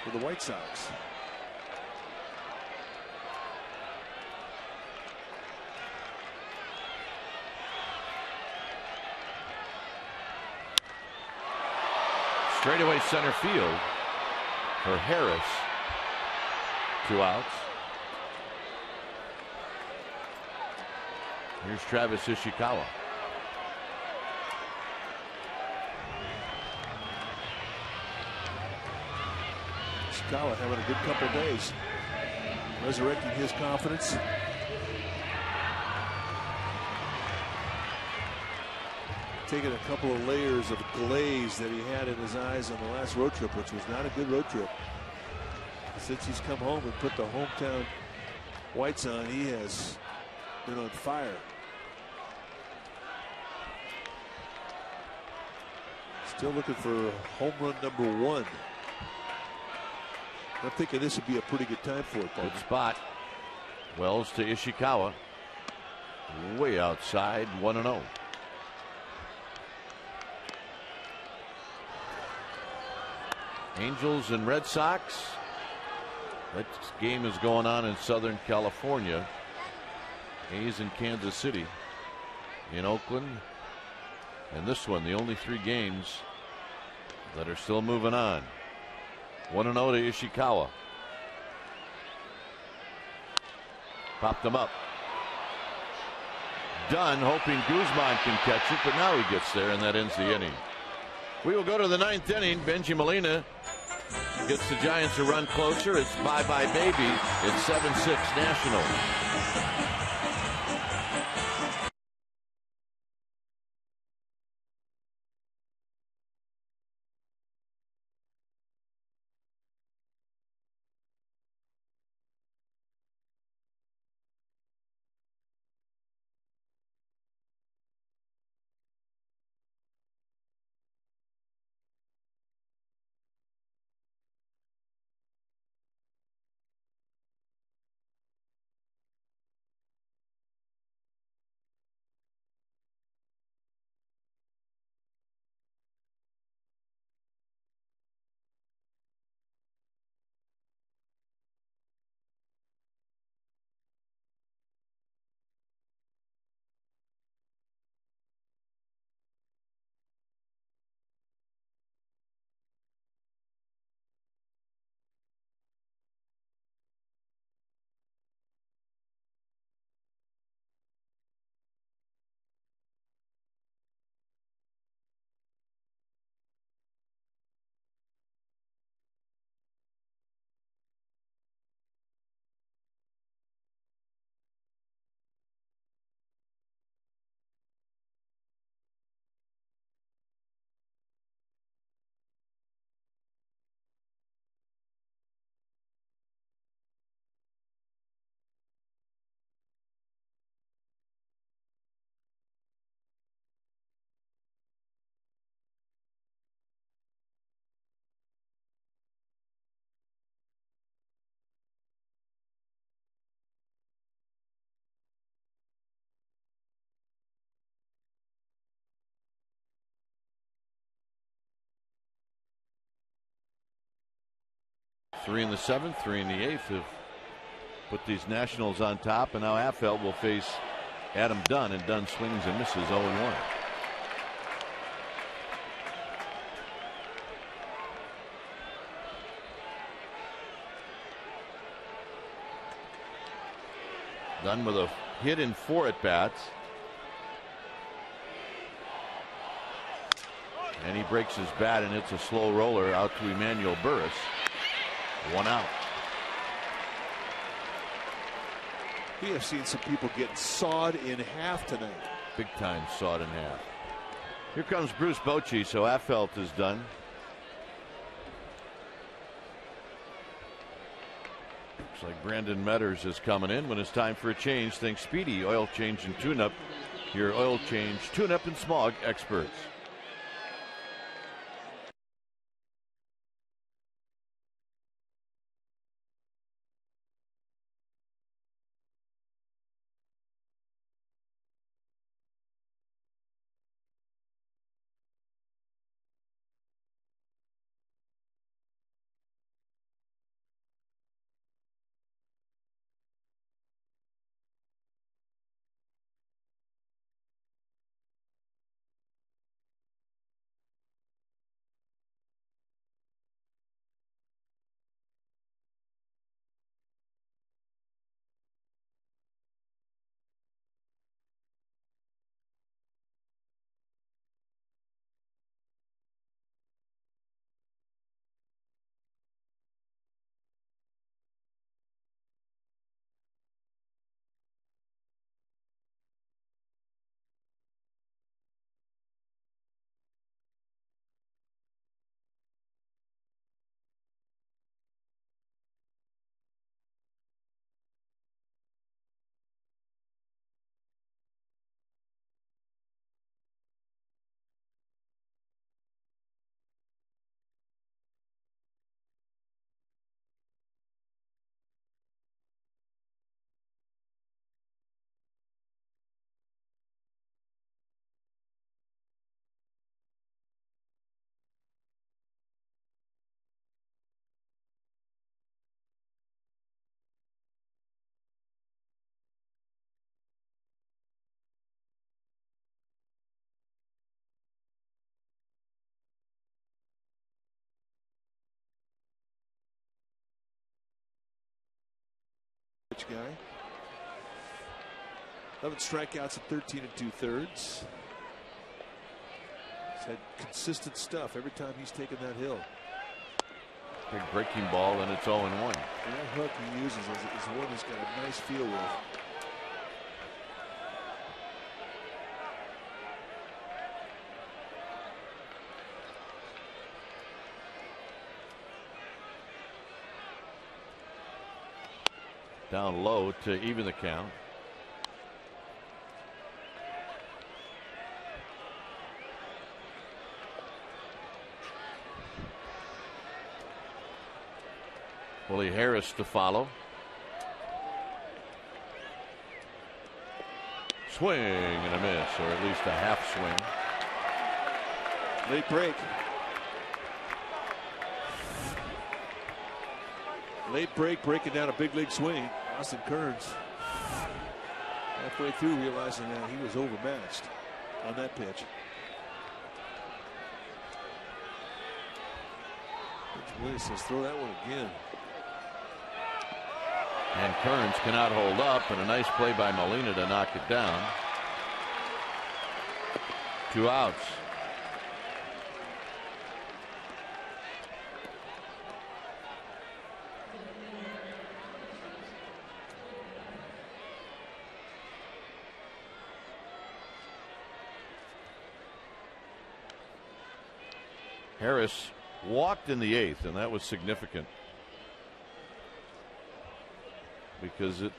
with the White Sox. Straightaway center field for Harris. 2 outs. Here's Travis Ishikawa. Ishikawa having a good couple days, resurrecting his confidence. Taking a couple of layers of glaze that he had in his eyes on the last road trip, which was not a good road trip. Since he's come home and put the hometown whites on, he has been on fire. Still looking for home run number 1. I'm thinking this would be a pretty good time for it. Good spot. Wells to Ishikawa. Way outside, 1-0. Angels and Red Sox. That game is going on in Southern California. A's in Kansas City, in Oakland, and this one, the only 3 games that are still moving on. 1-0 to Ishikawa. Popped them up. Dunn hoping Guzman can catch it, but now he gets there, and that ends the inning. We will go to the 9th inning. Bengie Molina gets the Giants a run closer. It's bye-bye baby. It's 7-6 National. 3 in the 7th, 3 in the 8th have put these Nationals on top, and now Affeldt will face Adam Dunn, and Dunn swings and misses 0-1. Dunn with a hit in 4 at bats. And he breaks his bat, and it's a slow roller out to Emmanuel Burris. 1 out. We have seen some people get sawed in half tonight. Big time sawed in half. Here comes Bruce Bochy, so Affeldt is done. Looks like Brandon Metters is coming in when it's time for a change. Think Speedy Oil Change and Tune-Up. Your oil change, tune-up, and smog experts. Guy. 11 strikeouts at 13 2/3. He's had consistent stuff every time he's taken that hill. Big breaking ball, and it's 0-1. And that hook he uses is one he's got a nice feel with. Down low to even the count. Willie Harris to follow. Swing and a miss, or at least a half swing. Late break. Late break, breaking down a big league swing. Austin Kearns halfway through realizing that he was overmatched on that pitch. Willie says throw that one again. And Kearns cannot hold up, and a nice play by Molina to knock it down. 2 outs. Harris walked in the 8th, and that was significant because it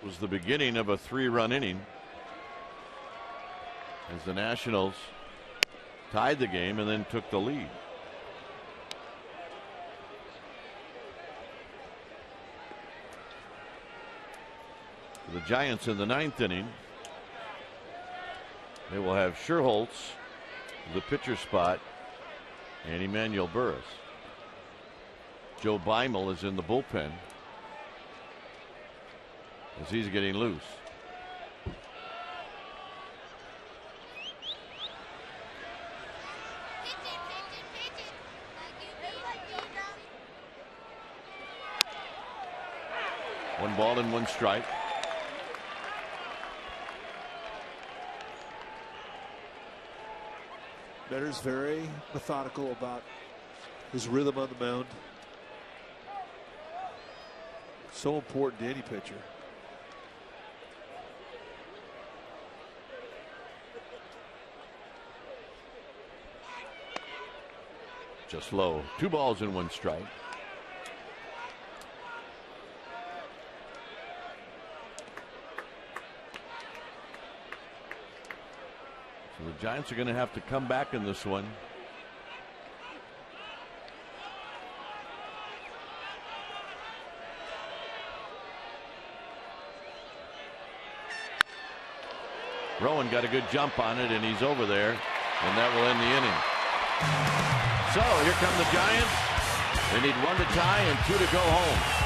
was the beginning of a 3-run inning as the Nationals tied the game and then took the lead. The Giants in the 9th inning, they will have Scherholtz, the pitcher spot, and Emmanuel Burris. Joe Beimel is in the bullpen as he's getting loose. One ball and one strike. Better's very methodical about his rhythm on the mound. So important to any pitcher. Just low. 2 balls and 1 strike. So the Giants are going to have to come back in this one. Rowan got a good jump on it, and he's over there, and that will end the inning. So here come the Giants. They need 1 to tie and 2 to go home.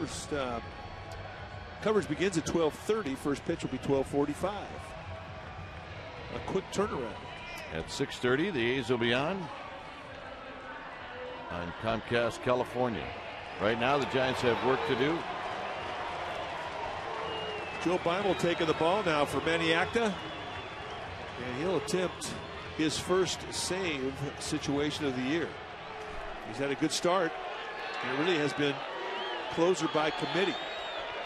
First coverage begins at 12:30. First pitch will be 12:45. A quick turnaround. At 6:30, the A's will be on Comcast, California. Right now, the Giants have work to do. Joe Beimel taking the ball now for Maniacta, and he'll attempt his first save situation of the year. He's had a good start, and it really has been closer by committee.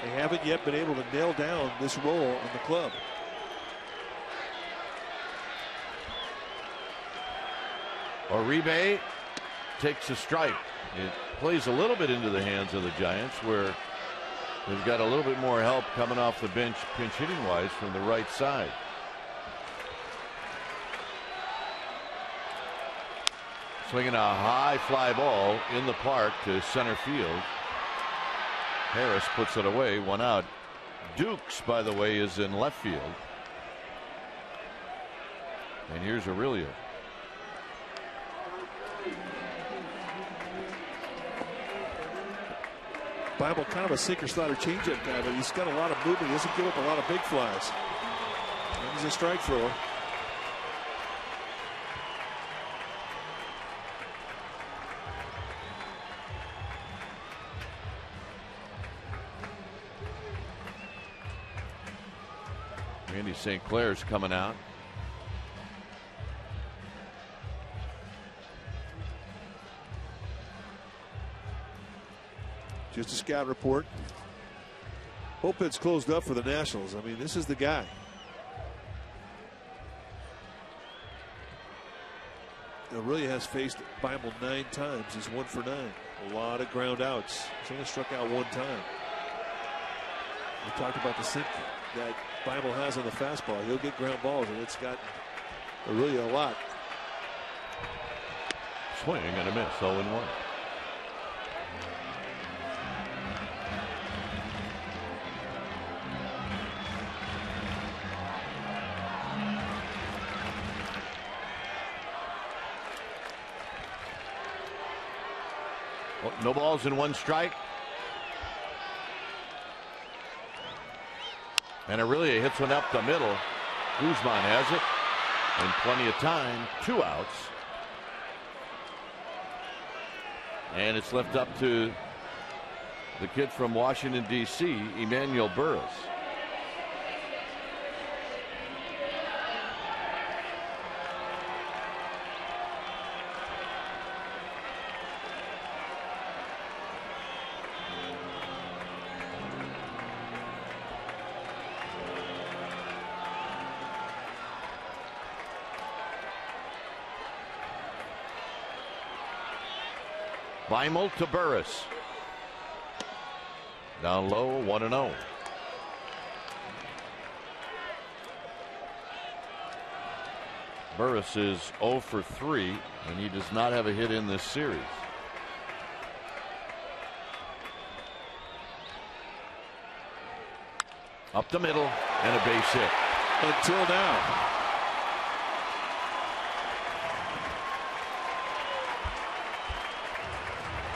They haven't yet been able to nail down this role in the club. Uribe takes a strike. It plays a little bit into the hands of the Giants, where they've got a little bit more help coming off the bench, pinch hitting wise, from the right side. Swinging a high fly ball in the park to center field. Harris puts it away, 1 out. Dukes, by the way, is in left field. And here's Aurelio. Beimel, kind of a sinker slider changeup guy, but he's got a lot of movement. He doesn't give up a lot of big flies. And he's a strike thrower. Randy St. Clair's coming out. Just a scout report. Bullpen's closed up for the Nationals. I mean, this is the guy. Really has faced Bible 9 times. He's 1 for 9. A lot of ground outs. He's only struck out 1 time. We talked about the sink that Bible has on the fastball. He'll get ground balls, and it's got really a lot. Swing and a miss, 0-1. No balls and 1 strike. And Aurelia hits one up the middle. Guzman has it. And plenty of time. 2 outs. And it's left up to the kid from Washington, D.C., Emmanuel Burris. Weimel to Burris. Down low, 1-0. Burris is 0 for 3, and he does not have a hit in this series. Up the middle, and a base hit. Until now.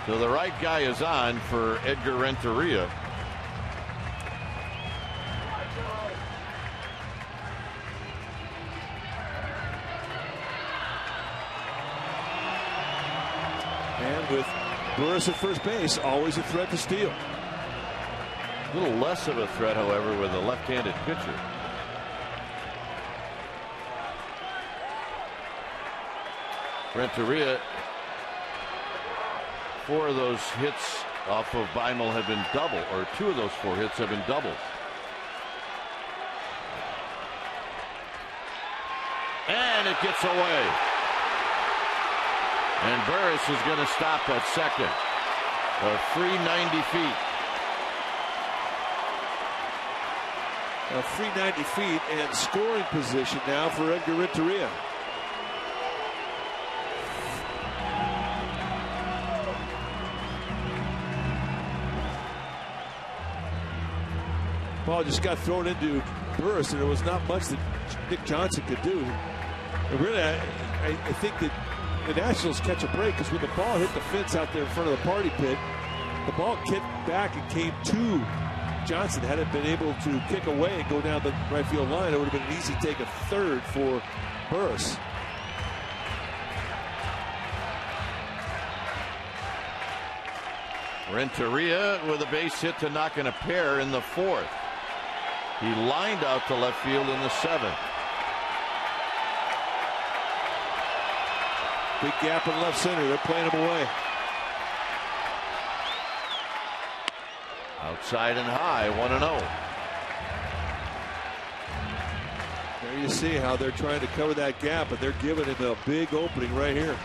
So the right guy is on for Edgar Renteria. And with Burris at first base, always a threat to steal. A little less of a threat, however, with a left-handed pitcher. Renteria, 4 of those hits off of Weimel have been double, or 2 of those 4 hits have been doubles. And it gets away. And Burris is going to stop at second. A free 90 feet. A free 90 feet and scoring position now for Edgar Renteria. Ball just got thrown into Burris, and there was not much that Nick Johnson could do. And really, I think that the Nationals catch a break, because when the ball hit the fence out there in front of the party pit, the ball kicked back and came to Johnson. Had it been able to kick away and go down the right field line, it would have been an easy take a third for Burris. Renteria with a base hit to knock in a pair in the 4th. He lined out to left field in the 7th. Big gap in left center. They're playing him away. Outside and high, 1-0. There you see how they're trying to cover that gap, but they're giving him a big opening right here.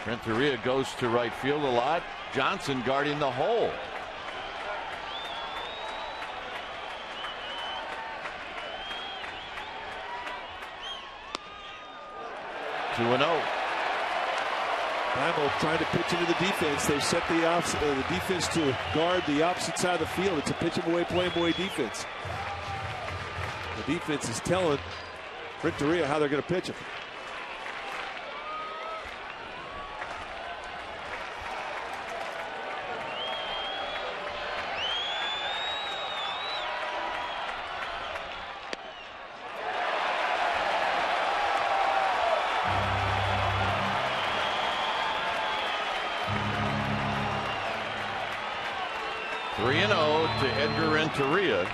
Renteria goes to right field a lot. Johnson guarding the hole. Two and 0. Bible trying to pitch into the defense. They've set the defense to guard the opposite side of the field. It's a pitch him away, play him away defense. The defense is telling Renteria how they're going to pitch him. To Edgar Renteria.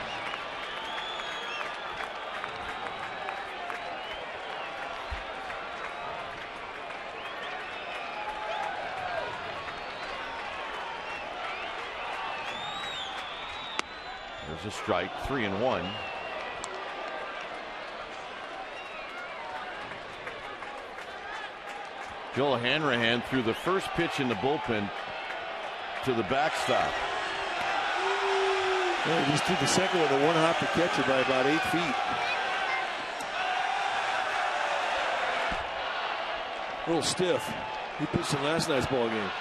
There's a strike, 3-1. Joel Hanrahan threw the first pitch in the bullpen to the backstop. Yeah, he just threw the second one, a one-hopper catcher by about 8 feet. A little stiff. He pitched in last night's ball game.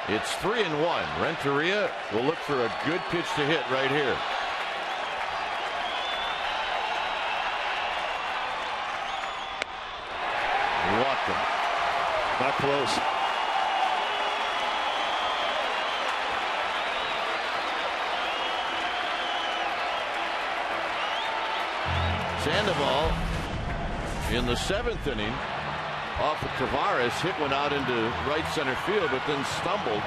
It's 3-1. Renteria will look for a good pitch to hit right here. He walked him. Not close. Sandoval in the 7th inning off of Tavares, hit one out into right center field, but then stumbled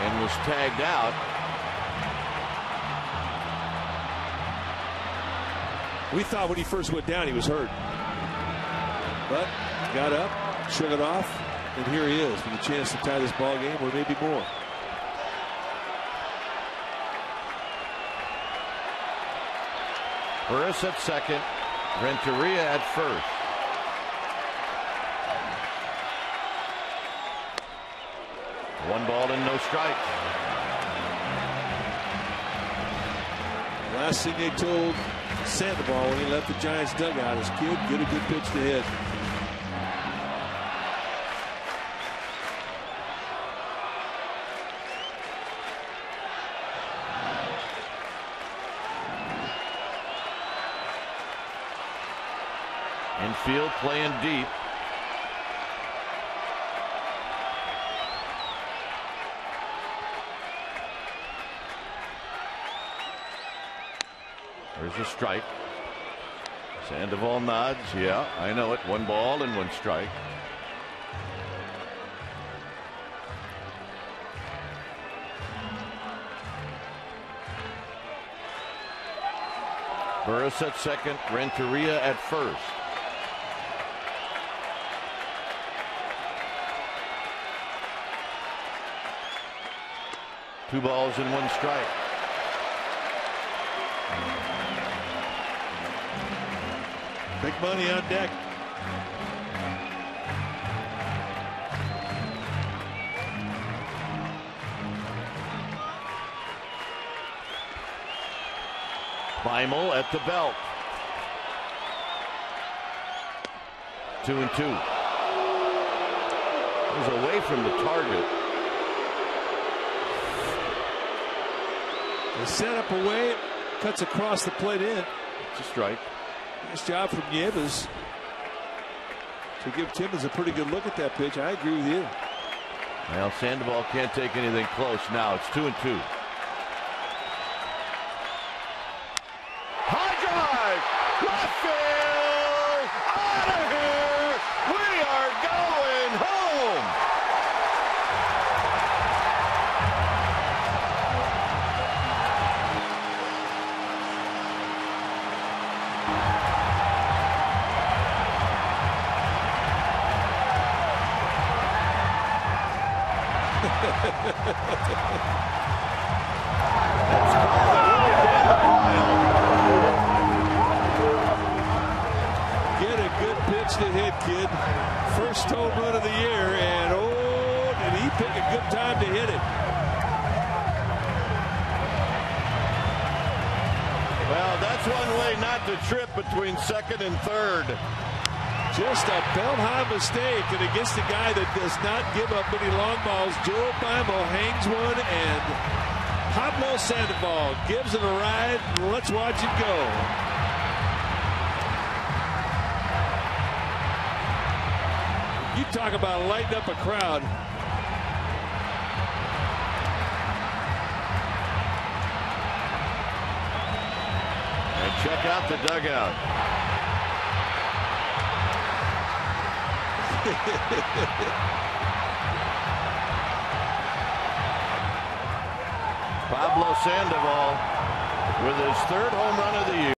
and was tagged out. We thought when he first went down he was hurt, but got up, shook it off, and here he is with a chance to tie this ball game, or maybe more. Burris at second, Renteria at first. One ball and no strikes. Last thing they told Sandoval when he left the Giants dugout is, kid, get a good pitch to hit. Infield playing deep. There's a strike. Sandoval nods. Yeah, I know it. One ball and one strike. Burris at second, Renteria at first. Two balls and one strike. Big money on deck. Beimel at the belt. 2-2. It was away from the target. The setup away, cuts across the plate in. It's a strike. Nice job from Nieves to give Timmons a pretty good look at that pitch. I agree with you. Well, Sandoval can't take anything close now. It's 2-2. High drive! Left field! Out of here! We are going home! Get a good pitch to hit, kid. First home run of the year, and oh, did he pick a good time to hit it. Well, that's one way not to trip between second and third. Just a belt-high mistake, and against a guy that does not give up any long balls. Joel Beimel hangs one, and Pablo Sandoval gives it a ride. Let's watch it go. You talk about lighting up a crowd. And check out the dugout. Pablo Sandoval with his third home run of the year.